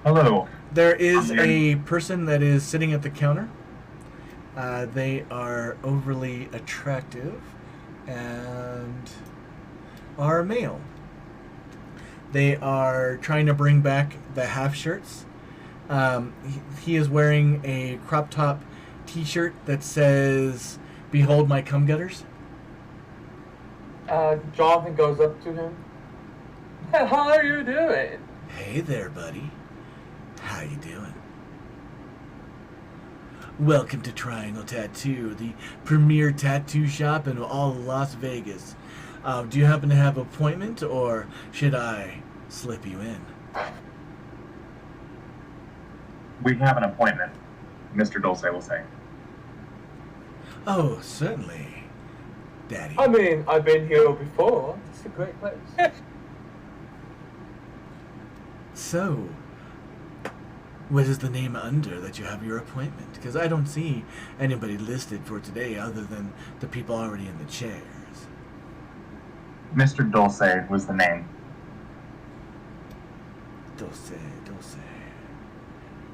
Hello. There is a person that is sitting at the counter. They are overly attractive and are male. They are trying to bring back the half shirts. He is wearing a crop top t-shirt that says, "Behold my cum gutters." Jonathan goes up to him. How are you doing? Hey there, buddy. How you doing? Welcome to Triangle Tattoo, the premier tattoo shop in all of Las Vegas. Do you happen to have an appointment, or should I slip you in? We have an appointment, Mr. Dulce will say. Oh, certainly, Daddy. I mean, I've been here before. It's a great place. So, what is the name under that you have your appointment? Because I don't see anybody listed for today other than the people already in the chairs. Mr. Dulce was the name. Dulce.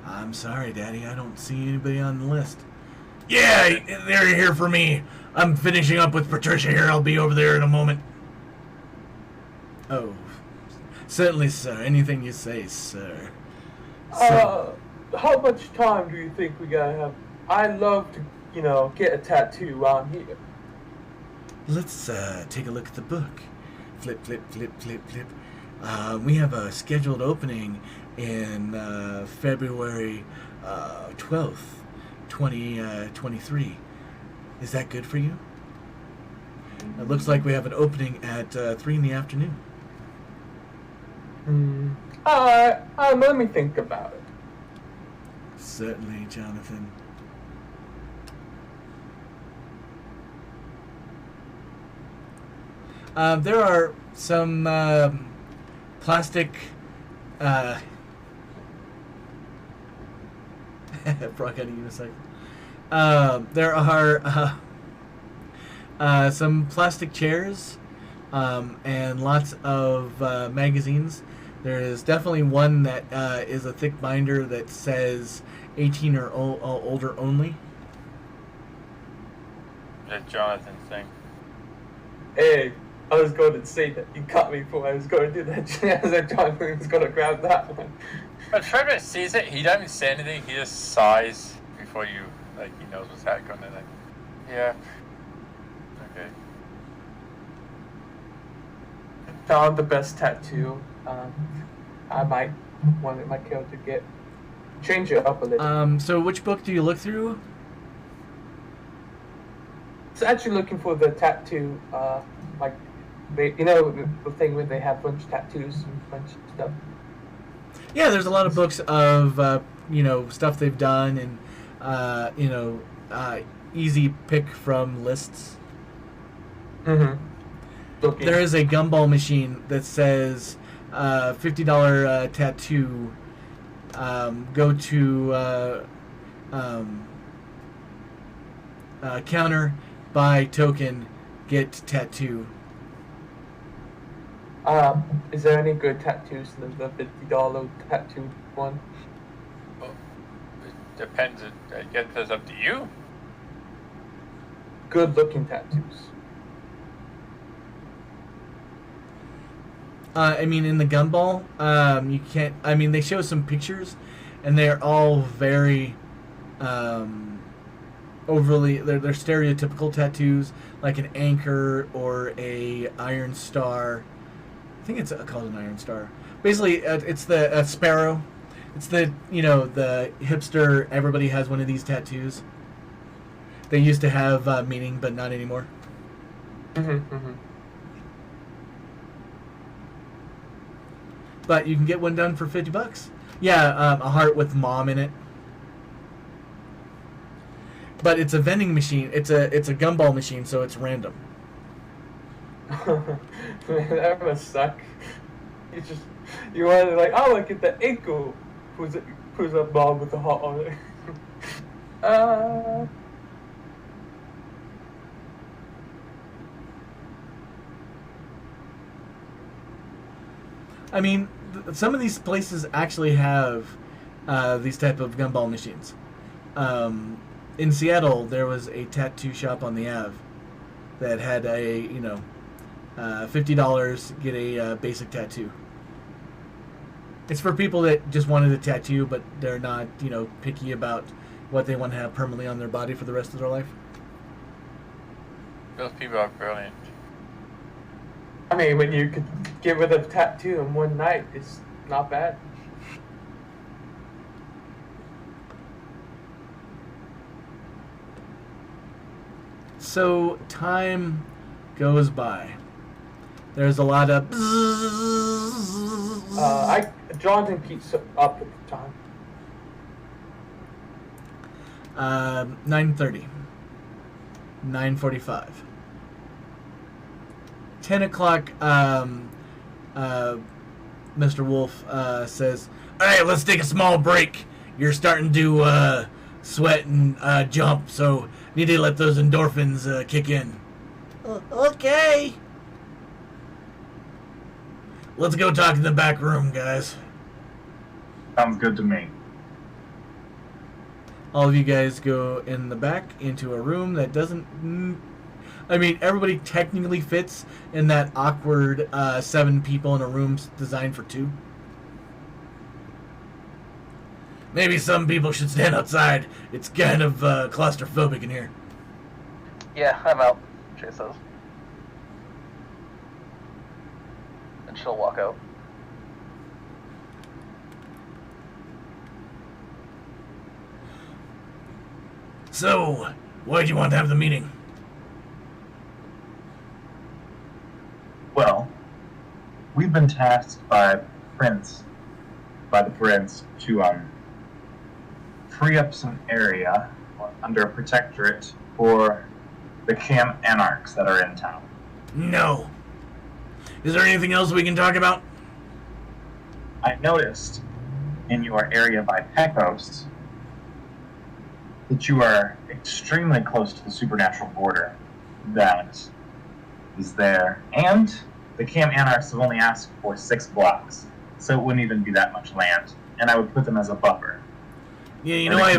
I'm sorry, Daddy. I don't see anybody on the list. Yeah, they're here for me. I'm finishing up with Patricia here. I'll be over there in a moment. Oh, Certainly, sir. Anything you say, sir. So, How much time do you think we gotta have? I'd love to, get a tattoo around here. let's take a look at the book. Flip, flip, flip, flip, flip. We have a scheduled opening in February 12th, 2023. Is that good for you? It looks like we have an opening at 3 in the afternoon. Let me think about it. Certainly, Jonathan. There are some plastic brought out a unicycle. There are some plastic chairs and lots of magazines. There is definitely one that is a thick binder that says 18 or older only. That's Jonathan's thing. Hey, I was going to say that. You cut me before I was going to do that. As I Jonathan was going to grab that one. When Frederick sees it, he doesn't say anything. He just sighs before he knows what's happening. Yeah. Okay. Found the best tattoo. I might want my character to change it up a little. So which book do you look through? It's actually looking for the tattoo, the thing where they have a bunch of tattoos and a bunch of stuff. Yeah, there's a lot of books of stuff they've done and easy pick from lists. Mm-hmm. There is a gumball machine that says $50 tattoo. Go to counter, buy token, get tattoo. Is there any good tattoos in the $50 tattoo one? Well, it depends. I guess it's up to you. Good looking tattoos. In the gumball, you can't. They show some pictures, and they're all very overly. They're stereotypical tattoos, like an anchor or a iron star. I think it's called an iron star. Basically, it's the sparrow. It's the the hipster. Everybody has one of these tattoos. They used to have meaning, but not anymore. Mm-hmm. But you can get one done for $50. Yeah, a heart with mom in it. But it's a vending machine. It's a gumball machine, so it's random. Man, that must suck. You want to look at the ankle. Who's a mom with a heart on it? Some of these places actually have these type of gumball machines. In Seattle, there was a tattoo shop on the Ave that had a $50 get a basic tattoo. It's for people that just wanted a tattoo, but they're not picky about what they want to have permanently on their body for the rest of their life. Those people are brilliant. When you could get rid of a tattoo in one night, it's not bad. So time goes by. There's a lot of Jonathan keeps up at the time. 9:30, 9:45. 10 o'clock, Mr. Wolf says, "All right, let's take a small break. You're starting to sweat and jump, so need to let those endorphins kick in." Okay. Let's go talk in the back room, guys. Sounds good to me. All of you guys go in the back into a room that doesn't... I mean, everybody technically fits in that awkward 7 people in a room designed for 2. Maybe some people should stand outside. It's kind of claustrophobic in here. Yeah, I'm out, Jay says. And she'll walk out. So, why'd you want to have the meeting? Well, we've been tasked by the prince to free up some area under a protectorate for the camp anarchs that are in town. No. Is there anything else we can talk about? I noticed in your area by Pecos that you are extremely close to the supernatural border that is there. And the camp anarchs have only asked for 6 blocks, so it wouldn't even be that much land. And I would put them as a buffer. Yeah, you know, I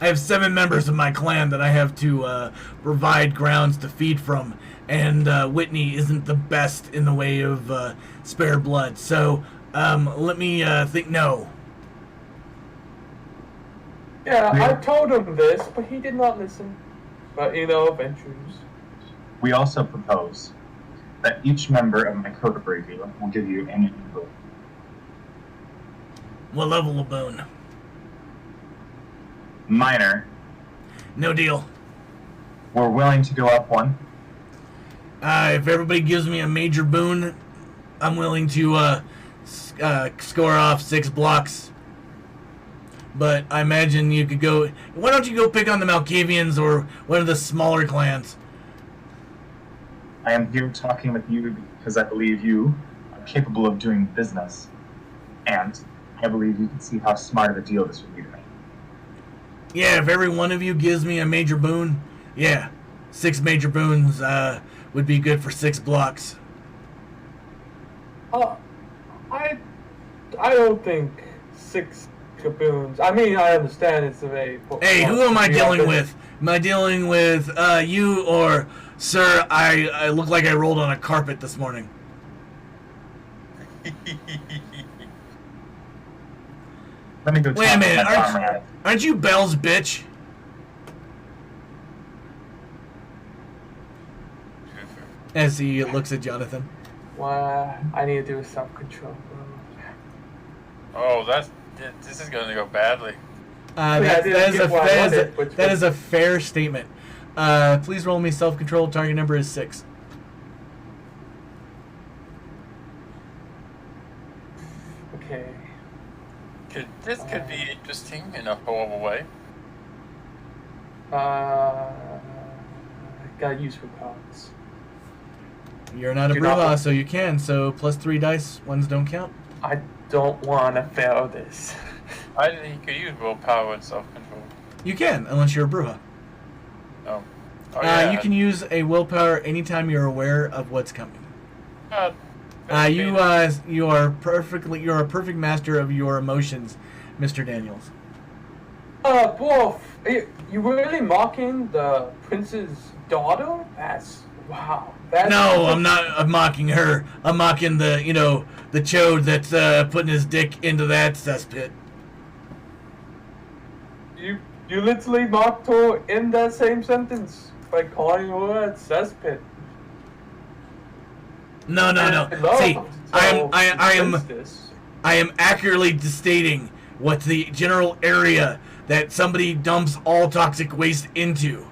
have 7 members of my clan that I have to provide grounds to feed from, and Whitney isn't the best in the way of spare blood. So let me think. No. Yeah, I told him this, but he did not listen. But adventures. We also propose that each member of my code of review will give you an boon. What level of boon? Minor. No deal. We're willing to go up 1. If everybody gives me a major boon, I'm willing to score off 6 blocks. But I imagine you could go... Why don't you go pick on the Malkavians or one of the smaller clans? I am here talking with you because I believe you are capable of doing business. And I believe you can see how smart of a deal this would be to me. Yeah, if every one of you gives me a major boon, yeah, 6 major boons would be good for 6 blocks. I don't think 6 boons. I mean, I understand it's a very... Hey, who am I dealing with? Am I dealing with you or, sir, I look like I rolled on a carpet this morning? Let me go Wait a talk minute, to my comrade. aren't you Bell's bitch? As he looks at Jonathan. Well, I need to do self-control. Oh, this is going to go badly. That is a fair statement. Please roll me self-control. Target number is 6. Okay. This could be interesting in a horrible way. Got useful cards. You're not a brouhaha, so you can. So plus 3 dice. Ones don't count. I don't want to fail this. I didn't think you could use willpower and self-control. You can, unless you're a brouhaha. Oh. Yeah. You can use a willpower anytime you're aware of what's coming. You are a perfect master of your emotions, Mr. Daniels. Wolf, you really mocking the prince's daughter? Wow. No, I'm not. I'm mocking her. I'm mocking the chode that's putting his dick into that cesspit. You literally mocked her in that same sentence by calling her a cesspit. No. See, I am accurately stating what's the general area that somebody dumps all toxic waste into.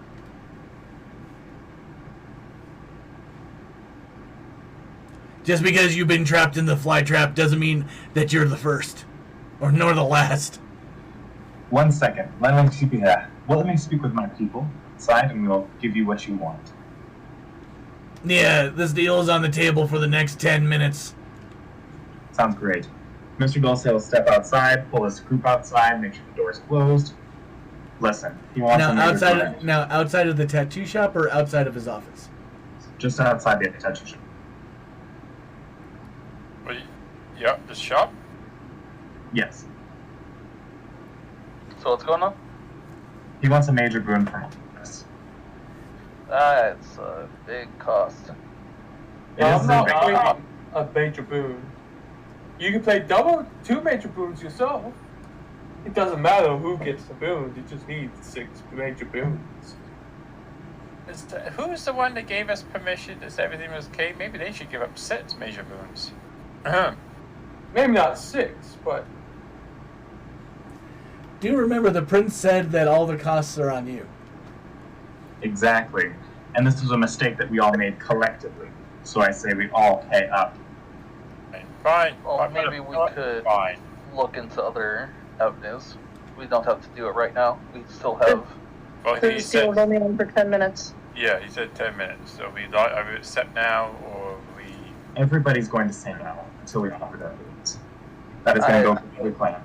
Just because you've been trapped in the fly trap doesn't mean that you're the first, or nor the last. 1 second. Let me speak with my people inside, and we'll give you what you want. Yeah, this deal is on the table for the next 10 minutes. Sounds great. Mr. Dulce will step outside, pull his group outside, make sure the door's closed. Listen, he wants outside of the tattoo shop or outside of his office? Just outside the tattoo shop. Wait, yeah, the shop? Yes. So what's going on? He wants a major boon from us. It's a big cost. It I'm is not a waiting a major boon. You can play two major boons yourself. It doesn't matter who gets the boon. You just need 6 major boons. Who's the one that gave us permission that everything was okay? Maybe they should give up 6 major boons. Maybe not 6, but Do you remember the prince said that all the costs are on you? Exactly. And this was a mistake that we all made collectively. So I say we all pay up. Fine. Well, maybe we could Fine. look into other avenues. We don't have to do it right now. We still have. Well, he This deal was said, only on for 10 minutes. yeah, he said 10 minutes. So we either accept now or we. Everybody's going to say no until we offer that boons. That is going to go for every plan.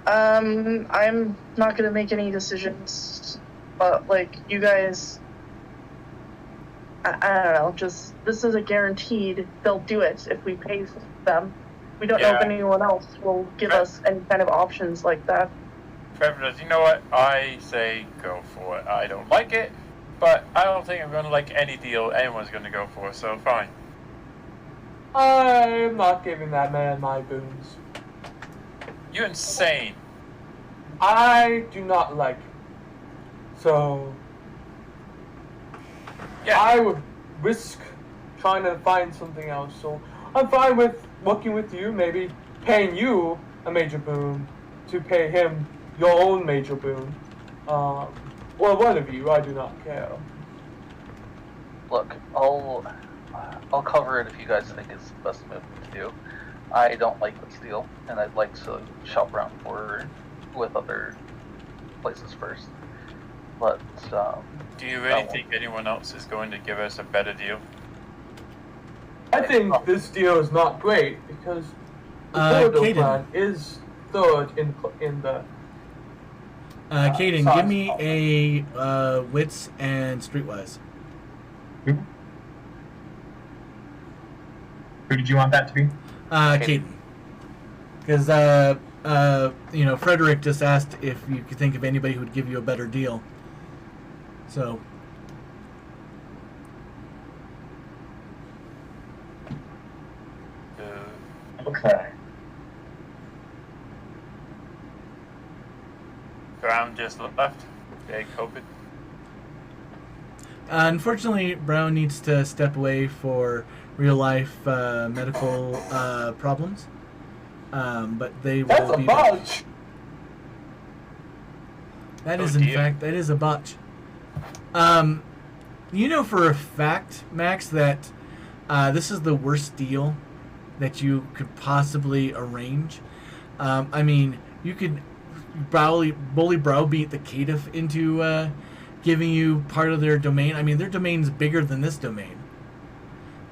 I'm not gonna make any decisions, but like you guys, I don't know. Just this is a guaranteed they'll do it if we pay them. We don't know if Yeah. anyone else will give us any kind of options like that. Trevor, you know what? I say go for it. I don't like it, but I don't think I'm going to like any deal anyone's going to go for, so fine. I'm not giving that man my boons. You're insane. I do not like him. So Yeah. I would risk trying to find something else. So I'm fine with working with you, maybe paying you a major boon to pay him your own major boon. Or one of you, I do not care. Look, I'll cover it if you guys think it's the best move to do. I don't like this deal, and I'd like to shop around with other places first. But Do you really think anyone else is going to give us a better deal? I think this deal is not great because the Gordo Caden. plan is third in the. Caden, size give me problem. a wits and streetwise. Who did you want that to be? Caden. Because, Frederick just asked if you could think of anybody who would give you a better deal. So, Okay. Brown just left. Big COVID. unfortunately, Brown needs to step away for real-life medical problems. But they will That's a be back. bunch. That Oh, is, in dear. fact, that is a botch. You know for a fact, Max, that this is the worst deal that you could possibly arrange. I mean, you could bully browbeat the Caitiff into giving you part of their domain. I mean, their domain's bigger than this domain.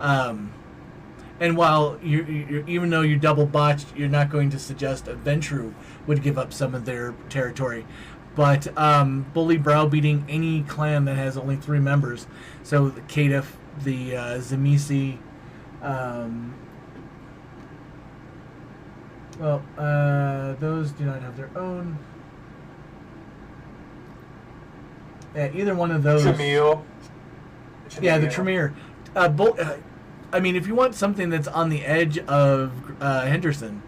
And while you even though you double botched, you're not going to suggest Ventru would give up some of their territory. But bully browbeating any clan that has only 3 members, so the Caitiff, the Zamisi, those do not have their own. Yeah, either one of those. Tremere. Yeah, the Tremere. I mean, if you want something that's on the edge of Henderson,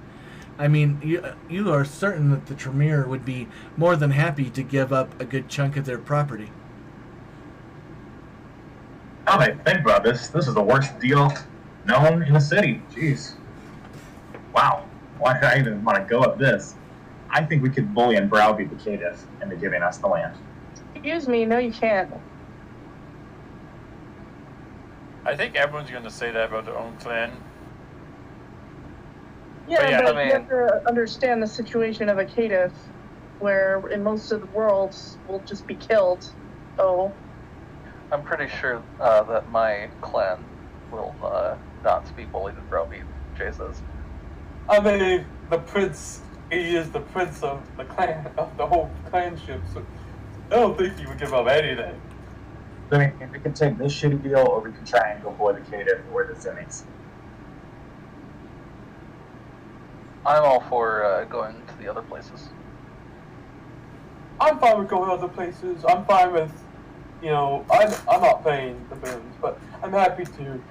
I mean, you are certain that the Tremere would be more than happy to give up a good chunk of their property. Now that I think about this, this is the worst deal known in the city. Jeez. Wow. Why did I even want to go at this? I think we could bully and browbeat the Caitiff into giving us the land. Excuse me, no you can't. I think everyone's going to say that about their own clan. Yeah, yeah, but I you have to understand the situation of a Caitiff, where in most of the world will just be killed. So I'm pretty sure that my clan will not be bullied and browbeat. Jay says. I mean, the prince, he is the prince of the clan, of the whole clanship, so I don't think he would give up anything. I mean, we can take this shitty deal, or we can try and go for the Caitiff or the Zimmies. I'm all for going to the other places. I'm fine with going other places. I'm fine with I'm not paying the boons, but I'm happy to,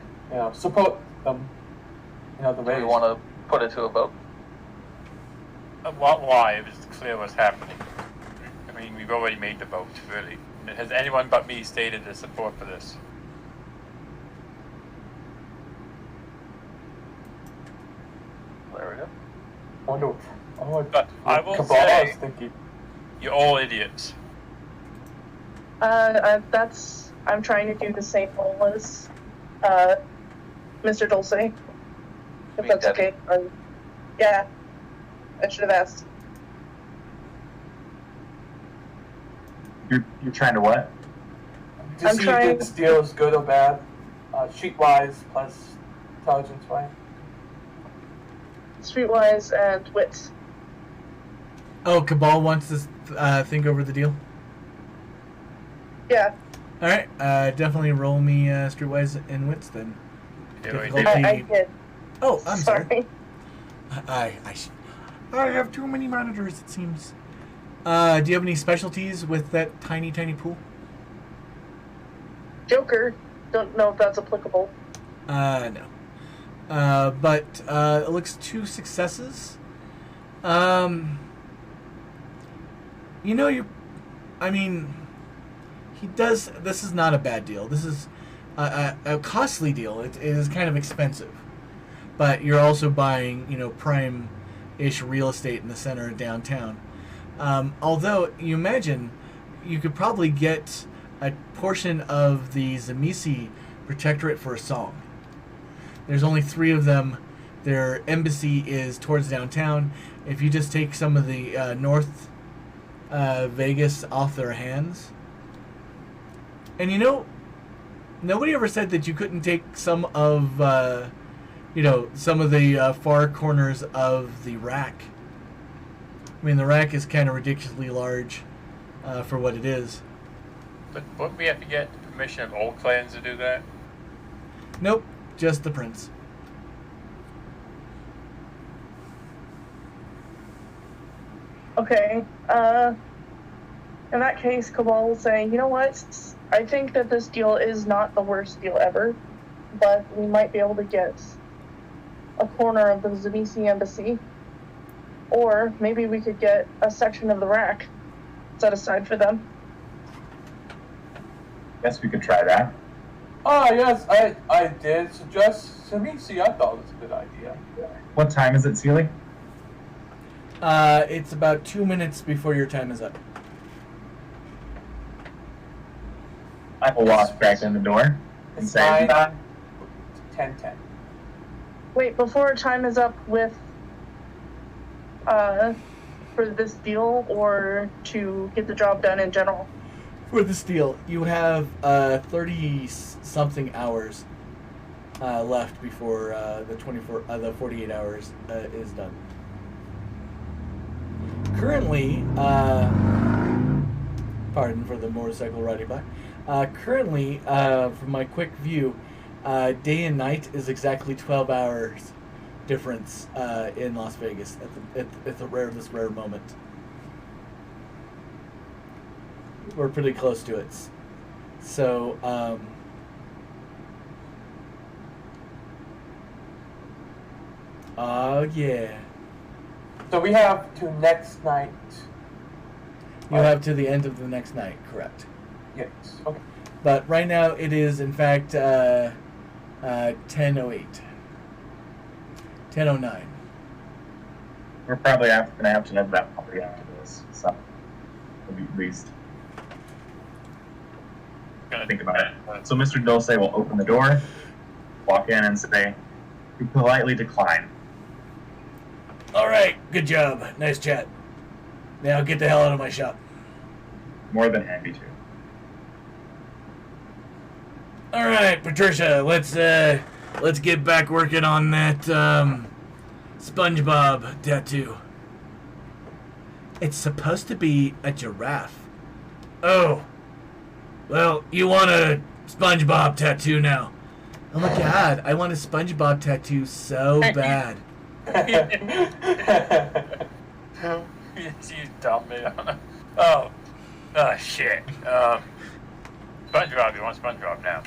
support them. The Do way we want to put it to a vote? Why? It was clear what's happening. I mean, we've already made the vote, really. Has anyone but me stated their support for this? There we go. But I will Cabal say, is thinking. you're all idiots. I'm trying to do the same role as Mr. Dulce. If Mean that's Debbie. okay. Yeah. I should have asked. You're trying to what? To I'm see trying- if this deal is good or bad, streetwise plus intelligence-wise. Streetwise and wits. Oh, Cabal wants to think over the deal. Yeah. All right, definitely roll me Streetwise and Wits then. Here we Difficult. do. I did. Oh, I'm sorry. Sorry. I have too many monitors, it seems. Do you have any specialties with that tiny pool? Joker. Don't know if that's applicable. No. But it looks 2 successes. He does. This is not a bad deal. This is a costly deal. It is kind of expensive, but you're also buying, prime-ish real estate in the center of downtown. Although you imagine you could probably get a portion of the Zamisi Protectorate for a song. There's only 3 of them. Their embassy is towards downtown. If you just take some of the North Vegas off their hands, and nobody ever said that you couldn't take some of some of the far corners of the rack. I mean, the rack is kind of ridiculously large for what it is. But wouldn't we have to get permission of all clans to do that? Nope, just the prince. Okay. In that case, Cabal will say, you know what? I think that this deal is not the worst deal ever, but we might be able to get a corner of the Zamisi embassy, or maybe we could get a section of the rack set aside for them. Guess we could try that. Yes, I did suggest Samisi. I thought it was a good idea. What time is it, Sealy? It's about 2 minutes before your time is up. I will walk back in the door and It's say, 10:10. Wait, before time is up with, for this deal, or to get the job done in general? For this deal, you have 30-something hours left before the 48 hours is done. Currently, pardon for the motorcycle riding by. Currently, from my quick view, day and night is exactly 12 hours difference in Las Vegas at this rare moment. We're pretty close to it. So, yeah. So we have to next night. You have to the end of the next night, correct. Yes. Okay. But right now it is, in fact, 10:08. 10:09. we're probably going to have to have that probably after this. So, at least think about it. So Mr. Dulce will open the door, walk in and say, "We politely decline." All right, good job. Nice chat. Now get the hell out of my shop. More than happy to. All right, Patricia, let's get back working on that SpongeBob tattoo. It's supposed to be a giraffe. Oh, well, you want a SpongeBob tattoo now? Oh my God, I want a SpongeBob tattoo so bad. You dumb man. Oh shit. SpongeBob. You want SpongeBob now?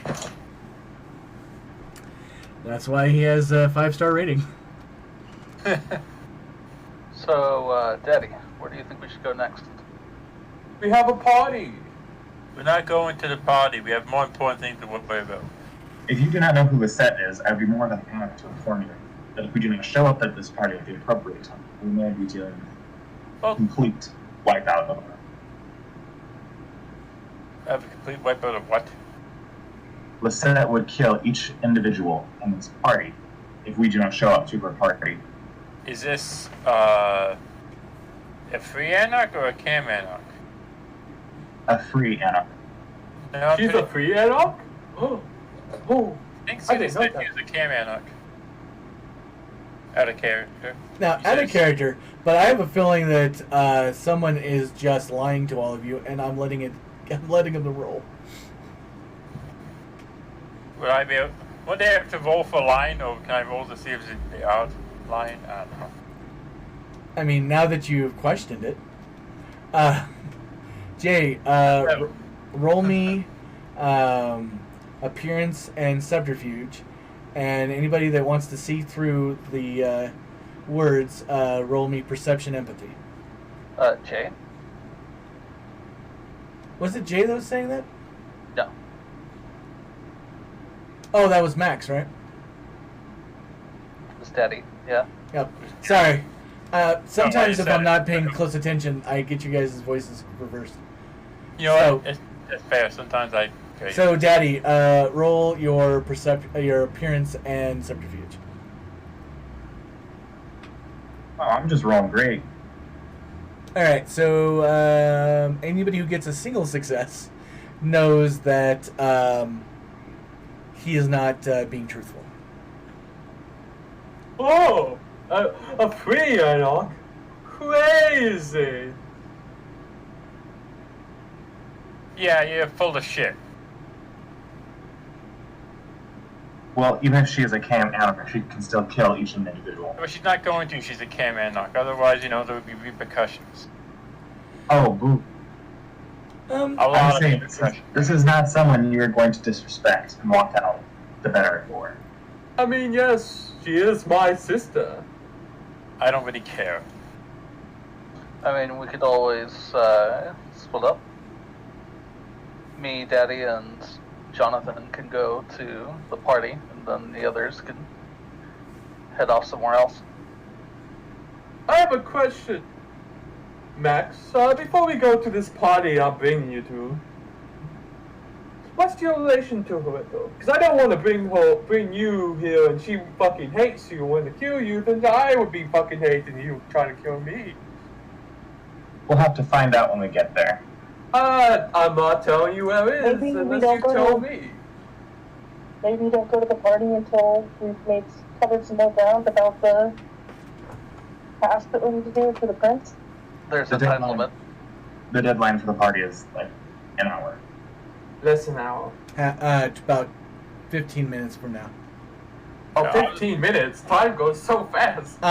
That's why he has a 5-star rating. So, Daddy, where do you think we should go next? We have a party. We're not going to the party. We have more important things to worry about. If you do not know who Lisette is, I would be more than happy to inform you that if we do not show up at this party at the appropriate time, we may be dealing with Well, complete wipeout of her. have a complete wipeout of what? Lisette would kill each individual in this party if we do not show up to her party. Is this a free Anarch or a cam Anarch? A free Anarch. No, I'm She's pretty- a free Anarch? Oh. I think I so. They didn't know said that. she was a cam Anarch. Out of character. Now, out of character, but I have a feeling that someone is just lying to all of you, and I'm letting them roll. Would I be able... Would they have to roll for line, or can I roll to see if they are lying? I don't know. I mean, now that you've questioned it, Jay, roll me appearance and subterfuge, and anybody that wants to see through the words, roll me perception empathy. Jay? Was it Jay that was saying that? No. Oh, that was Max, right? It's Daddy. Yeah. Yep. Sorry. Sometimes you if said I'm it. not paying close attention, I get you guys' voices reversed. You know So- what? It's fair. Sometimes I... Okay. So, Daddy, roll your your appearance and subterfuge. Oh, I'm just rolling great. All right. So, anybody who gets a single success knows that he is not being truthful. Oh! A free Anarch? Crazy! Yeah, you're full of shit. Well, even if she is a cam Anarch, she can still kill each individual. But she's not going to. She's a cam Anarch. Otherwise, there would be repercussions. Oh, boo. A I'm lot of saying repercussions. this is not someone you're going to disrespect and walk out the better for. I mean, yes, she is my sister. I don't really care. I mean, we could always split up. Me, Daddy, and Jonathan can go to the party, and then the others can head off somewhere else. I have a question, Max. Before we go to this party I'm bringing you to, what's your relation to her, though? Because I don't want to bring you here and she fucking hates you and want to kill you, then I would be fucking hating you trying to kill me. We'll have to find out when we get there. I'm not telling you where it is Maybe we unless don't you go tell to- me. Maybe we don't go to the party until we've covered some more ground about the task that we need to do for the prince. There's The a time deadline. limit. The deadline for the party is like an hour. Less than an hour. About 15 minutes from now. Oh, No. 15 minutes. Time goes so fast.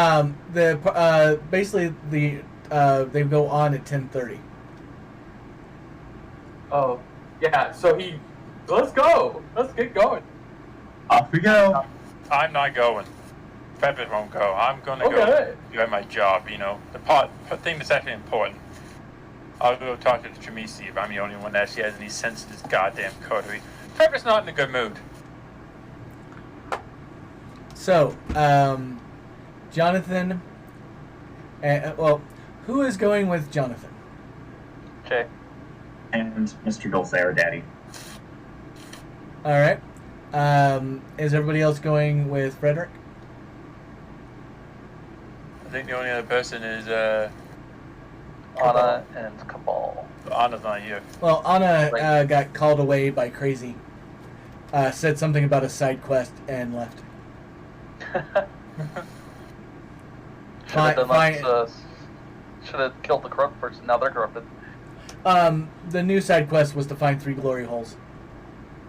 Basically they go on at 10:30. Oh, yeah. So let's go. Let's get going. Off we go. I'm not going. Pepper won't go. I'm gonna Okay. go do my job. The thing that's actually important. I'll go talk to Jamisi if I'm the only one that actually has any sense of this goddamn coterie. Pepper's not in a good mood. So, Jonathan. Who is going with Jonathan? Jay. And Mr. Dulce or Daddy. All right. Is everybody else going with Frederick? I think the only other person is Anna and Cabal. Anna's not here. Well, Anna Right. got called away by Crazy. Said something about a side quest and left. Should have killed the corrupt person. Now they're corrupted. The new side quest was to find 3 glory holes.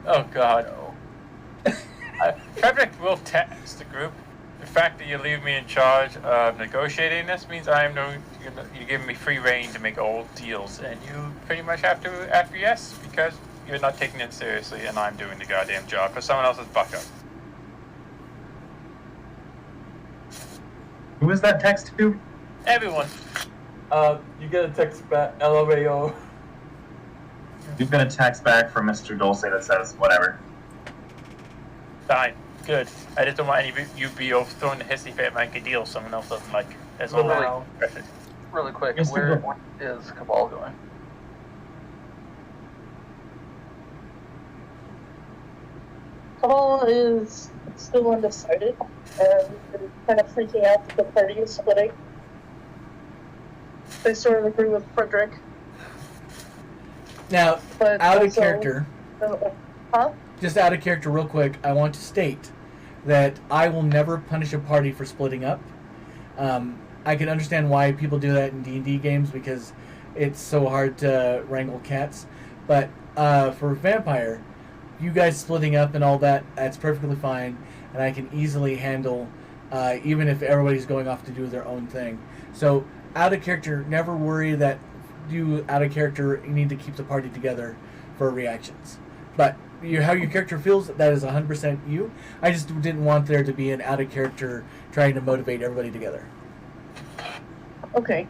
Oh God. Frederick will text the group. The fact that you leave me in charge of negotiating this means you're giving me free reign to make old deals, and you pretty much have to acquiesce because you're not taking it seriously, and I'm doing the goddamn job for someone else's buck up. Who is that text to? Everyone. You get a text back, LMAO. You've got a text back from Mr. Dulce that says whatever. Fine. Good. I just don't want any of you be throwing the hissy fit make a deal someone else doesn't like. That's all. Wow. Perfect. Really quick, Yes, where sir. is Cabal going? Cabal is still undecided and kind of freaking out that the party is splitting. They sort of agree with Frederick, Now, but out of also- character, Huh? just out of character real quick, I want to state that I will never punish a party for splitting up. I can understand why people do that in D&D games because it's so hard to wrangle cats. But for Vampire, you guys splitting up and all that, that's perfectly fine. And I can easily handle, even if everybody's going off to do their own thing. So out of character, never worry that you out of character, you need to keep the party together for reactions. But how your character feels, that is 100% you. I just didn't want there to be an out of character trying to motivate everybody together. Okay.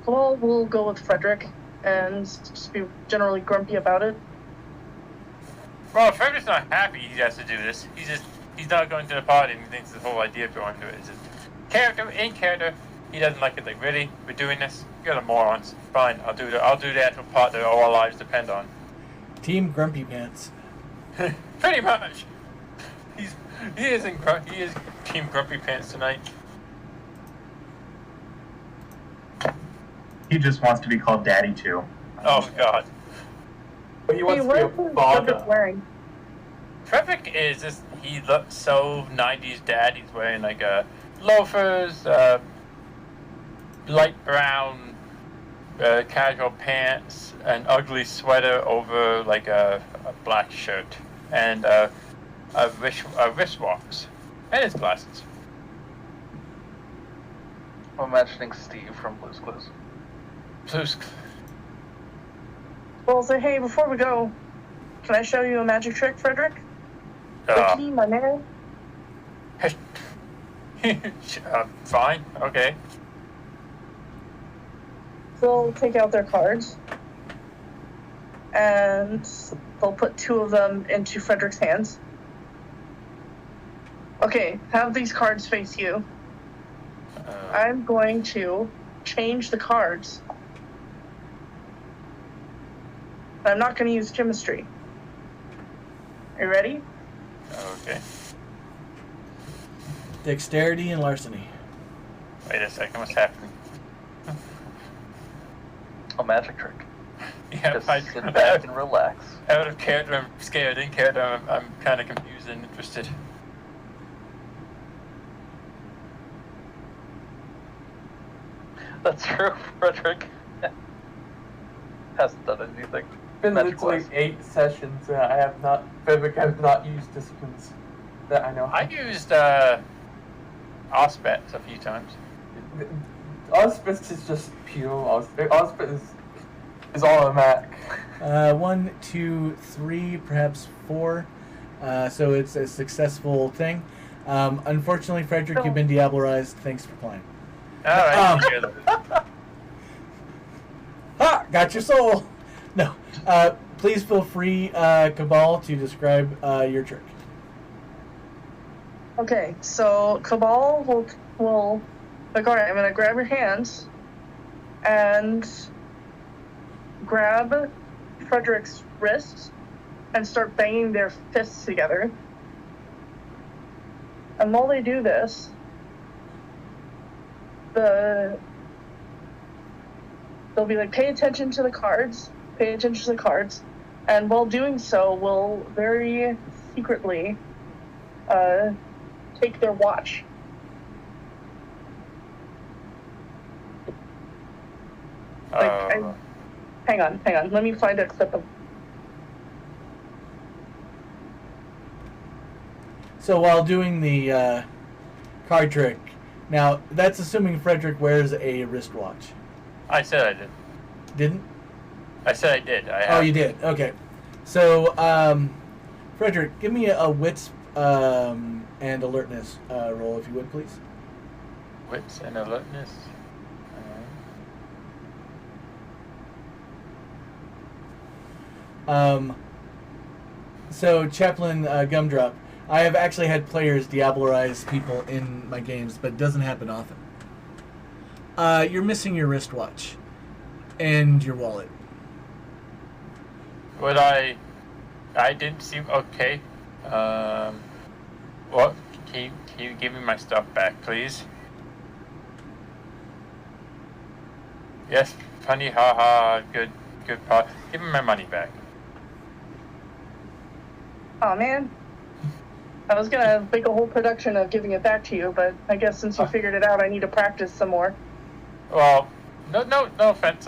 Well, we'll go with Frederick and just be generally grumpy about it. Well, Frederick's not happy he has to do this. He's not going to the party and he thinks the whole idea of going to it is just character in character. He doesn't like it. Like, really, we're doing this? You guys are morons. Fine, I'll do the actual part that all our lives depend on. Team Grumpy Pants. Pretty much. He is Team Grumpy Pants tonight. He just wants to be called Daddy too. Oh God. But he Hey, wants what to is be a Frederick father. wearing? Frederick is just, he looks so 90s dad. He's wearing like loafers, light brown casual pants, an ugly sweater over like a black shirt, and a wristwatch, and his glasses. I'm imagining Steve from Blue's Clues. Well, say, hey, before we go, can I show you a magic trick, Frederick? Ricky, my man? Fine, okay. They'll take out their cards, and they'll put two of them into Frederick's hands. Okay, have these cards face you. I'm going to change the cards. I'm not going to use chemistry. Are you ready? Okay. Dexterity and larceny. Wait a second, what's happening? A magic trick. Yeah, Just sit back and relax. out of character, I'm scared. In character, I'm kind of confused and interested. That's true, Frederick. Hasn't done anything. Been Magic literally class. 8 sessions. Frederick has not used disciplines that I know. I used Auspex a few times. Auspice is just pure Auspice. Auspice is automatic. 1, 2, 3, perhaps 4. So it's a successful thing. Unfortunately, Frederick, you've been diablerized. Thanks for playing. Alright, Ha! Got your soul! No. Please feel free, Cabal, to describe your trick. Okay, so Cabal will like, alright, I'm gonna grab your hands and grab Frederick's wrists and start banging their fists together. And while they do this, they'll be like, pay attention to the cards, and while doing so, we'll very secretly take their watch. Hang on, let me find a clip of. So while doing the Card trick. Now, that's assuming Frederick wears a wristwatch. I said I did. Didn't? I said I did. Oh, you did. Okay. So, Frederick, give me a wits and alertness roll, if you would, please. Wits and alertness. So, Chaplain Gumdrop, I have actually had players diablerize people in my games, but it doesn't happen often. You're missing your wristwatch and your wallet. Would I didn't see. Okay. What? Can you give me my stuff back, please? Yes, funny, haha, good part. Give me my money back. Oh man. I was gonna make a whole production of giving it back to you, but I guess since you figured it out, I need to practice some more. Well, no offense.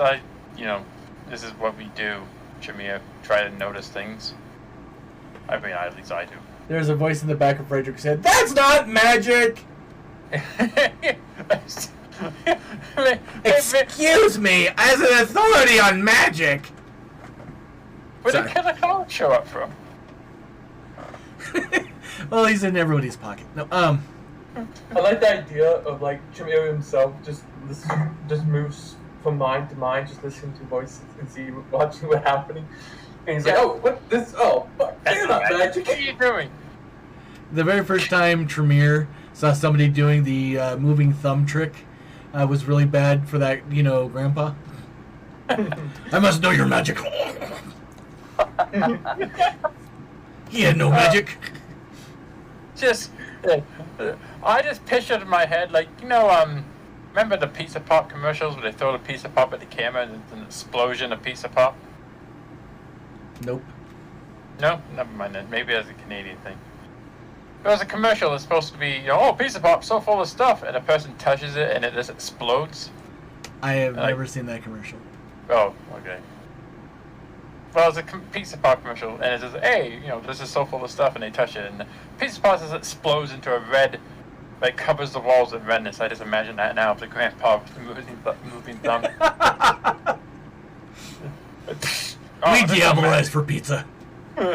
This is what we do. Tremere, try to notice things. I mean, at least I do. There's a voice in the back of Frederick who said, "That's not magic!" Excuse me, as an authority on magic. Where did Killer Cloud show up from? Well, he's in everybody's pocket. No, I like the idea of like Tremere himself just moves from mind to mind, just listening to voices and watching what's happening. And he's like, "Oh, what this? Oh, fuck, you're not magic. What are you doing?" the very first time Tremere saw somebody doing the moving thumb trick was really bad for that, grandpa. I must know your magic. He had no magic. I just pictured in my head, remember the Pizza Pop commercials where they throw the Pizza Pop at the camera and it's an explosion of Pizza Pop? Nope. No? Never mind then. Maybe that's a Canadian thing. There was a commercial that's supposed to be, Pizza Pop's so full of stuff, and a person touches it and it just explodes. I have never seen that commercial. Oh, okay. Well, it's a Pizza Pop commercial, and it says, "Hey, this is so full of stuff," and they touch it, and the Pizza Pop just explodes into a red, covers the walls with redness. I just imagine that now, the grandpa with the moving thumb. We diabolize for pizza. All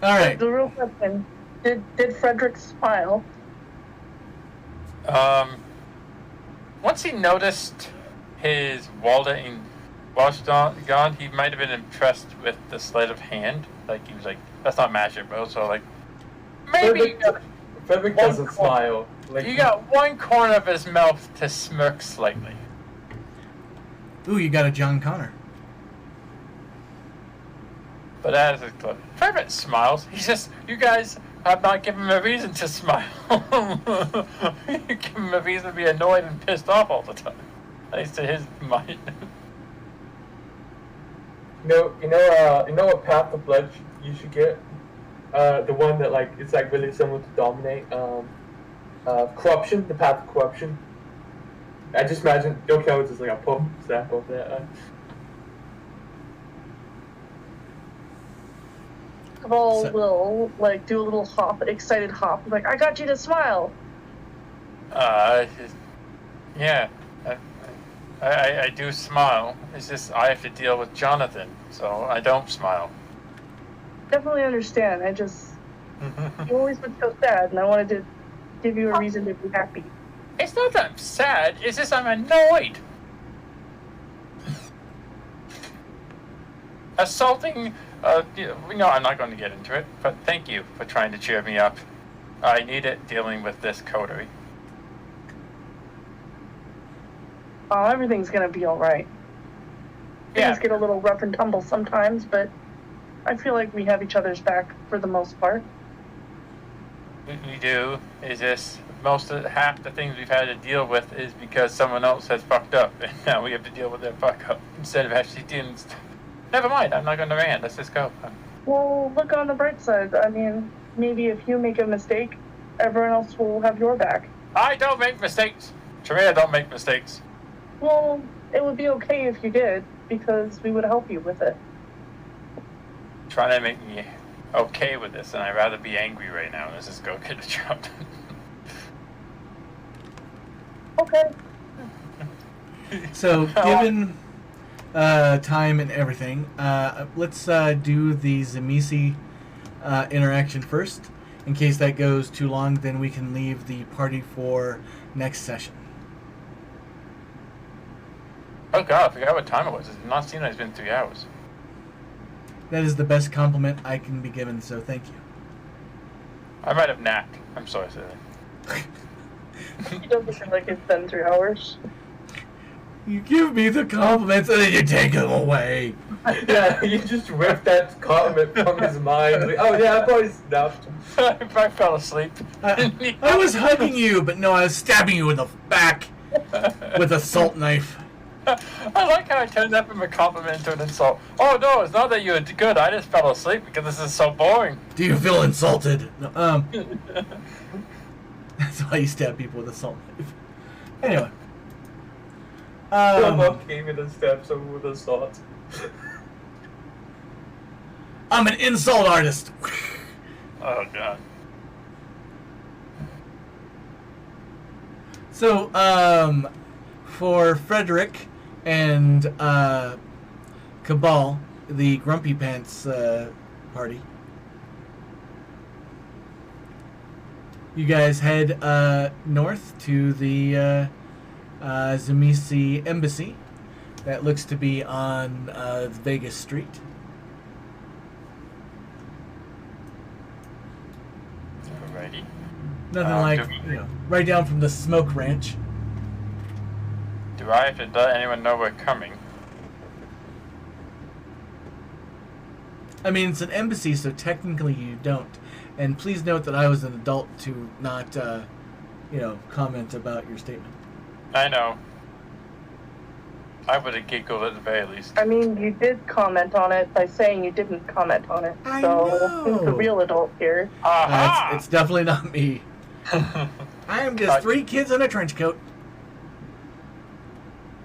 right. The real question: Did Frederick smile? Once he noticed his wallet and watch gone, he might have been impressed with the sleight of hand. He was like, "That's not magic," but also maybe Frederick doesn't smile. You got one corner of his mouth to smirk slightly. Ooh, you got a John Connor. But as a club, Frederick smiles. He's just, you guys have not given him a reason to smile. You give him a reason to be annoyed and pissed off all the time. At least to his mind. You know what Path of Pledge you should get? The one that it's really similar to Dominate. Corruption, the Path of Corruption. I just imagine your character is like a pump snap of that. Crawl will do a little hop, excited hop, like, "I got you to smile." Yeah. I do smile. It's just I have to deal with Jonathan, so I don't smile. Definitely understand. You always look so sad, and I wanted to give you a reason to be happy. It's not that I'm sad. It's just I'm annoyed. Assaulting. I'm not going to get into it, but thank you for trying to cheer me up. I need it dealing with this coterie. Oh, everything's gonna be all right. Yeah. Things get a little rough and tumble sometimes, but I feel like we have each other's back for the most part. We do. Is just half the things we've had to deal with is because someone else has fucked up, and now we have to deal with their fuck up instead of actually dealing. Never mind. I'm not going to rant. Let's just go. Well, look on the bright side. I mean, maybe if you make a mistake, everyone else will have your back. I don't make mistakes. Tremere don't make mistakes. Well, it would be okay if you did, because we would help you with it. Trying to make me okay with this, and I'd rather be angry right now. Let's just go get a job. Okay. So, given time and everything, let's do the Zamisi interaction first. In case that goes too long, then we can leave the party for next session. Oh god, I forgot what time it was. It did not seem like it's been 3 hours. That is the best compliment I can be given, so thank you. I might have napped. I'm sorry, Silly. You don't feel like it's been 3 hours. You give me the compliments and then you take them away. Yeah, you just ripped that comment from his mind. Like, oh yeah, I probably snapped. I fell asleep. I was hugging you, but no, I was stabbing you in the back with a salt knife. I like how I turned that from a compliment into an insult. Oh no, it's not that you're good. I just fell asleep because this is so boring. Do you feel insulted? No, that's why you stab people with a salt knife. Anyway. Someone came in and stabbed someone with a sword. I'm an insult artist. Oh god. So, for Frederick and Cabal, the Grumpy Pants party, you guys head north to the Zamisi Embassy. That looks to be on Vegas Street. Alrighty. Nothing like, right down from the Smoke Ranch. Do I have to let anyone know we're coming? I mean, it's an embassy, so technically you don't. And please note that I was an adult to not, comment about your statement. I know. I would have giggled at the very least. I mean, you did comment on it by saying you didn't comment on it. I So, know. who's the real adult here? Aha! It's definitely not me. I am just 3 kids in a trench coat.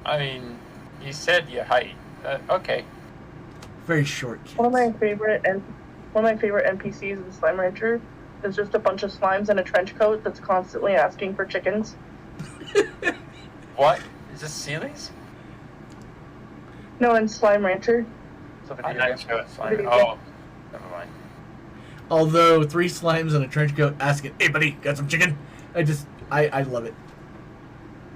I mean, you said your height. Okay. Very short kids. One of my favorite NPCs in Slime Rancher is just a bunch of slimes in a trench coat that's constantly asking for chickens. What? Is this Sealy's? No, in Slime Rancher. I'm not sure it's fine. Video Oh, never mind. Although 3 slimes in a trench coat asking, "Hey buddy, got some chicken?" I love it.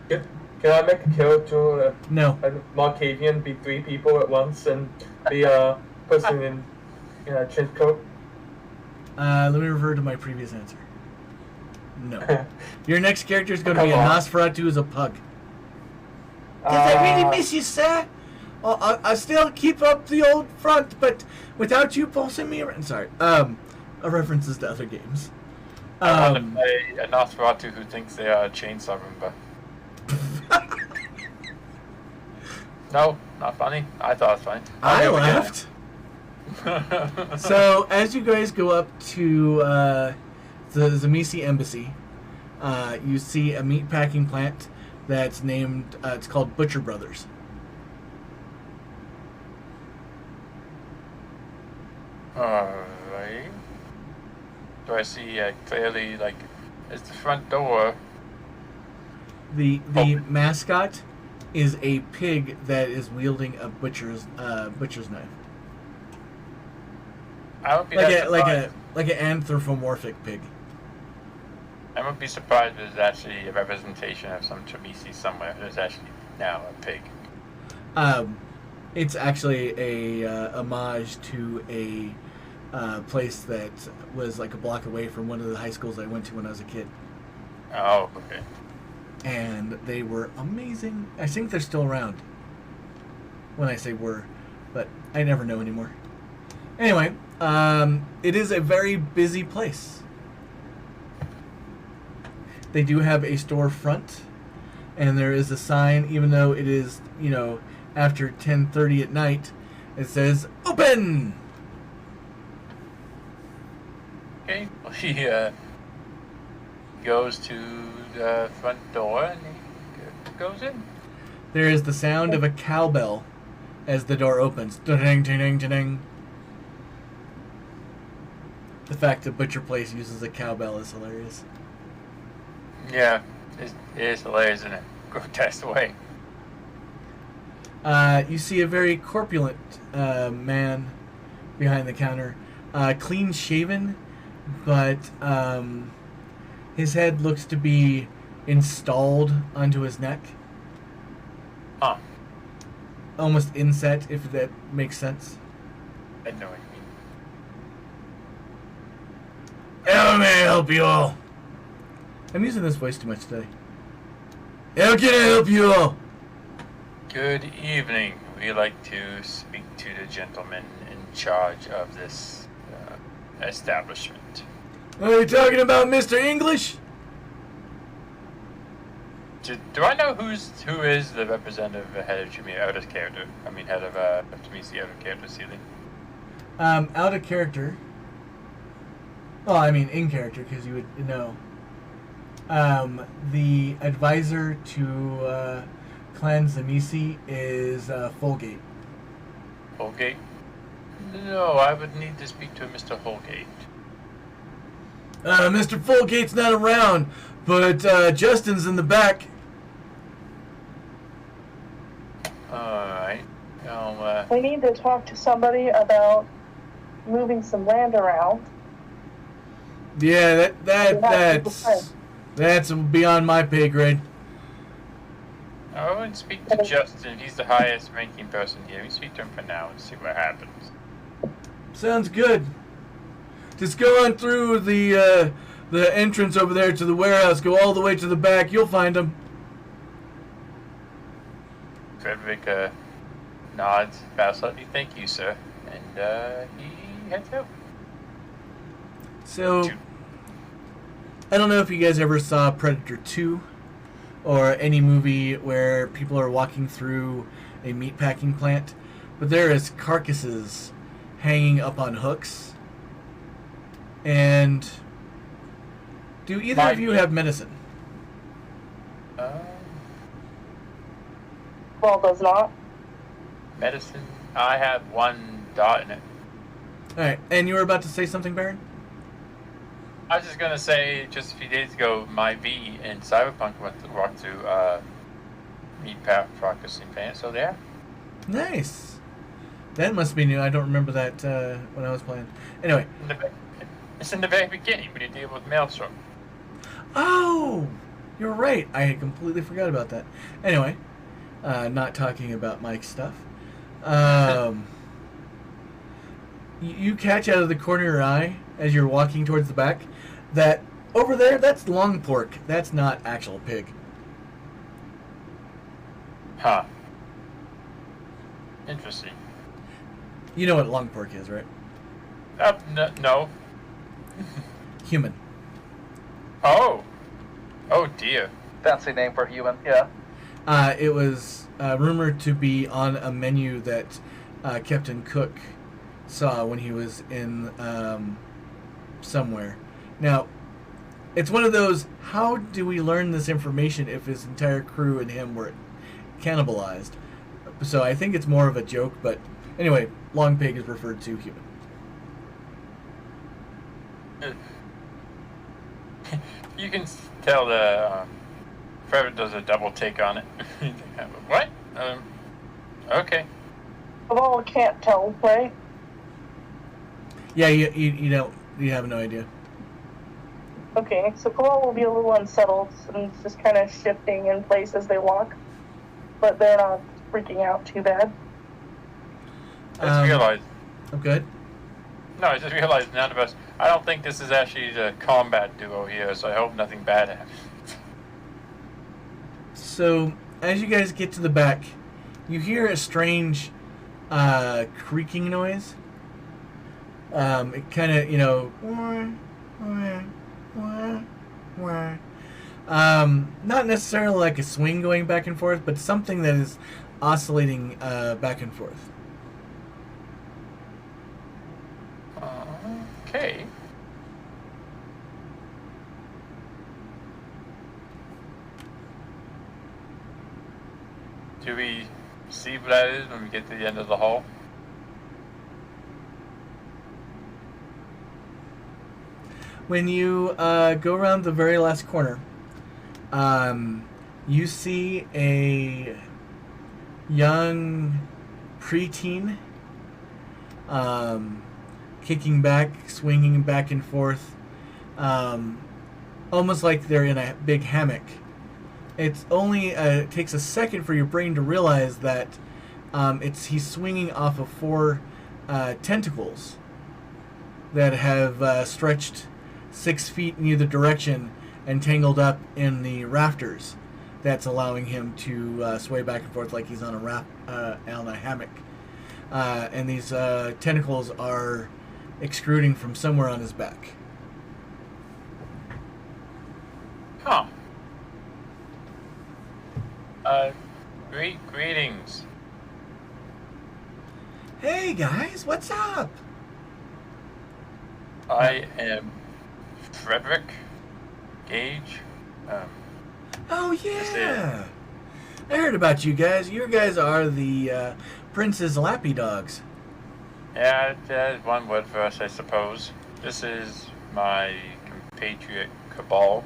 Can I make a character, No. a Markavian, be 3 people at once and be a person in a trench coat? Let me revert to my previous answer. No. Your next character is going to be a Come on. Nosferatu as a pug. Did I really miss you, sir? Oh, I still keep up the old front, but without you pulsing me around. Sorry. References to other games. I want to play a Nosferatu who thinks they are a chainsaw Roomba. No, not funny. I thought it was funny. I Okay, we get laughed. So, as you guys go up to the Zamisi Embassy, you see a meatpacking plant that's named, it's called Butcher Brothers. Alright. Do I see clearly, like, is the front door? The Oh. mascot is a pig that is wielding a butcher's knife, I would be that surprised. like an anthropomorphic pig. I would be surprised if there's actually a representation of some Tremisi somewhere. There's actually now a pig. It's actually a homage to a place that was like a block away from one of the high schools I went to when I was a kid. Oh, okay. And they were amazing. I think they're still around. When I say were, but I never know anymore. Anyway, it is a very busy place. They do have a storefront, and there is a sign, even though it is, after 10:30 at night, it says open. Okay. Well, he goes to the front door and he goes in. There is the sound of a cowbell as the door opens. Ding, ding, ding, ding. The fact that Butcher Place uses a cowbell is hilarious. Yeah. It is hilarious in a grotesque way. You see a very corpulent man behind the counter, clean shaven, but his head looks to be installed onto his neck. Huh. Almost inset, if that makes sense. I know what you mean. How may I help you all? I'm using this voice too much today. How can I help you all? Good evening. We'd like to speak to the gentleman in charge of this establishment. Are you talking about Mr. English? Do I know who is the representative head of Jimmy out of character? I mean, head of Jimmy's out of character ceiling. Out of character. Well, I mean in character because you would know. The advisor to Clan Zamisi is Folgate. Holgate? No, I would need to speak to Mr. Holgate. Mr. Folgate's not around, but Justin's in the back. Alright. We need to talk to somebody about moving some land around. Yeah, that's beyond my pay grade. I would speak to Justin. He's the highest ranking person here. We speak to him for now and see what happens. Sounds good. Just go on through the entrance over there to the warehouse. Go all the way to the back. You'll find him. Frederick nods, bows slightly. Thank you, sir. And he heads out. So, I don't know if you guys ever saw Predator 2 or any movie where people are walking through a meatpacking plant, but there is carcasses hanging up on hooks. And do either of you have medicine? Well, does not. Medicine? I have 1 dot in it. Alright, and you were about to say something, Baron? I was just gonna say, just a few days ago, my V in Cyberpunk went to walk through meat practicing plant, so yeah. Nice. That must be new. I don't remember that when I was playing. Anyway. It's in the very beginning when you deal with Maelstrom. Oh! You're right. I had completely forgot about that. Anyway, not talking about Mike's stuff. You catch out of the corner of your eye as you're walking towards the back that over there, that's long pork. That's not actual pig. Huh. Interesting. You know what long pork is, right? No. Human. Oh. Oh dear. Fancy name for human, yeah. It was rumored to be on a menu that Captain Cook saw when he was in somewhere. Now, it's one of those, how do we learn this information if his entire crew and him were cannibalized? So I think it's more of a joke, but anyway, long pig is referred to human. You can tell the Frederick does a double take on it. What? Okay. Well, can't tell, right? Yeah, you don't, you have no idea. Okay, so Cole will be a little unsettled and just kind of shifting in place as they walk, but they're not freaking out too bad. I just realized. I'm good. No, I just realized none of us. I don't think this is actually the combat duo here, so I hope nothing bad happens. So, as you guys get to the back, you hear a strange creaking noise. It kind of, not necessarily like a swing going back and forth, but something that is oscillating back and forth. Okay. Do we see what that is when we get to the end of the hall? When you go around the very last corner, You see a young preteen kicking back, swinging back and forth, almost like they're in a big hammock. It's only takes a second for your brain to realize that he's swinging off of 4 tentacles that have stretched 6 feet in either direction and tangled up in the rafters. That's allowing him to sway back and forth like he's on a hammock. And these tentacles are extruding from somewhere on his back. Huh. Greetings. Hey guys, what's up? I am Frederick Gage. Oh yeah, I heard about you guys. You guys are the Prince's Lappy Dogs. Yeah, that's one word for us, I suppose. This is my compatriot Cabal.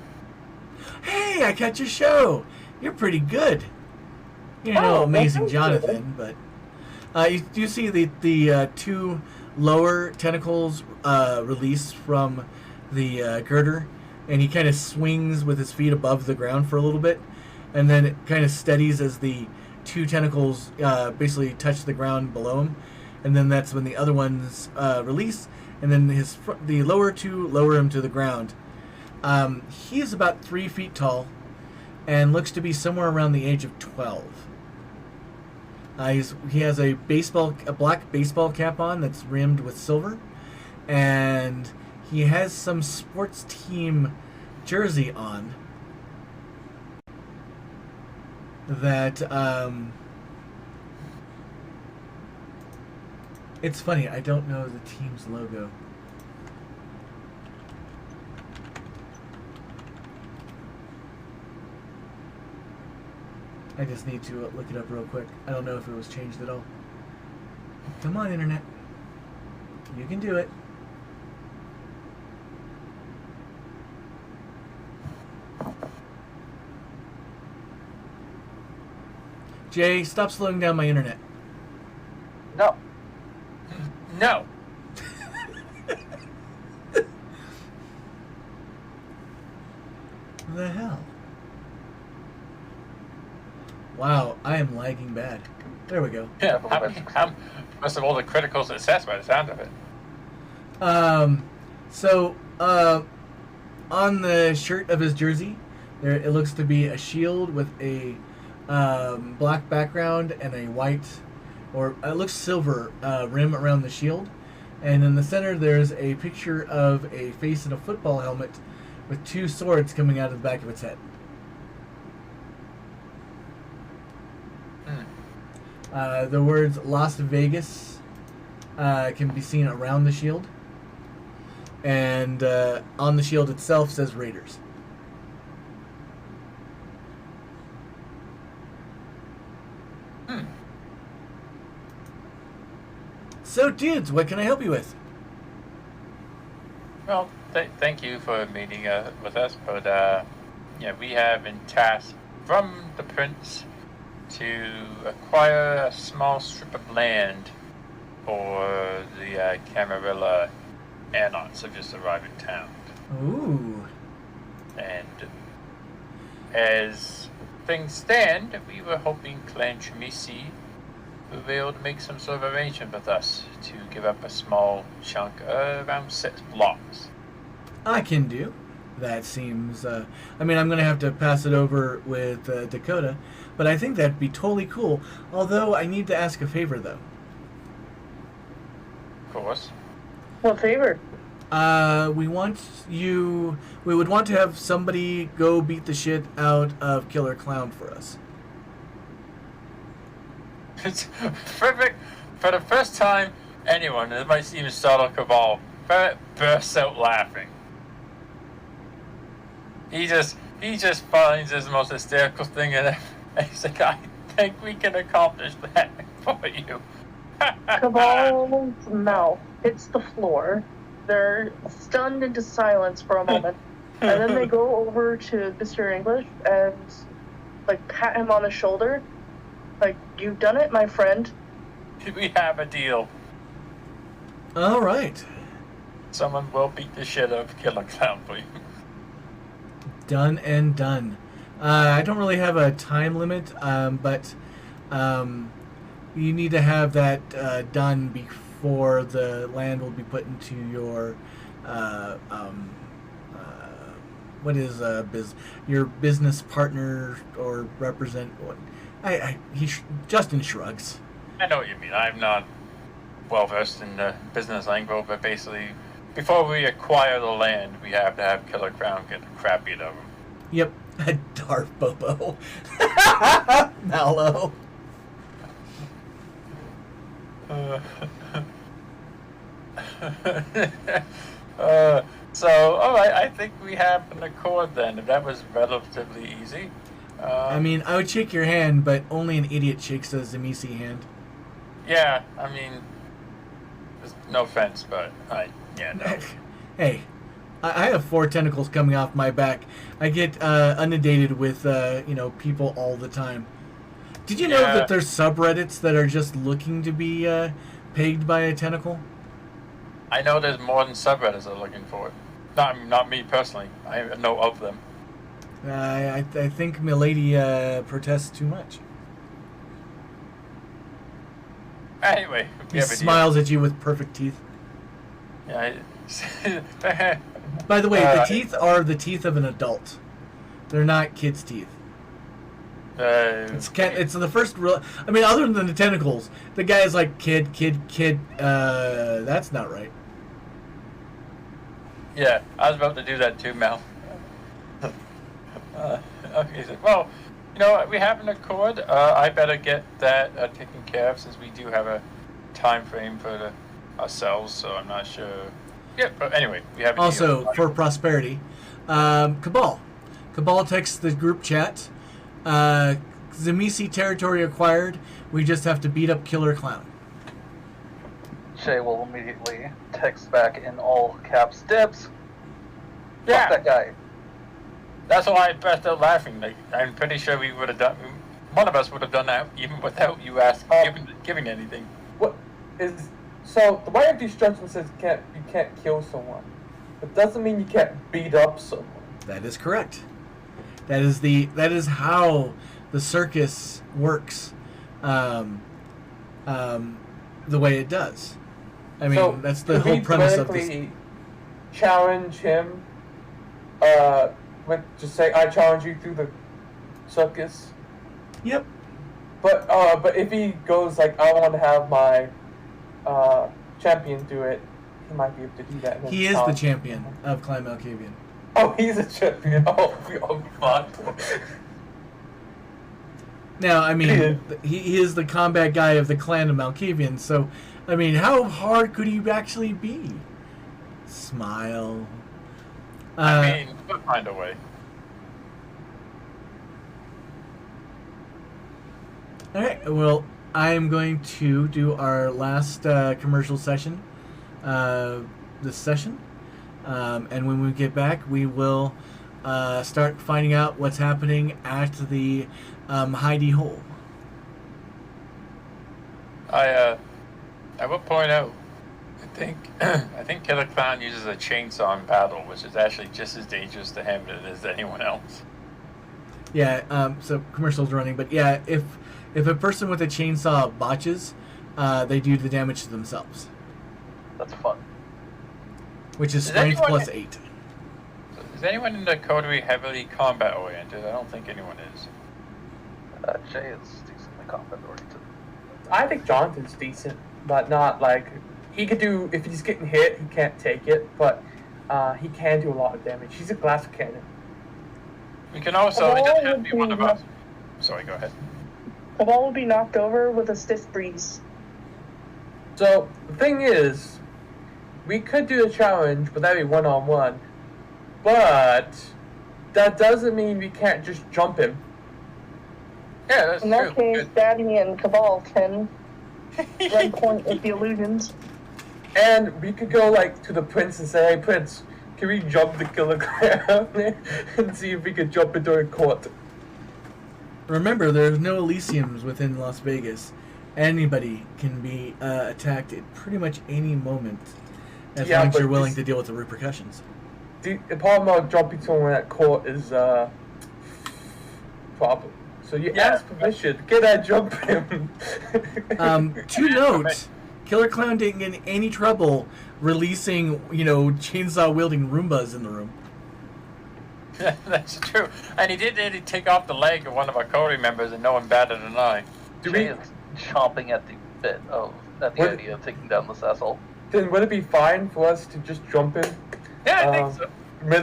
Hey, I caught your show. You're pretty good. You know, Oh, Amazing thank you. Jonathan, but you see the 2 lower tentacles release from the girder, and he kind of swings with his feet above the ground for a little bit, and then it kind of steadies as the 2 tentacles basically touch the ground below him, and then that's when the other ones release, and then the lower 2 lower him to the ground. He is about 3 feet tall, and looks to be somewhere around the age of 12. He has a black baseball cap on that's rimmed with silver, and he has some sports team jersey on that it's funny, I don't know the team's logo. I just need to look it up real quick. I don't know if it was changed at all. Come on, Internet. You can do it. Jay, stop slowing down my Internet. No. No. The hell? Wow, I am lagging bad. There we go. Yeah, how must have all the critical success by the sound of it. On the shirt of his jersey, there it looks to be a shield with a black background and a white, or it looks silver rim around the shield. And in the center, there's a picture of a face in a football helmet with 2 swords coming out of the back of its head. The words Las Vegas can be seen around the shield. And on the shield itself says Raiders. So, dudes, what can I help you with? Well, thank you for meeting with us, but yeah, we have been tasked from the Prince to acquire a small strip of land for the Camarilla airnauts have just arrived in town. Ooh. And as things stand, we were hoping Clan Tremisi would be able to make some sort of arrangement with us to give up a small chunk, around 6 blocks. I can do. That seems, I mean, I'm going to have to pass it over with Dakota, but I think that'd be totally cool. Although, I need to ask a favor, though. Of course. What favor? We would want to have somebody go beat the shit out of Killer Clown for us. It's Frederick, for the first time, anyone, it might even startle Cabal, Frederick bursts out laughing. He just finds this the most hysterical thing in it. And he's like, I think we can accomplish that for you. Cabal's mouth hits the floor. They're stunned into silence for a moment. and then they go over to Mr. English and like pat him on the shoulder, like, "You've done it, my friend." We have a deal. All right. Someone will beat the shit out of Killer Clown for you. Done and done. I don't really have a time limit, but you need to have that done before the land will be put into your what is your business partner or represent. Justin shrugs. I know what you mean. I'm not well versed in the business lingo, but basically, before we acquire the land, we have to have Killer Clown get the crap beat out of him. Yep, Darth Bobo. Mallow. So, alright, I think we have an accord then. That was relatively easy. I mean, I would shake your hand, but only an idiot shakes a Zemisi hand. Yeah, I mean, no offense, but no. Hey, I have 4 tentacles coming off my back. I get inundated with people all the time. Did you know that there's subreddits that are just looking to be pegged by a tentacle? I know there's more than subreddits are looking for it. Not me personally. I know of them. I think Milady protests too much. Anyway, he smiles at you with perfect teeth. Yeah. By the way, the teeth are the teeth of an adult. They're not kids' teeth. It's the first real. I mean, other than the tentacles, the guy is like kid. That's not right. Yeah, I was about to do that too, Mel. Okay, so, well, we have an accord. I better get that taken care of since we do have a time frame for ourselves. So I'm not sure. Yeah, but anyway, we have. Also, for prosperity, Cabal texts the group chat. Zemisi territory acquired. We just have to beat up Killer Clown. Shay will immediately text back in all caps, "Dibs." Yeah. Fuck that guy. That's why I burst out laughing. Like, I'm pretty sure we would have done. One of us would have done that even without you giving anything. What is so? The way of destruction says you can't kill someone. It doesn't mean you can't beat up someone. That is correct. That is how the circus works. The way it does. I mean, so that's the whole premise of this. Challenge him. Just say I challenge you through the circus. Yep. But if he goes like I want to have my champion do it, he might be able to do that. He is the champion of Clan Malkavian. Oh, he's a champion. Oh fuck. Now, I mean, he is the combat guy of the Clan of Malkavian, so, I mean, how hard could he actually be? Smile. I mean, we'll find a way. Alright, well, I am going to do our last commercial session this session. And when we get back, we will start finding out what's happening at the Heidi Hole. I will point out, I think Killer Clown uses a chainsaw in battle, which is actually just as dangerous to him as it is to anyone else. Yeah, so commercial's running, but yeah, if a person with a chainsaw botches, they do the damage to themselves. That's fun. Which is strength plus 8. Is anyone in the coterie heavily combat oriented? I don't think anyone is. Jay is decently combat oriented. I think Jonathan's decent, but not like he could do. If he's getting hit, he can't take it, but he can do a lot of damage. He's a glass cannon. We can also. It doesn't have to be one of us. Sorry, go ahead. Cabal will be knocked over with a stiff breeze. So the thing is, we could do a challenge, but that'd be one-on-one. But that doesn't mean we can't just jump him. Yeah, that's In true. that case, Daddy and Cabal can run point with the illusions. And we could go like to the prince and say, "Hey, Prince, Can we jump the kilogram and see if we can jump into a court? Remember, there's no Elysiums within Las Vegas. Anybody can be attacked at pretty much any moment, as long as you're willing to deal with the repercussions. The problem about jumping someone at court is problem. So you ask permission. Can I jump him? To note, Killer Clown didn't get in any trouble releasing, chainsaw wielding Roombas in the room. That's true. And he did nearly take off the leg of one of our Cody members, and no one batted an eye. Jay is chomping at the bit at the idea of taking down the Cecil. Then would it be fine for us to just jump in? Yeah, I think so.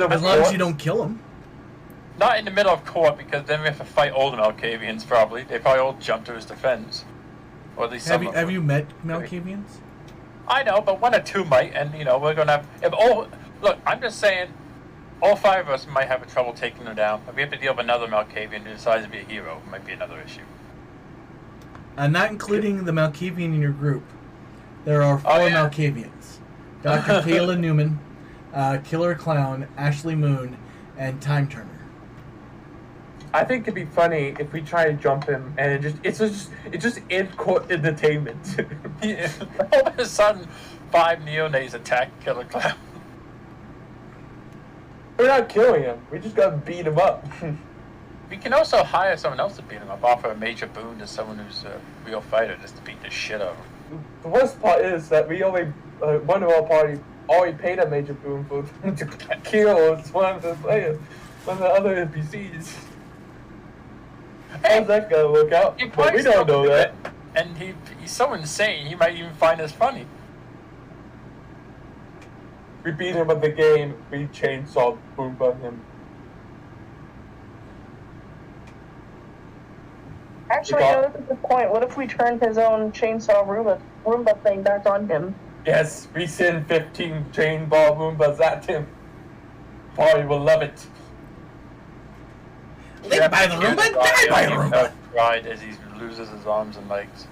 As long as you don't kill him. Not in the middle of court, because then we have to fight all the Malkavians, probably. They probably all jump to his defense. Or at least some of them. Have you met Malkavians? I know, but one or two might, and, we're going to have... Look, I'm just saying, all 5 of us might have trouble taking them down. If we have to deal with another Malkavian who decides to be a hero, it might be another issue. Not including the Malkavian in your group. There are 4 Malkavians. Dr. Kayla Newman, Killer Clown, Ashley Moon, and Time Turner. I think it'd be funny if we try to jump him and it's just in-court entertainment. All of a sudden, 5 neonates attack Killer Clown. We're not killing him. We just gotta beat him up. We can also hire someone else to beat him up, offer a major boon to someone who's a real fighter just to beat the shit out of him. The worst part is that we only one of our party already paid a major boon for him to kill one of the players, one of the other NPCs. How's that gonna work out? But we don't know that. And he's so insane, he might even find us funny. We beat him at the game, we chainsaw Boomba him. Actually, that's a good point. What if we turned his own chainsaw Roomba thing back on him? Yes, we send 15 chain ball Roombas at him. Party will love it. Live by the Roomba, die by the Roomba! Pride as he loses his arms and legs.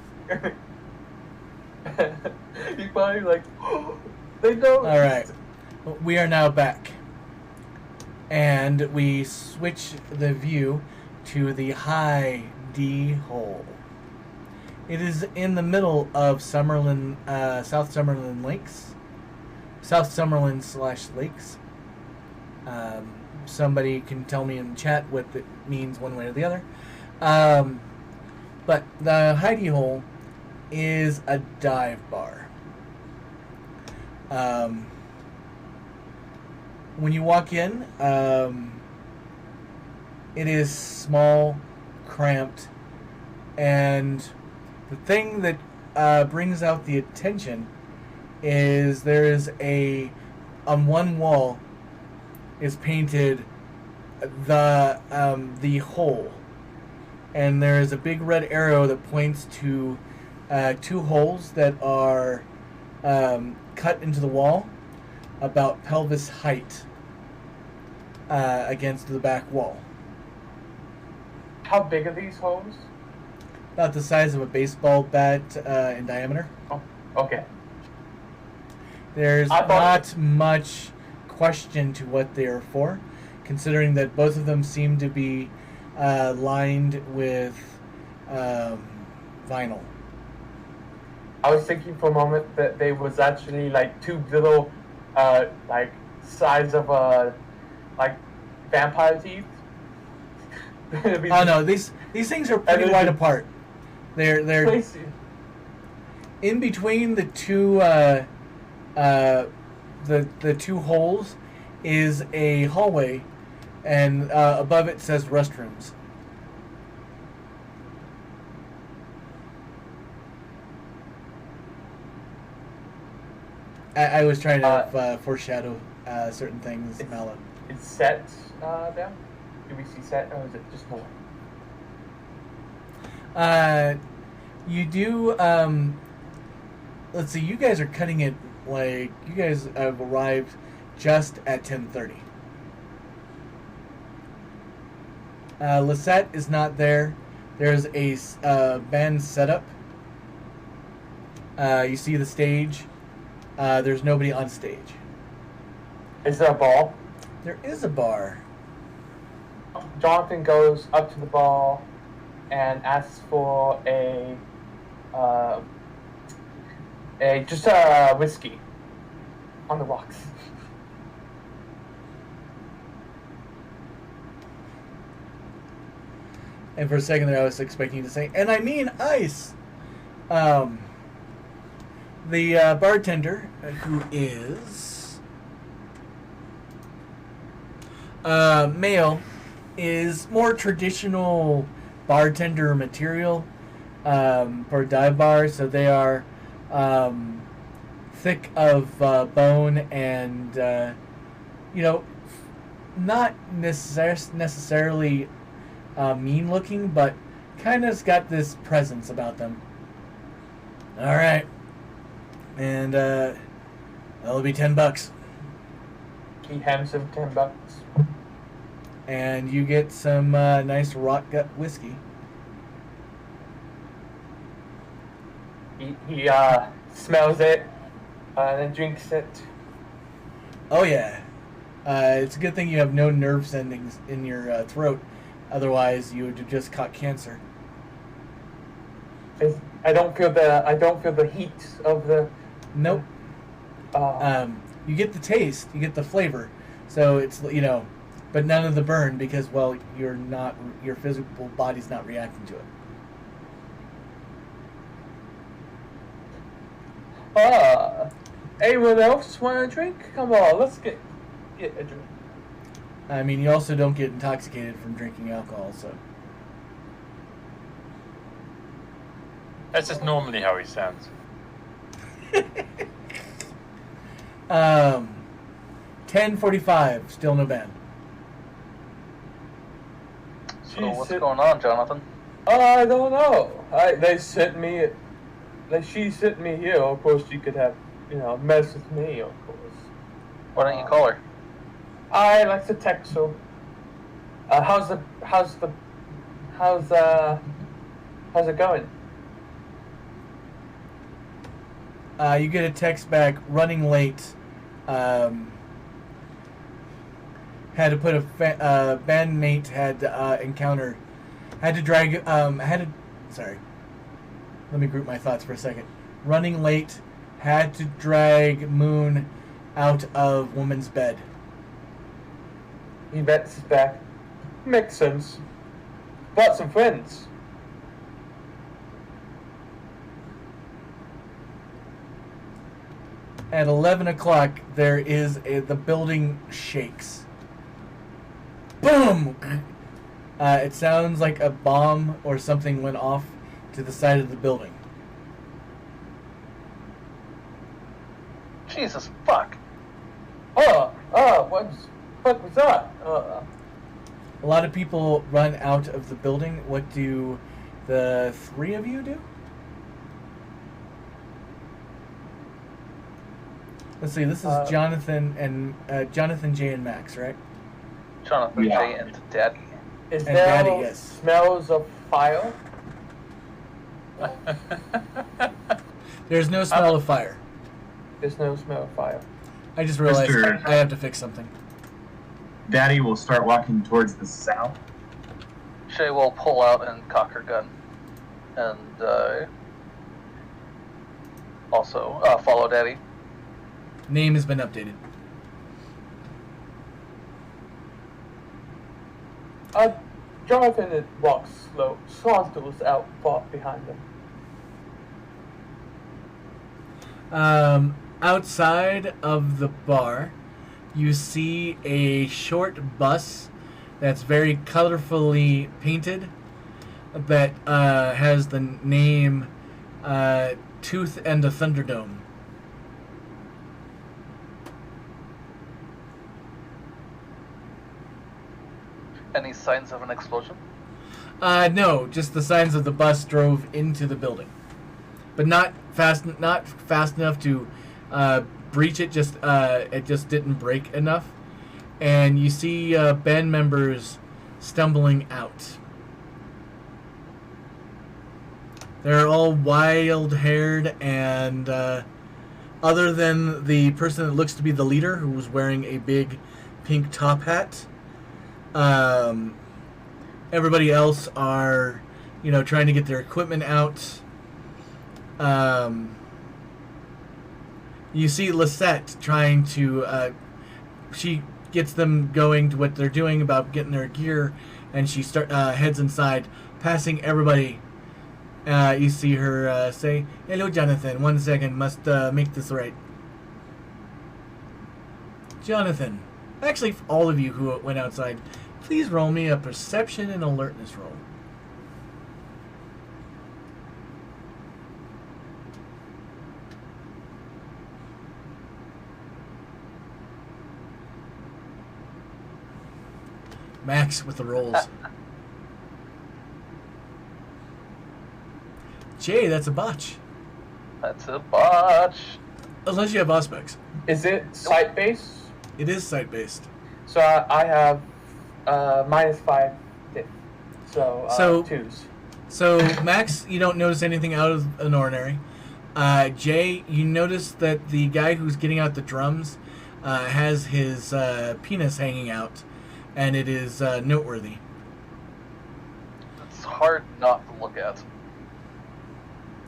He's probably like, oh, they know. Alright, we are now back. And we switch the view to the high D hole. It is in the middle of Summerlin, South Summerlin Lakes. South Summerlin / Lakes. Somebody can tell me in chat what it means one way or the other. But the hidey hole is a dive bar. When you walk in, it is small, cramped, and the thing that brings out the attention is there is on one wall is painted the hole, and there is a big red arrow that points to 2 holes that are cut into the wall about pelvis height against the back wall. How big are these holes? About the size of a baseball bat in diameter. Oh, okay. There's not much question to what they are for, considering that both of them seem to be lined with vinyl. I was thinking for a moment that they was actually like 2 little, like size of like vampire teeth. Oh no, these things are pretty wide apart. They're crazy. In between the 2 the 2 holes is a hallway, and above it says restrooms. I was trying to foreshadow certain things, Mallow. Is set there? Do we see set, or is it just more? You do. Let's see. You guys are cutting it like you guys have arrived just at 10:30. Lisette is not there. There's a band setup. You see the stage. There's nobody on stage. Is there a bar? There is a bar. Jonathan goes up to the bar and asks for just a whiskey on the rocks. And for a second there, I was expecting you to say, and I mean ice. The bartender, who is male, is more traditional bartender material for a dive bar. So they are thick of bone and, not necessarily mean looking, but kind of's got this presence about them. All right, and that'll be $10, He hands him $10. and you get some nice rock gut whiskey. He smells it and then drinks it. Oh yeah, it's a good thing you have no nerve endings in your throat, otherwise you would have just caught cancer. I don't feel the heat of the. Nope. You get the taste, you get the flavor, so it's but none of the burn because your physical body's not reacting to it. Anyone else want a drink? Come on, let's get a drink. I mean, you also don't get intoxicated from drinking alcohol, so. That's just normally how he sounds. 10:45, still no band. So what's going on, Jonathan? I don't know. She sent me here. Of course, she could have, mess with me. Of course. Why don't you call her? I like to text her. How's it going? You get a text back, running late. Had to put a bandmate had encountered. Had to drag. Sorry. Let me group my thoughts for a second. Running late. Had to drag Moon out of woman's bed. He bets his back. Makes sense. Bought some friends. At 11 o'clock, the building shakes. Boom! It sounds like a bomb or something went off to the side of the building. Jesus fuck. What was that? A lot of people run out of the building. What do the three of you do? Let's see, this is Jonathan, Jay, and Max, right? Jonathan, Yeah. Jay, and Daddy. Is And there Daddy, yes. smells of fire? There's no smell of fire. There's no smell of fire. I just realized Mr. I have to fix something. Daddy will start walking towards the south. Shay will pull out and cock her gun. And also follow Daddy. Name has been updated. Jonathan walks slow, saunters out far behind them. Outside of the bar, you see a short bus that's very colorfully painted that has the name Tooth and the Thunderdome. Any signs of an explosion? No, just the signs of the bus drove into the building, but not fast enough to breach it. It just didn't break enough, and you see band members stumbling out. They're all wild-haired and other than the person that looks to be the leader, who was wearing a big pink top hat. Everybody else are, trying to get their equipment out. You see Lisette trying to, she gets them going to what they're doing about getting their gear, and she heads inside, passing everybody. You see her say, "Hello, Jonathan. 1 second, must make this right." Jonathan. Actually, all of you who went outside, please roll me a perception and alertness roll. Max with the rolls. Jay, that's a botch. That's a botch. Unless you have Auspex. Is it site-based? It is site-based. So I have -5 diff. So 2s. So, Max, you don't notice anything out of an ordinary. Jay, you notice that the guy who's getting out the drums has his penis hanging out, and it is noteworthy. It's hard not to look at.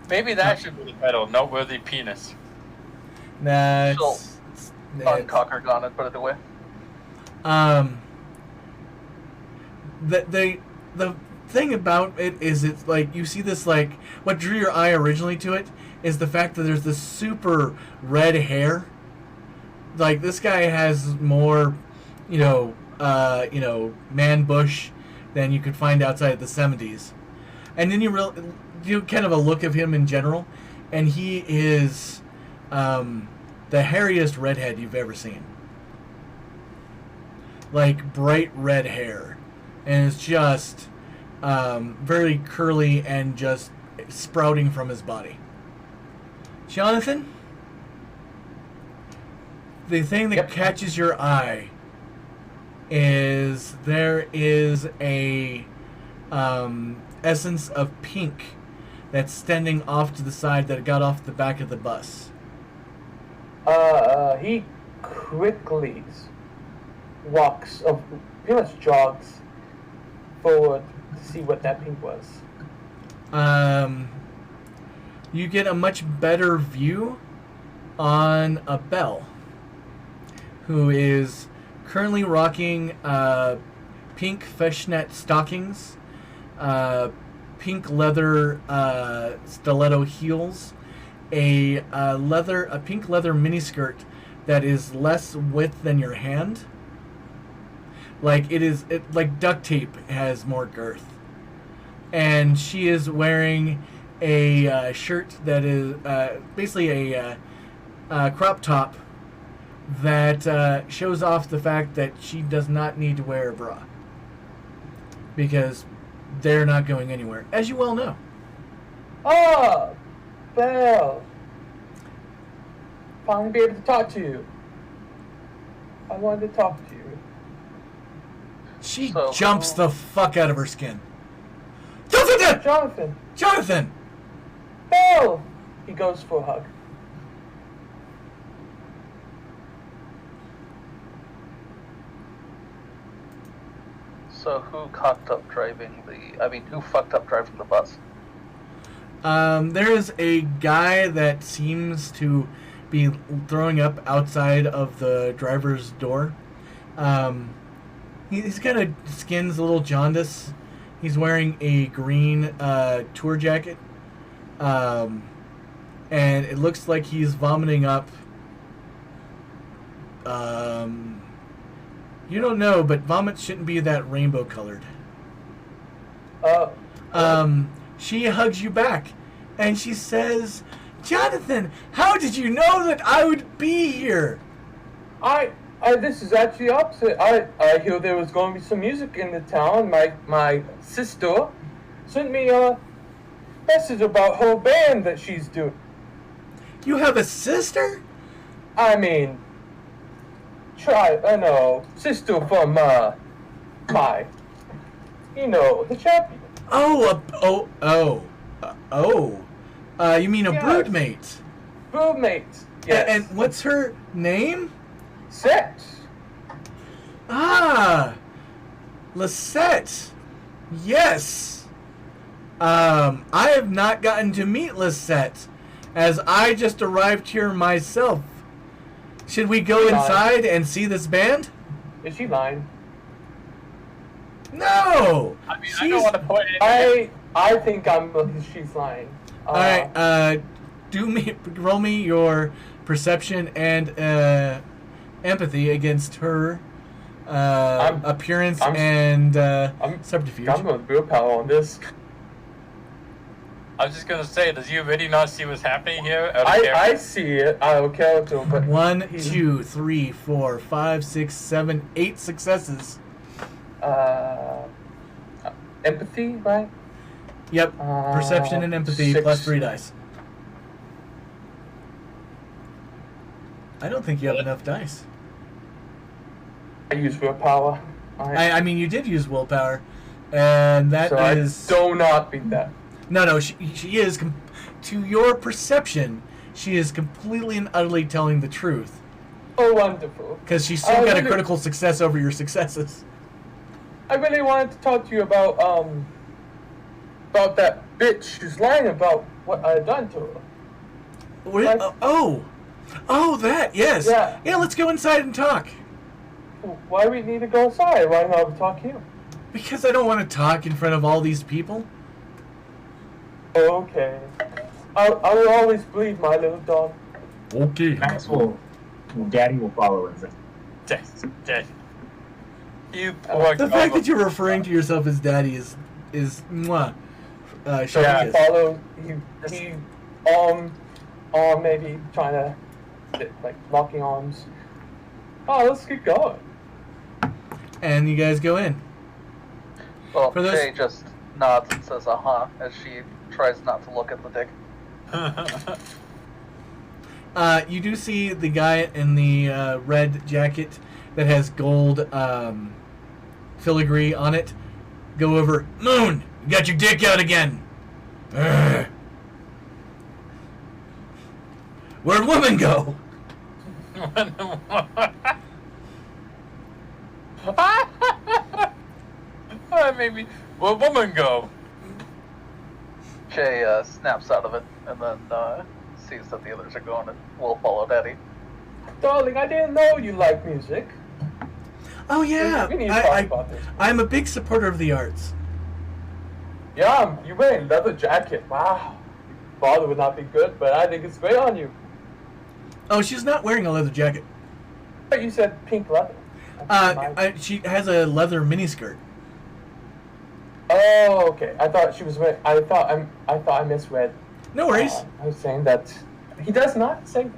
Maybe that should be the title, Noteworthy Penis. Nah, She'll it's uncock her gun and put it away. The thing about it is, it's like, you see this, like, what drew your eye originally to it is the fact that there's this super red hair. Like, this guy has more, man bush than you could find outside of the 70s. And then you kind of a look of him in general, and he is the hairiest redhead you've ever seen. Like, bright red hair. And it's just very curly and just sprouting from his body. Jonathan? The thing that catches your eye is there is a essence of pink that's standing off to the side that got off the back of the bus. He quickly walks, pretty much jogs forward to see what that pink was. You get a much better view on a Belle, who is currently rocking pink fishnet stockings, pink leather stiletto heels, a pink leather miniskirt that is less width than your hand. Like like duct tape has more girth. And she is wearing a shirt that is basically a crop top that shows off the fact that she does not need to wear a bra, because they're not going anywhere, as you well know. Oh, Belle. Finally be able to talk to you. I wanted to talk to you. She jumps the fuck out of her skin. Jonathan! Jonathan! Jonathan! Belle! He goes for a hug. So who fucked up driving the bus? There is a guy that seems to be throwing up outside of the driver's door. He's got skin's a little jaundice. He's wearing a green tour jacket. And it looks like he's vomiting up. You don't know, but vomit shouldn't be that rainbow colored. She hugs you back, and she says, "Jonathan, how did you know that I would be here?" This is actually the opposite. I hear there was going to be some music in the town. My sister sent me a message about her band that she's doing. You have a sister? I mean, sister from the champion. You mean a Yes. broodmate? Broodmate, Yes. And what's her name? Set. Ah, Lisette. Yes. I have not gotten to meet Lisette, as I just arrived here myself. Should we go inside and see this band? Is she lying? No. I mean, I don't want to point it. I think she's lying. All right. Roll me your perception and empathy against her appearance and subterfuge. I'm going willpower on this. I was just gonna say, does you really not see what's happening here? I see it. I will count to him, but 1, 2, 3, 4, 5, 6, 7, 8 successes. Empathy, right? Yep. Perception and empathy 6. plus 3 dice. I don't think you have enough dice. I use willpower. I mean, you did use willpower, and that is. So I do not beat that. No, she is, to your perception, she is completely and utterly telling the truth. Oh, wonderful. Because she still got a critical success over your successes. I really wanted to talk to you about that bitch who's lying about what I had done to her. That, yes. Yeah, let's go inside and talk. Why do we need to go inside? Why not talk here? Because I don't want to talk in front of all these people. Okay. I will always bleed, my little dog. Okay. Daddy will follow us. Dead. You poor The fact that you're referring to yourself as daddy is mwah. Yeah, follow. He maybe trying to, like, locking arms. Oh, let's get going. And you guys go in. Well, For those- Shay just nods and says, "Uh-huh," as she tries not to look at the dick. You do see the guy in the red jacket that has gold filigree on it go over. Moon, you got your dick out again. Urgh. Where'd woman go? Maybe. Where'd woman go? Shay snaps out of it and then sees that the others are going and will follow Daddy. Darling, I didn't know you like music. Oh yeah, We need to talk about this. I'm a big supporter of the arts. Yeah, you're wearing leather jacket. Wow. Father would not be good, but I think it's great on you. Oh, she's not wearing a leather jacket. But you said pink leather. She has a leather miniskirt. Oh, okay. I thought she was wearing. I thought I misread. No worries. I was saying that he does not say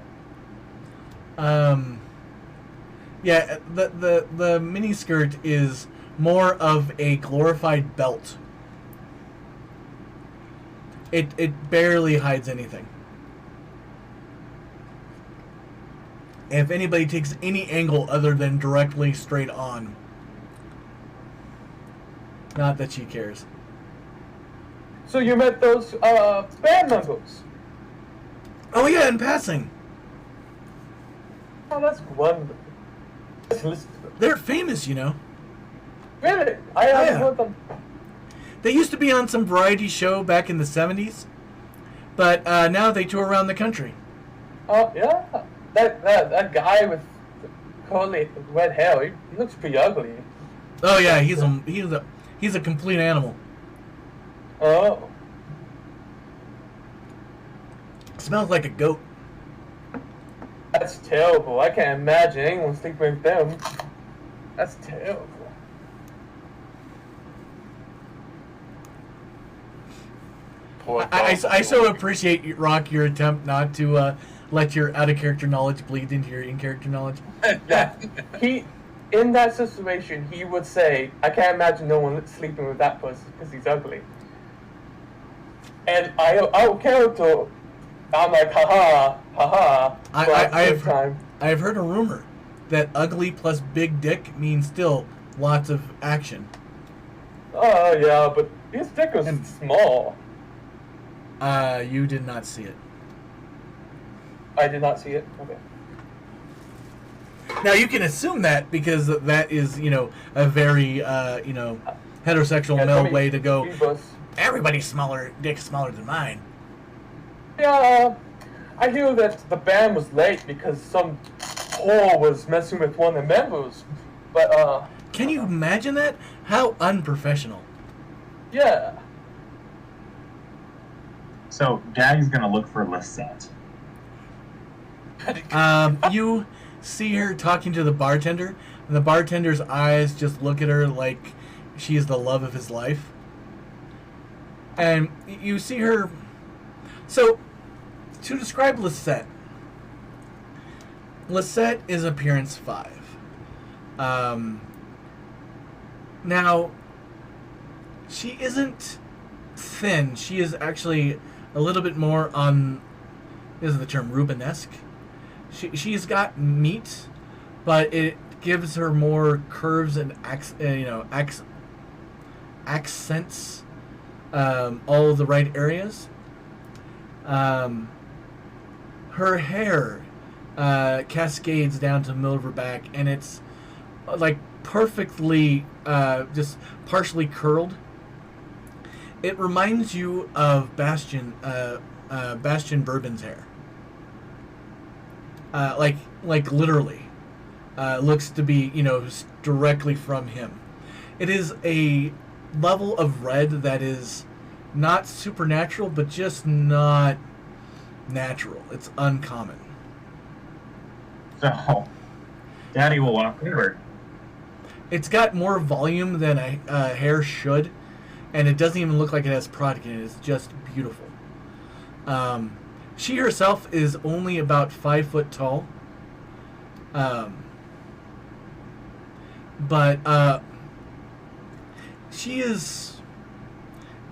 that. Yeah, the miniskirt is more of a glorified belt. It barely hides anything. If anybody takes any angle other than directly straight on, not that she cares. So you met those band members? Oh yeah, in passing. Oh, that's wonderful. Let's listen to them. They're famous, you know. Really? I haven't heard them. They used to be on some variety show back in the 70s, but now they tour around the country. Oh, yeah. That guy with the curly red hair, he looks pretty ugly. Oh yeah, he's a complete animal. Oh. Smells like a goat. That's terrible. I can't imagine anyone sleeping with them. That's terrible. Poor I dog. so appreciate, Rock, your attempt not to let your out-of-character knowledge bleed into your in-character knowledge. In that situation, he would say, I can't imagine no one sleeping with that person because he's ugly. And our character, I'm like, haha, haha. I have heard a rumor that ugly plus big dick means still lots of action. Oh, yeah, but his dick was small. You did not see it. I did not see it. Okay. Now you can assume that because that is, a very, heterosexual Yeah, male tell me, way to go. Phoebus. Everybody's smaller, dick's smaller than mine. Yeah, I hear that the band was late because some whore was messing with one of the members. But, Can you imagine that? How unprofessional. yeah. So Daddy's gonna look for Lisette. You see her talking to the bartender, and the bartender's eyes just look at her like she is the love of his life. And you see her. So, to describe Lisette is appearance 5. Now, she isn't thin. She is actually a little bit more on, is the term, Rubenesque. She's got meat, but it gives her more curves and accents, all of the right areas. Her hair cascades down to the middle of her back, and it's like perfectly just partially curled. It reminds you of Bastion Bourbon's hair. Like literally, looks to be, directly from him. It is a level of red that is not supernatural, but just not natural. It's uncommon. So, Daddy will walk over. It's got more volume than a hair should, and it doesn't even look like it has product in it. It's just beautiful. She herself is only about 5 foot tall. But she is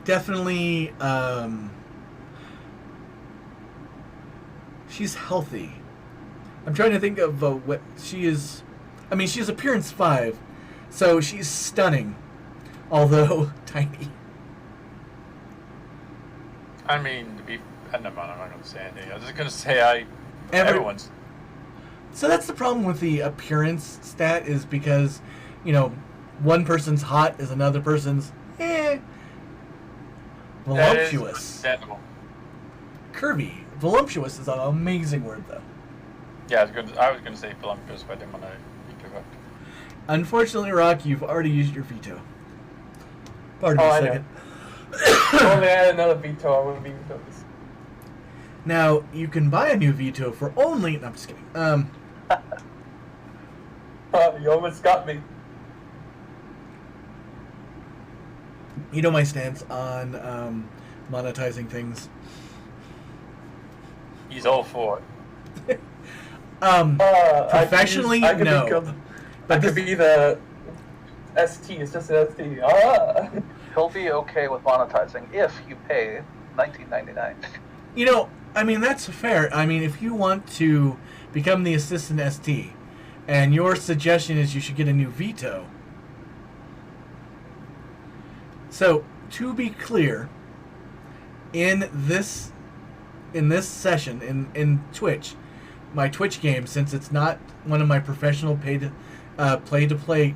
definitely, she's healthy. I'm trying to think of what she is. I mean, she's appearance 5, so she's stunning, although tiny. I mean, I'm not going to say anything. I was just going to say everyone's. So that's the problem with the appearance stat, is because, one person's hot is another person's voluptuous. Curvy. Voluptuous is an amazing word, though. Yeah, I was going to say voluptuous, but I didn't want to be correct. Unfortunately, Rock, you've already used your veto. Pardon me a second. If only I had another veto, I wouldn't be vetoed this. Now, you can buy a new veto for only... No, I'm just kidding. You almost got me. You know my stance on monetizing things. He's all for it. Professionally, I could no. That could be the ST. It's just an ST. Ah. He'll be okay with monetizing if you pay $19.99. I mean, that's fair. I mean, if you want to become the assistant ST, and your suggestion is you should get a new veto. So, to be clear, in this session, in Twitch, my Twitch game, since it's not one of my professional pay-to-play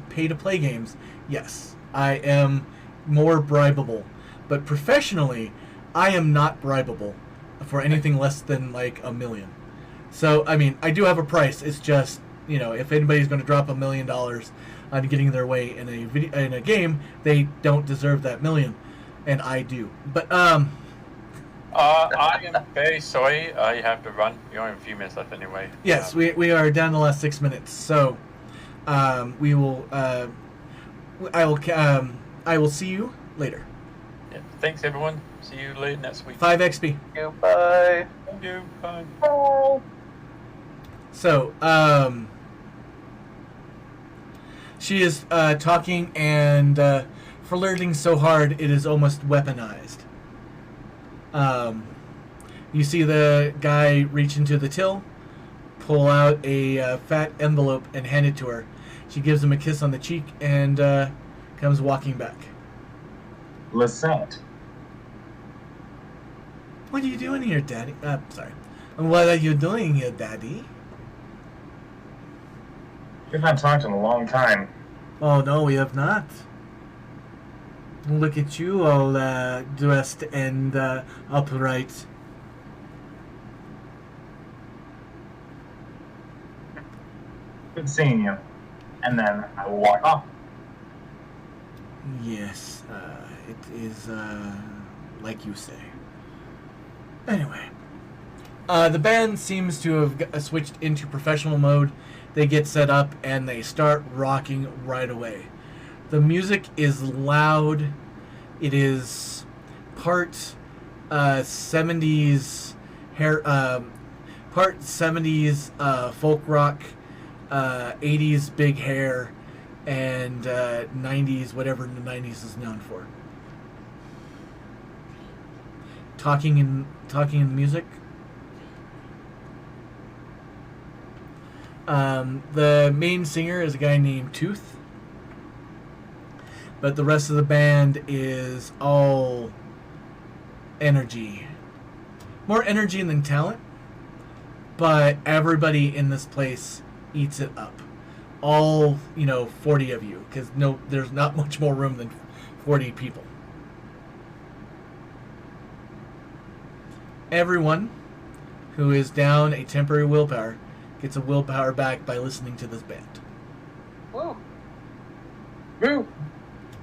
games, yes, I am more bribable. But professionally, I am not bribable for anything less than like $1 million. So, I mean, I do have a price. It's just, if anybody's going to drop $1 million on getting their way in a game, they don't deserve that $1 million, and I do. But I am very sorry. I have to run. You only have a few minutes left anyway. Yes, we are down to the last 6 minutes. So, we will. I will see you later. Yeah. Thanks, everyone. See you later next week. 5 XP. Goodbye. Thank you. Bye. So, she is talking and flirting so hard it is almost weaponized. You see the guy reach into the till, pull out a fat envelope and hand it to her. She gives him a kiss on the cheek and comes walking back. Lisette. What are you doing here, Daddy? Sorry. What are you doing here, Daddy? We've not talked in a long time. Oh, no, we have not. Look at you all dressed and upright. Good seeing you. And then I will walk off. Yes, it is like you say. Anyway, the band seems to have switched into professional mode. They get set up and they start rocking right away. The music is loud. It is part 70s part 70s folk rock, 80s big hair, and 90s whatever the 90s is known for. Talking in the music. The main singer is a guy named Tooth, but the rest of the band is all energy. More energy than talent, but everybody in this place eats it up. All, 40 of you, because there's not much more room than 40 people. Everyone who is down a temporary willpower gets a willpower back by listening to this band. Woo! Woo!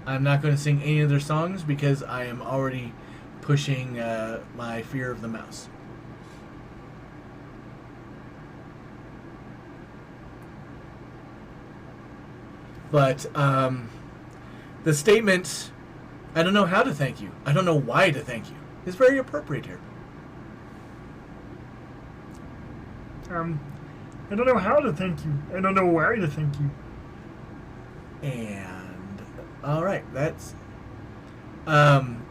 I'm not going to sing any of their songs because I am already pushing my fear of the mouse. But the statement, I don't know how to thank you, I don't know why to thank you, is very appropriate here. I don't know how to thank you. I don't know why to thank you. And alright, that's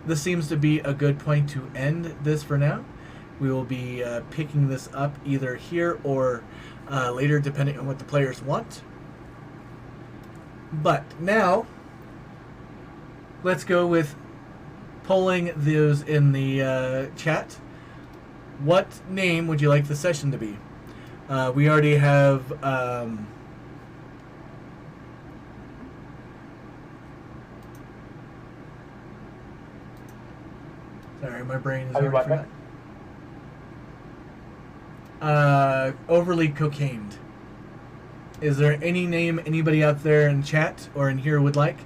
this seems to be a good point to end this for now. We will be picking this up either here or later, depending on what the players want. But now, let's go with polling those in the chat. What name would you like the session to be? We already have sorry, my brain is already forgot. Overly cocained. Is there any name anybody out there in chat or in here would like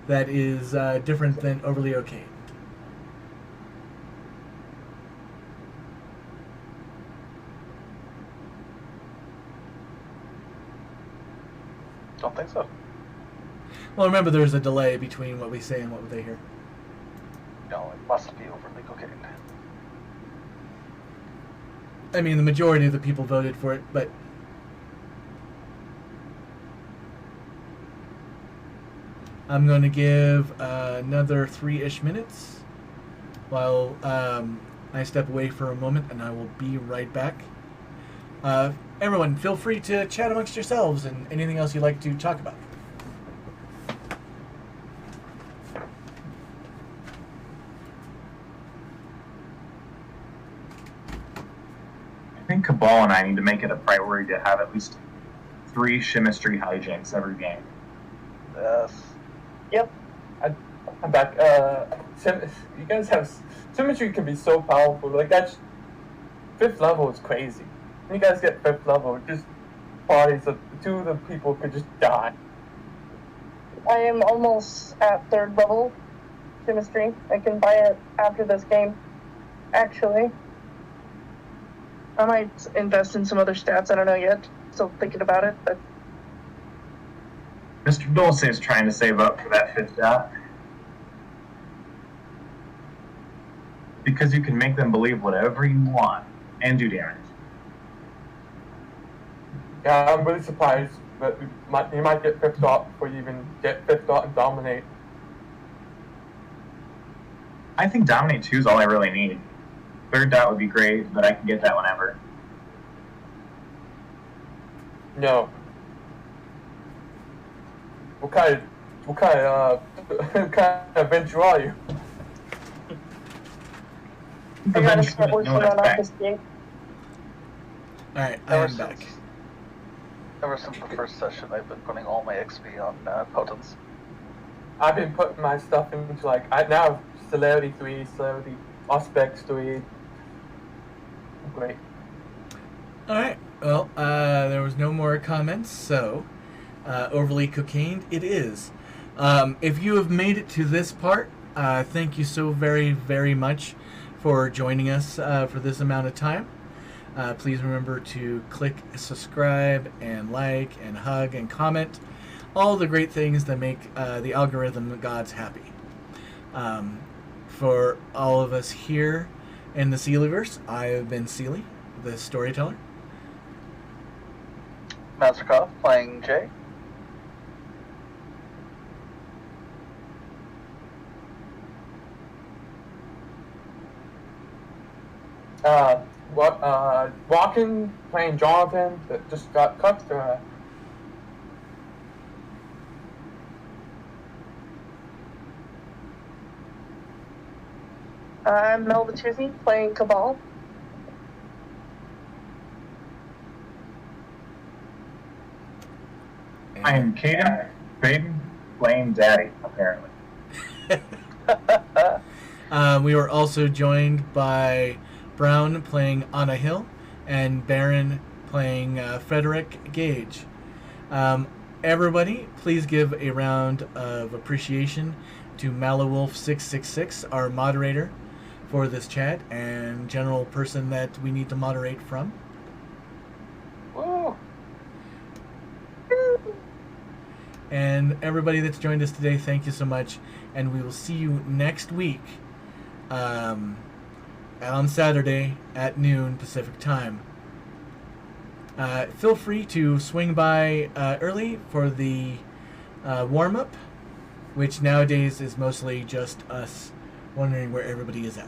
that is different than overly cocained? Don't think so. Well, remember there's a delay between what we say and what they hear. No, it must be overly cocaine. I mean, the majority of the people voted for it, but I'm going to give another 3-ish minutes while I step away for a moment, and I will be right back. Everyone, feel free to chat amongst yourselves and anything else you'd like to talk about. I think Cabal and I need to make it a priority to have at least 3 chemistry hijinks every game. Yes. Yep. I'm back. You guys have symmetry can be so powerful. Like that's 5th level is crazy. When you guys get 5th level, just bodies of 2 of the people could just die. I am almost at 3rd level chemistry. I can buy it after this game. Actually, I might invest in some other stats. I don't know yet. Still thinking about it, but Mr. Dulce is trying to save up for that 5th dot. Because you can make them believe whatever you want and do damage. Yeah, I'm really surprised that you might get 5th dot before you even get 5th dot and dominate. I think Dominate 2 is all I really need. 3rd dot would be great, but I can get that whenever. No. What kind of adventure are you? I gotta start working on Office Gate. All right, I am back. Ever since the first session, I've been putting all my XP on potence. I've been putting my stuff into like I now have celerity 3, celerity aspects 3. Great. All right. Well, there was no more comments, so overly cocaine it is. If you have made it to this part, thank you so very, very much for joining us for this amount of time. Please remember to click subscribe and like and hug and comment. All the great things that make the algorithm gods happy. For all of us here in the Sealyverse, I have been Sealy, the storyteller. Mastercraft playing Jay. Walken playing Jonathan that just got cut. I'm Mel Bertuzzi playing Cabal. I am Caden Baden playing Daddy, apparently. We were also joined by Brown playing Anna Hill and Baron playing Frederick Gage. Everybody, please give a round of appreciation to Malawolf666, our moderator for this chat and general person that we need to moderate from. Woo! And everybody that's joined us today, thank you so much. And we will see you next week on Saturday at noon Pacific time. Feel free to swing by early for the warm-up, which nowadays is mostly just us wondering where everybody is at.